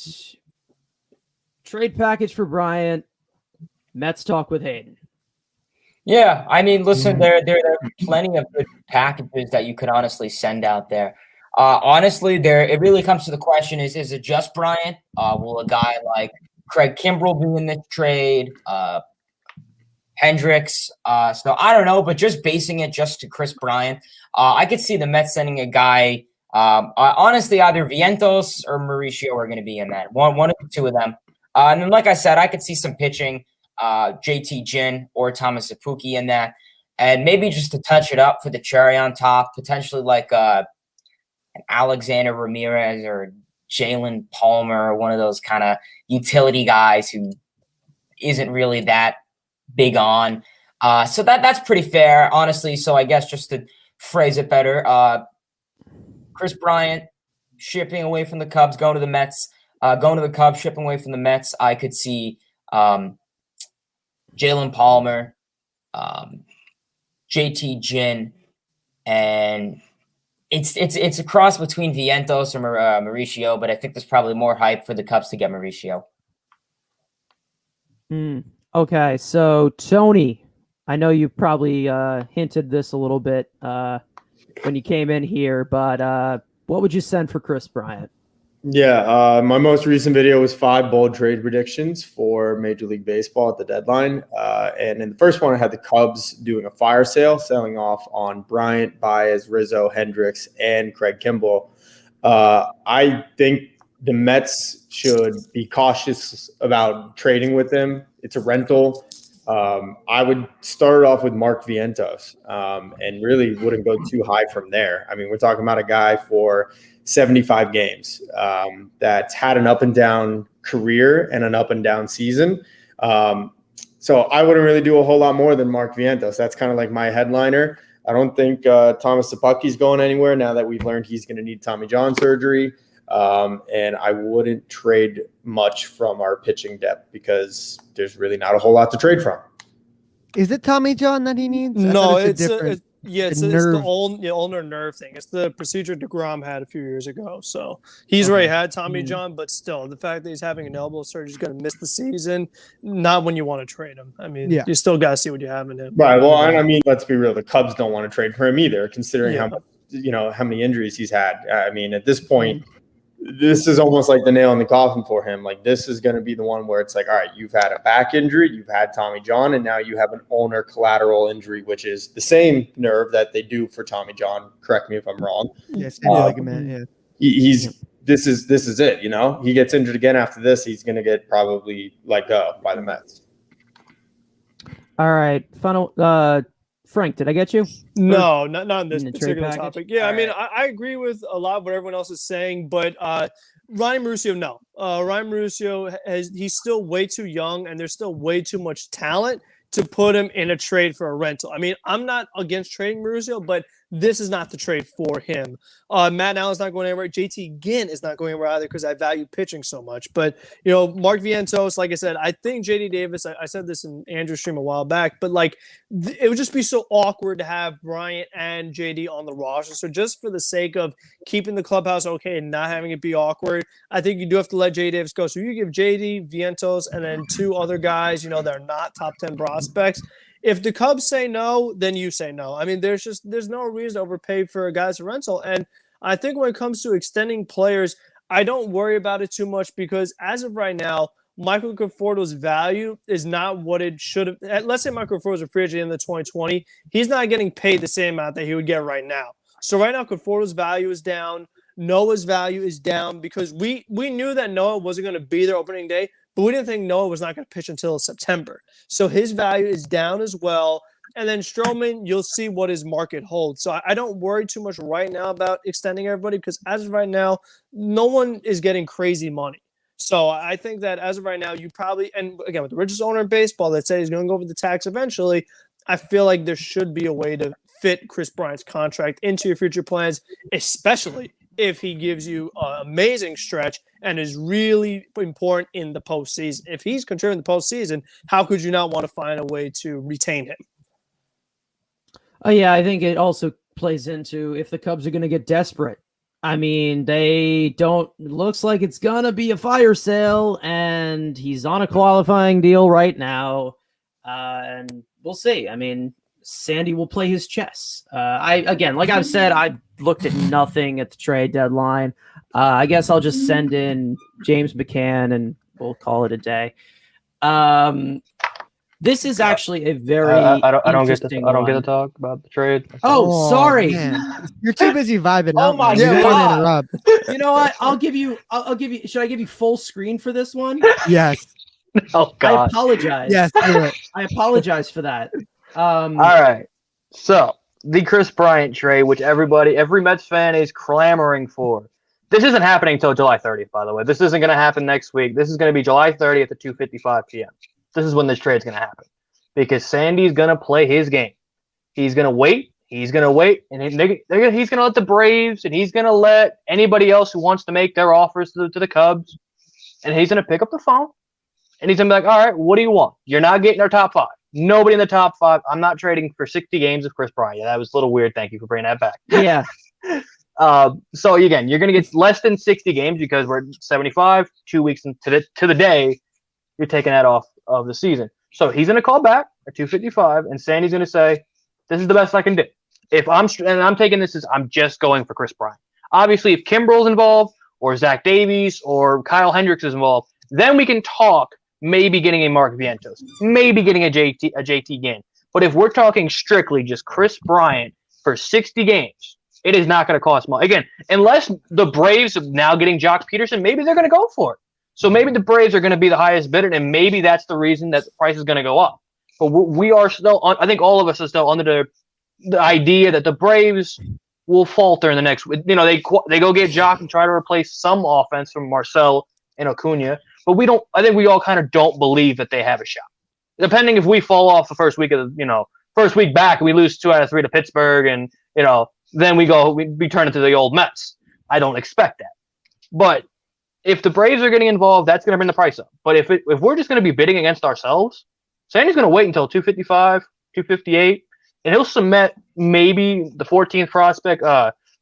trade package for Bryant. Mets talk with Hayden. Yeah, I mean, listen, there are plenty of good packages that you could honestly send out there. Honestly, it really comes to the question: is it just Bryant? Will a guy like Craig Kimbrell be in this trade? Hendricks. So I don't know, but just basing it just to Chris Bryant, I could see the Mets sending a guy. Honestly, either Vientos or Mauricio are going to be in that. One of the two of them. And then, like I said, I could see some pitching. JT Ginn or Thomas Sapuki in that, and maybe just to touch it up for the cherry on top, potentially like an Alexander Ramirez or Jalen Palmer, or one of those kind of utility guys who isn't really that big on. So that's pretty fair, honestly. So I guess just to phrase it better, Chris Bryant shipping away from the Cubs, going to the Mets, going to the Cubs, shipping away from the Mets. I could see Jalen Palmer, JT Ginn, and it's a cross between Vientos or Mauricio, but I think there's probably more hype for the Cubs to get Mauricio. Okay, so Tony, I know you probably hinted this a little bit when you came in here, but what would you send for Chris Bryant? Yeah, my most recent video was 5 bold trade predictions for Major League Baseball at the deadline. And in the first one, I had the Cubs doing a fire sale, selling off on Bryant, Baez, Rizzo, Hendricks, and Craig Kimbrell. I think the Mets should be cautious about trading with him. It's a rental. I would start off with Mark Vientos and really wouldn't go too high from there. I mean, we're talking about a guy for 75 games that's had an up and down career and an up and down season. So I wouldn't really do a whole lot more than Mark Vientos. That's kind of like my headliner. I don't think Thomas Sapucki's going anywhere now that we've learned he's going to need Tommy John surgery. And I wouldn't trade much from our pitching depth because there's really not a whole lot to trade from. Is it Tommy John that he needs? No, it's the ulnar nerve thing. It's the procedure DeGrom had a few years ago. So he's already had Tommy John, but still, the fact that he's having an elbow surgery, he's going to miss the season. Not when you want to trade him. I mean, you still got to see what you have in him. Right. Well, and I mean, let's be real. The Cubs don't want to trade for him either, considering how many injuries he's had. I mean, at this point, this is almost like the nail in the coffin for him. Like, this is going to be the one where it's like, all right, you've had a back injury, you've had Tommy John, and now you have an ulnar collateral injury, which is the same nerve that they do for Tommy John. Correct me if I'm wrong. Yes, ligament. Yeah. This is it. He gets injured again after this. He's going to get probably let go by the Mets. All right, final. Frank, did I get you? No, not on this particular package? topic. Yeah, I mean, I agree with a lot of what everyone else is saying, but Ryan Mauricio, no. Ryan Mauricio, he's still way too young, and there's still way too much talent to put him in a trade for a rental. I mean, I'm not against trading Mauricio, but this is not the trade for him. Matt Allen's not going anywhere. JT Ginn is not going anywhere either because I value pitching so much. But, Mark Vientos, like I said, I think JD Davis, I said this in Andrew's stream a while back, but it would just be so awkward to have Bryant and JD on the roster. So just for the sake of keeping the clubhouse okay and not having it be awkward, I think you do have to let JD Davis go. So you give JD, Vientos, and then 2 other guys, that are not top 10 prospects. If the Cubs say no, then you say no. I mean, there's no reason to overpay for a guy's rental. And I think when it comes to extending players, I don't worry about it too much because as of right now, Michael Conforto's value is not what it should have. Let's say Michael Conforto's a free agent in the 2020. He's not getting paid the same amount that he would get right now. So right now, Conforto's value is down. Noah's value is down because we knew that Noah wasn't going to be there opening day, but we didn't think Noah was not going to pitch until September. So his value is down as well. And then Stroman, you'll see what his market holds. So I don't worry too much right now about extending everybody because as of right now, no one is getting crazy money. So I think that as of right now, you probably, and again, with the richest owner in baseball that said he's going to go over the tax eventually, I feel like there should be a way to fit Chris Bryant's contract into your future plans, especially if he gives you an amazing stretch and is really important in the postseason. If he's contributing the postseason, how could you not want to find a way to retain him? Yeah, I think it also plays into if the Cubs are going to get desperate. I mean, it looks like it's going to be a fire sale, and he's on a qualifying deal right now. And we'll see. I mean, Sandy will play his chess. Like I've said, I looked at nothing at the trade deadline. I guess I'll just send in James McCann and we'll call it a day. This is actually a very I don't get to talk about the trade. Oh, sorry. Man. You're too busy vibing. Oh my God. You know what? I'll give you. Should I give you full screen for this one? Yes. Oh God. I apologize. Yes. Do it. I apologize for that. All right. So the Chris Bryant trade, which every Mets fan is clamoring for. This isn't happening until July 30th, by the way. This isn't going to happen next week. This is going to be July 30th at 2:55 p.m. This is when this trade's going to happen because Sandy's going to play his game. He's going to wait. He's going to wait, and he's going to let the Braves and he's going to let anybody else who wants to make their offers to the Cubs, and he's going to pick up the phone, and he's going to be like, all right, what do you want? You're not getting our top 5. Nobody in the top 5. I'm not trading for 60 games of Chris Bryant. Yeah, that was a little weird. Thank you for bringing that back. Yeah. So again, you're going to get less than 60 games because we're 75, 2 weeks to the day. You're taking that off of the season. So he's going to call back at 2:55, and Sandy's going to say, "This is the best I can do." If I'm taking this as I'm just going for Chris Bryant. Obviously, if Kimbrel's involved or Zach Davies or Kyle Hendricks is involved, then we can talk maybe getting a Mark Vientos, maybe getting a JT Ginn. But if we're talking strictly just Chris Bryant for 60 games, it is not going to cost money. Again, unless the Braves are now getting Jock Peterson, maybe they're going to go for it. So maybe the Braves are going to be the highest bidder, and maybe that's the reason that the price is going to go up. But we are still, I think all of us are still under the idea that the Braves will falter in the next. You know, they go get Jock and try to replace some offense from Marcel and Acuna, but we don't. I think we all kind of don't believe that they have a shot. Depending if we fall off the first week back, and we lose 2 out of 3 to Pittsburgh, and then we turn into the old Mets. I don't expect that, but if the Braves are getting involved, that's going to bring the price up. But if we're just going to be bidding against ourselves, Sandy's going to wait until 2:55, 2:58, and he'll cement maybe the 14th prospect,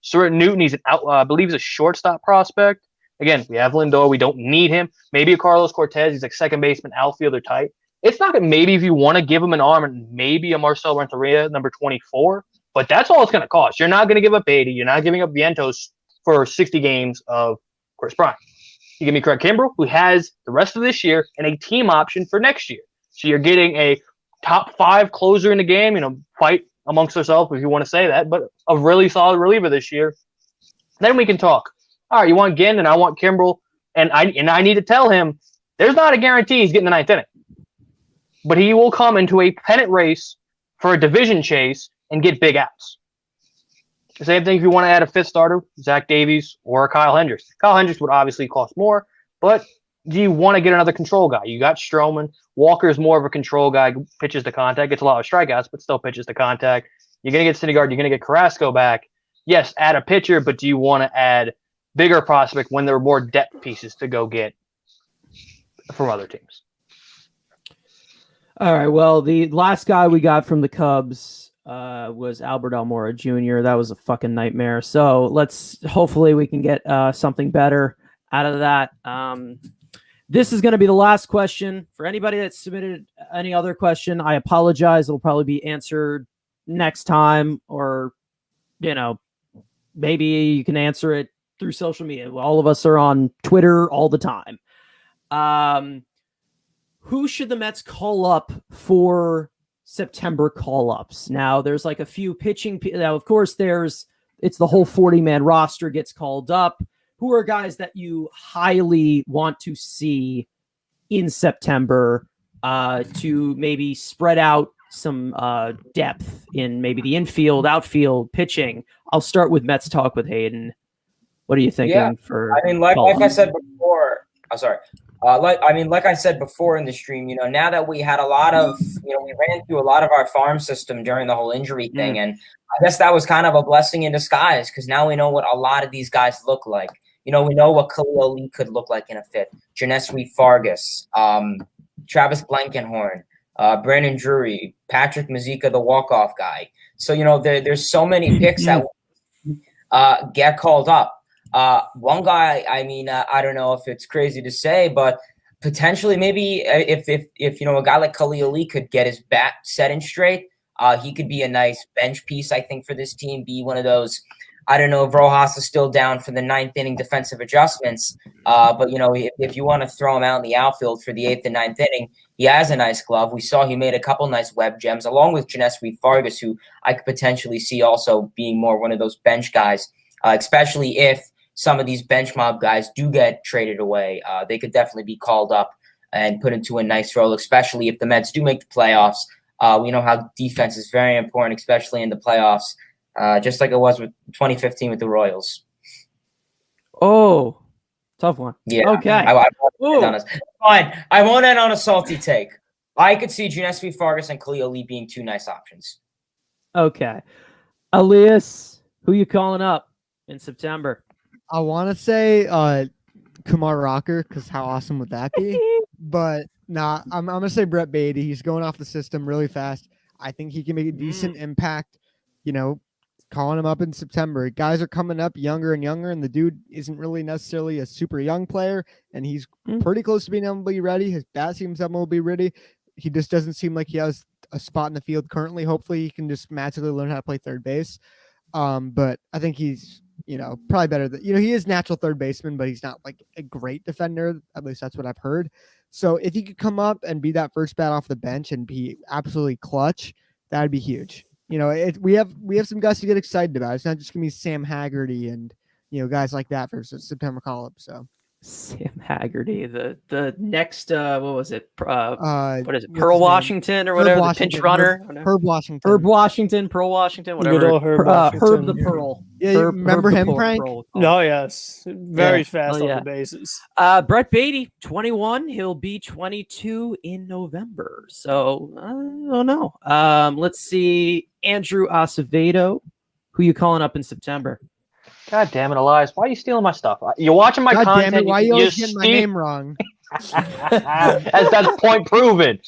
Stuart Newton. He's I believe he's a shortstop prospect. Again, we have Lindor. We don't need him. Maybe a Carlos Cortez. He's like second baseman, outfielder type. It's not gonna, maybe if you want to give him an arm and maybe a Marcel Renteria, number 24, but that's all it's going to cost. You're not going to give up 80. You're not giving up Vientos for 60 games of Chris Bryant. You give me Craig Kimbrel, who has the rest of this year and a team option for next year. So you're getting a top 5 closer in the game, fight amongst ourselves if you want to say that, but a really solid reliever this year. Then we can talk. All right, you want Ginn and I want Kimbrel, and I need to tell him there's not a guarantee he's getting the 9th inning. But he will come into a pennant race for a division chase and get big outs. The same thing if you want to add a 5th starter, Zach Davies or Kyle Hendricks. Kyle Hendricks would obviously cost more, but do you want to get another control guy? You got Stroman. Walker's more of a control guy, pitches to contact, gets a lot of strikeouts, but still pitches to contact. You're going to get Syndergaard. You're going to get Carrasco back. Yes, add a pitcher, but do you want to add bigger prospect when there are more depth pieces to go get from other teams? All right, well, the last guy we got from the Cubs was Albert Almora Jr. That was a fucking nightmare. So hopefully we can get something better out of that. This is going to be the last question. For anybody that submitted any other question, I apologize. It'll probably be answered next time, or, maybe you can answer it through social media. All of us are on Twitter all the time. Who should the Mets call up for September call-ups? Now, there's like a few pitching. Now, of course, it's the whole 40-man roster gets called up. Who are guys that you highly want to see in September to maybe spread out some depth in maybe the infield, outfield, pitching? I'll start with Mets Talk with Hayden. What are you thinking for? I mean, like I said before, Like I said before in the stream, now that we had a lot of, we ran through a lot of our farm system during the whole injury thing. And I guess that was kind of a blessing in disguise because now we know what a lot of these guys look like. We know what Khalil Lee could look like in a fit. Janesri Fargas, Travis Blankenhorn, Brandon Drury, Patrick Mazika, the walk-off guy. So, there's so many picks that get called up. One guy, I don't know if it's crazy to say, but potentially maybe if a guy like Khalil Lee could get his bat set in straight, he could be a nice bench piece, I think, for this team, be one of those. I don't know if Rojas is still down for the 9th inning defensive adjustments, but if you want to throw him out in the outfield for the 8th and 9th inning, he has a nice glove. We saw he made a couple nice web gems, along with Janesri Fargas, who I could potentially see also being more one of those bench guys, especially if some of these bench mob guys do get traded away. They could definitely be called up and put into a nice role, especially if the Mets do make the playoffs. We know how defense is very important, especially in the playoffs. Just like it was with 2015 with the Royals. Oh, tough one. Yeah. Okay. Fine. I won't end on a salty take. I could see Janesri Fargas and Khalil Lee being two nice options. Okay. Elias, who you calling up in September? I want to say Kumar Rocker, because how awesome would that be? But nah, I'm going to say Brett Beatty. He's going off the system really fast. I think he can make a decent impact, calling him up in September. Guys are coming up younger and younger, and the dude isn't really necessarily a super young player, and he's pretty close to being able to be ready. His bat seems able to be ready. He just doesn't seem like he has a spot in the field currently. Hopefully he can just magically learn how to play third base. But I think he's, probably better than, he is natural third baseman, but he's not like a great defender. At least that's what I've heard. So if he could come up and be that first bat off the bench and be absolutely clutch, that'd be huge. We have some guys to get excited about. It's not just gonna be Sam Haggerty and guys like that for September call-up. So Sam Haggerty, the next what was it? What is it? Pearl Washington or whatever, the pinch runner. Herb Washington. Pearl Washington, whatever. Good old Herb Washington. Herb the Pearl. Yeah, you remember him, Frank? Oh yes, very fast on the bases. Brett Beatty, 21. He'll be 22 in November. So I don't know. Let's see, Andrew Acevedo, who you calling up in September? God damn it, Elias. Why are you stealing my stuff? You're watching my content. Damn it, why are you always getting my name wrong? That's point proven.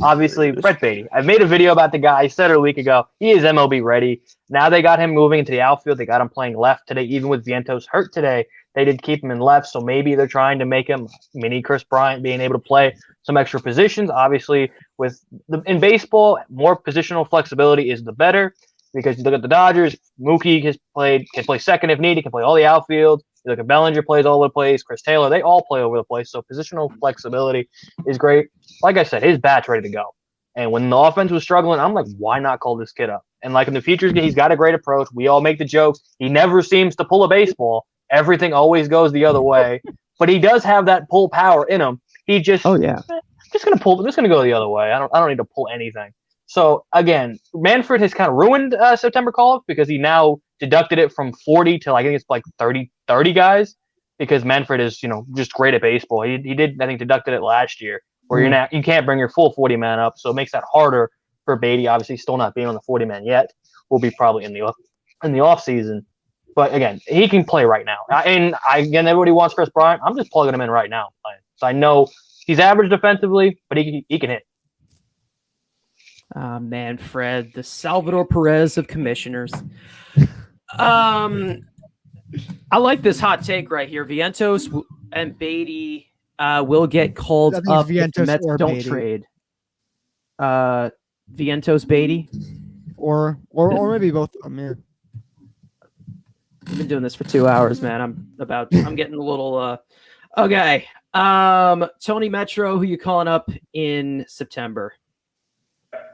Obviously, Brett Beatty. I made a video about the guy. I said it a week ago. He is MLB ready. Now they got him moving into the outfield. They got him playing left today. Even with Vientos hurt today, they did keep him in left. So maybe they're trying to make him mini Chris Bryant, being able to play some extra positions. Obviously, in baseball, more positional flexibility is the better. Because you look at the Dodgers, Mookie can play second if needed, can play all the outfield. You look at Bellinger, plays all over the place. Chris Taylor, they all play over the place. So positional flexibility is great. Like I said, his bat's ready to go. And when the offense was struggling, I'm like, why not call this kid up? And like in the futures game, he's got a great approach. We all make the jokes. He never seems to pull a baseball. Everything always goes the other way. But he does have that pull power in him. He just, just gonna go the other way. I don't need to pull anything. So, again, Manfred has kind of ruined September call-up because he now deducted it from 40 to, I think it's like 30 guys because Manfred is, just great at baseball. He did, I think, deducted it last year where you can't bring your full 40-man up, so it makes that harder for Beatty. Obviously, still not being on the 40-man yet. Will be probably in the off season. But, again, he can play right now. Again, everybody wants Chris Bryant. I'm just plugging him in right now. So I know he's average defensively, but he can hit. Manfred, the Salvador Perez of commissioners. I like this hot take right here. Vientos and Beatty will get called up if the Mets don't trade. Vientos, Beatty, or maybe both. Man, I've been doing this for 2 hours, man. I'm getting a little. Okay. Tony Metro, who you calling up in September?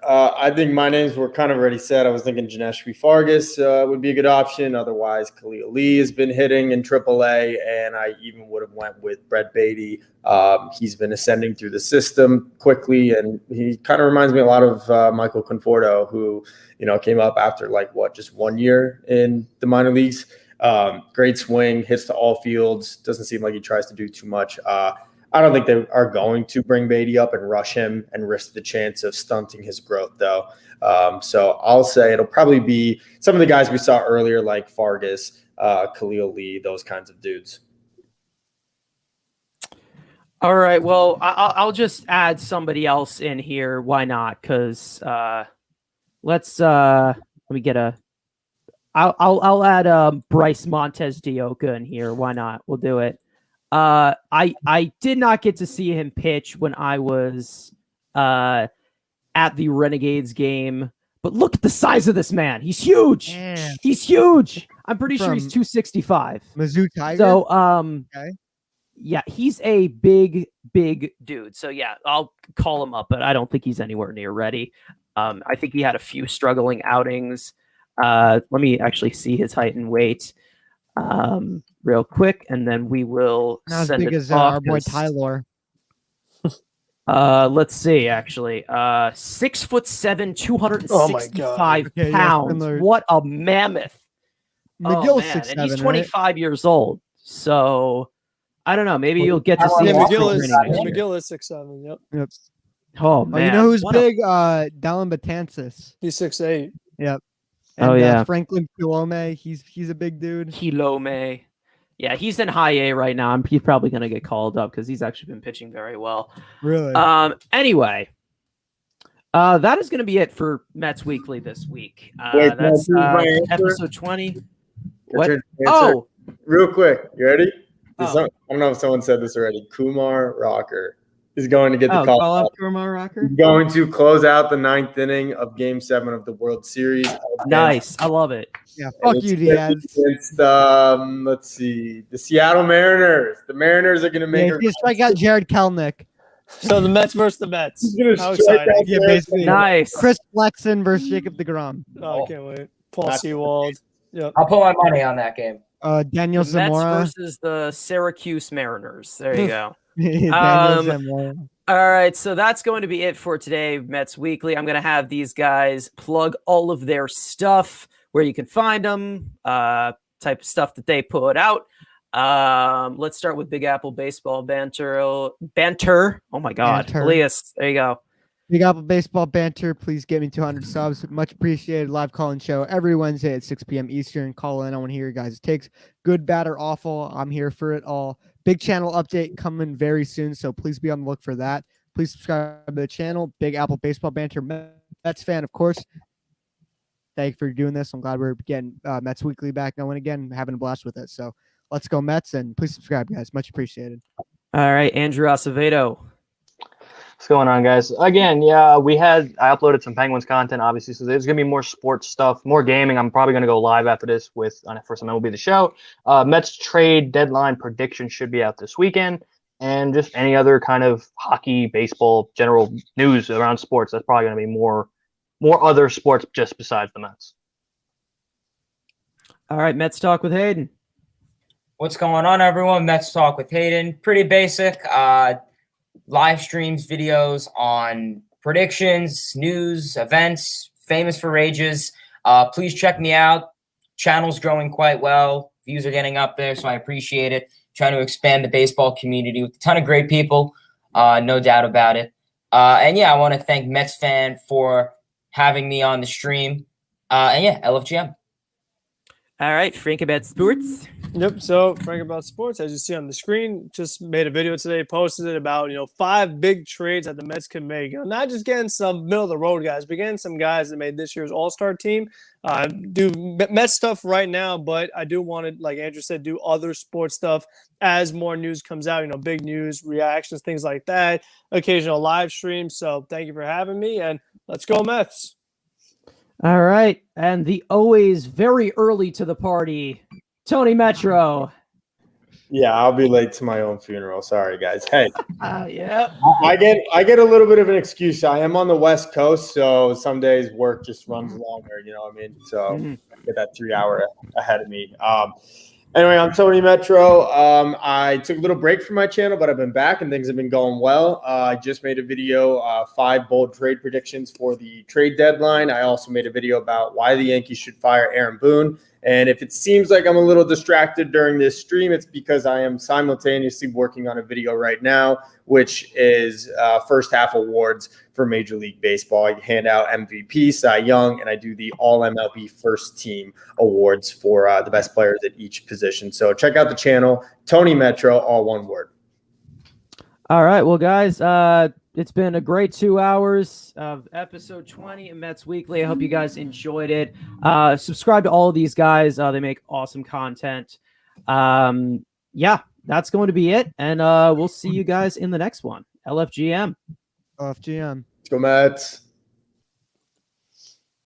I think my names were kind of already said. I was thinking Janesri Fargas would be a good option. Otherwise, Khalil Lee has been hitting in AAA, and I even would have went with Brett Beatty. He's been ascending through the system quickly, and he kind of reminds me a lot of Michael Conforto, who came up after just 1 year in the minor leagues. Great swing, hits to all fields. Doesn't seem like he tries to do too much. I don't think they are going to bring Beatty up and rush him and risk the chance of stunting his growth, though. So I'll say it'll probably be some of the guys we saw earlier, like Fargas, Khalil Lee, those kinds of dudes. All right. Well, I'll just add somebody else in here. Why not? Because let me get a. I'll add Bryce Montez Dioka in here. Why not? We'll do it. I did not get to see him pitch when I was at the Renegades game, but look at the size of this man. He's huge. Man. He's huge. I'm pretty sure he's 265. Mizzou Tiger. So okay. Yeah, he's a big dude. So yeah, I'll call him up, but I don't think he's anywhere near ready. I think he had a few struggling outings. Let me actually see his height and weight real quick, and then we will Not as send big it as off our boy Tyler. Let's see, actually. 6'7", 265 Okay, pounds. yeah, What a mammoth. McGill's man. 6'7", and he's 25 years old. So I don't know. Maybe you'll get to see Yeah, him. McGill is 6'7". Yep. Oh man. You know who's big? Dallin Betances. He's 6'8". Yep. And, yeah. Franklin Kilome. He's a big dude. Kilome. Yeah, he's in high A right now. He's probably going to get called up because he's actually been pitching very well. Really? Anyway, that is going to be it for Mets Weekly this week. Wait, that's episode 20. What? Oh, real quick. You ready? Oh. I don't know if someone said this already. Kumar Rocker is going to get the call up. Kumar Rocker. He's going to close out the 9th inning of Game 7 of the World Series. Nice. I love it. Yeah, fuck you, Diaz. Against, let's see, the Seattle Mariners. The Mariners are going to make just strike out Jared Kelnick. So the Mets versus the Mets. He's going to How strike exciting. out Yeah, Jared basically. Nice. Chris Flexen versus Jacob deGrom. Oh, I can't wait. Paul Sewald. Yep. I'll put my money on that game. Daniel The Mets Zamora. versus the Syracuse Mariners. There you go. Daniel Zamora. All right, so that's going to be it for today, Mets Weekly. I'm going to have these guys plug all of their stuff, where you can find them, type of stuff that they put out. Let's start with Big Apple Baseball Banter. Oh my God. Banter. Elias, there you go. Big Apple Baseball Banter. Please get me 200 subs. Much appreciated. Live call-in show every Wednesday at 6 p.m. Eastern. Call in. I want to hear your guys' takes. Good, bad, or awful. I'm here for it all. Big channel update coming very soon, so please be on the look for that. Please subscribe to the channel. Big Apple Baseball Banter. Mets fan, of course. Thank you for doing this. I'm glad we're getting Mets Weekly back going again. Having a blast with it. So let's go Mets, and please subscribe, guys. Much appreciated. All right, Andrew Acevedo. What's going on, guys? Again, yeah, I uploaded some Penguins content, obviously, so there's going to be more sports stuff, more gaming. I'm probably going to go live after this with, for some MLB The Show. Mets trade deadline prediction should be out this weekend, and just any other kind of hockey, baseball, general news around sports. That's probably going to be more other sports just besides the Mets. All right, Mets Talk with Hayden. What's going on, everyone? Mets Talk with Hayden. Pretty basic. Live streams, videos on predictions, news, events, famous for rages. Please check me out. Channel's growing quite well. Views are getting up there, so I appreciate it. Trying to expand the baseball community with a ton of great people, no doubt about it. And yeah, I want to thank Mets Fan for having me on the stream. And yeah, LFGM. All right, Frank about sports. Yep. So Frank about sports, as you see on the screen, just made a video today, posted it about 5 big trades that the Mets can make. Not just getting some middle of the road guys, but getting some guys that made this year's All-Star team. Do Mets stuff right now, but I do want to, like Andrew said, do other sports stuff as more news comes out. Big news, reactions, things like that. Occasional live streams. So thank you for having me, and let's go Mets. All right, and the always very early to the party, Tony Metro. Yeah, I'll be late to my own funeral. Sorry, guys. Hey, yeah. I get a little bit of an excuse. I am on the West Coast, so some days work just runs longer. You know what I mean? So I get that 3 hour ahead of me. Anyway, I'm Tony Metro. I took a little break from my channel, but I've been back and things have been going well. I just made a video, 5 bold trade predictions for the trade deadline. I also made a video about why the Yankees should fire Aaron Boone. And if it seems like I'm a little distracted during this stream, it's because I am simultaneously working on a video right now, which is first half awards for Major League Baseball. I hand out MVP, Cy Young, and I do the All MLB First Team awards for the best players at each position. So check out the channel, Tony Metro, all one word. All right, well, guys, it's been a great 2 hours of episode 20 of Mets Weekly. I hope you guys enjoyed it. Subscribe to all of these guys. They make awesome content. Yeah, that's going to be it. And we'll see you guys in the next one. LFGM. LFGM. Let's go, Mets.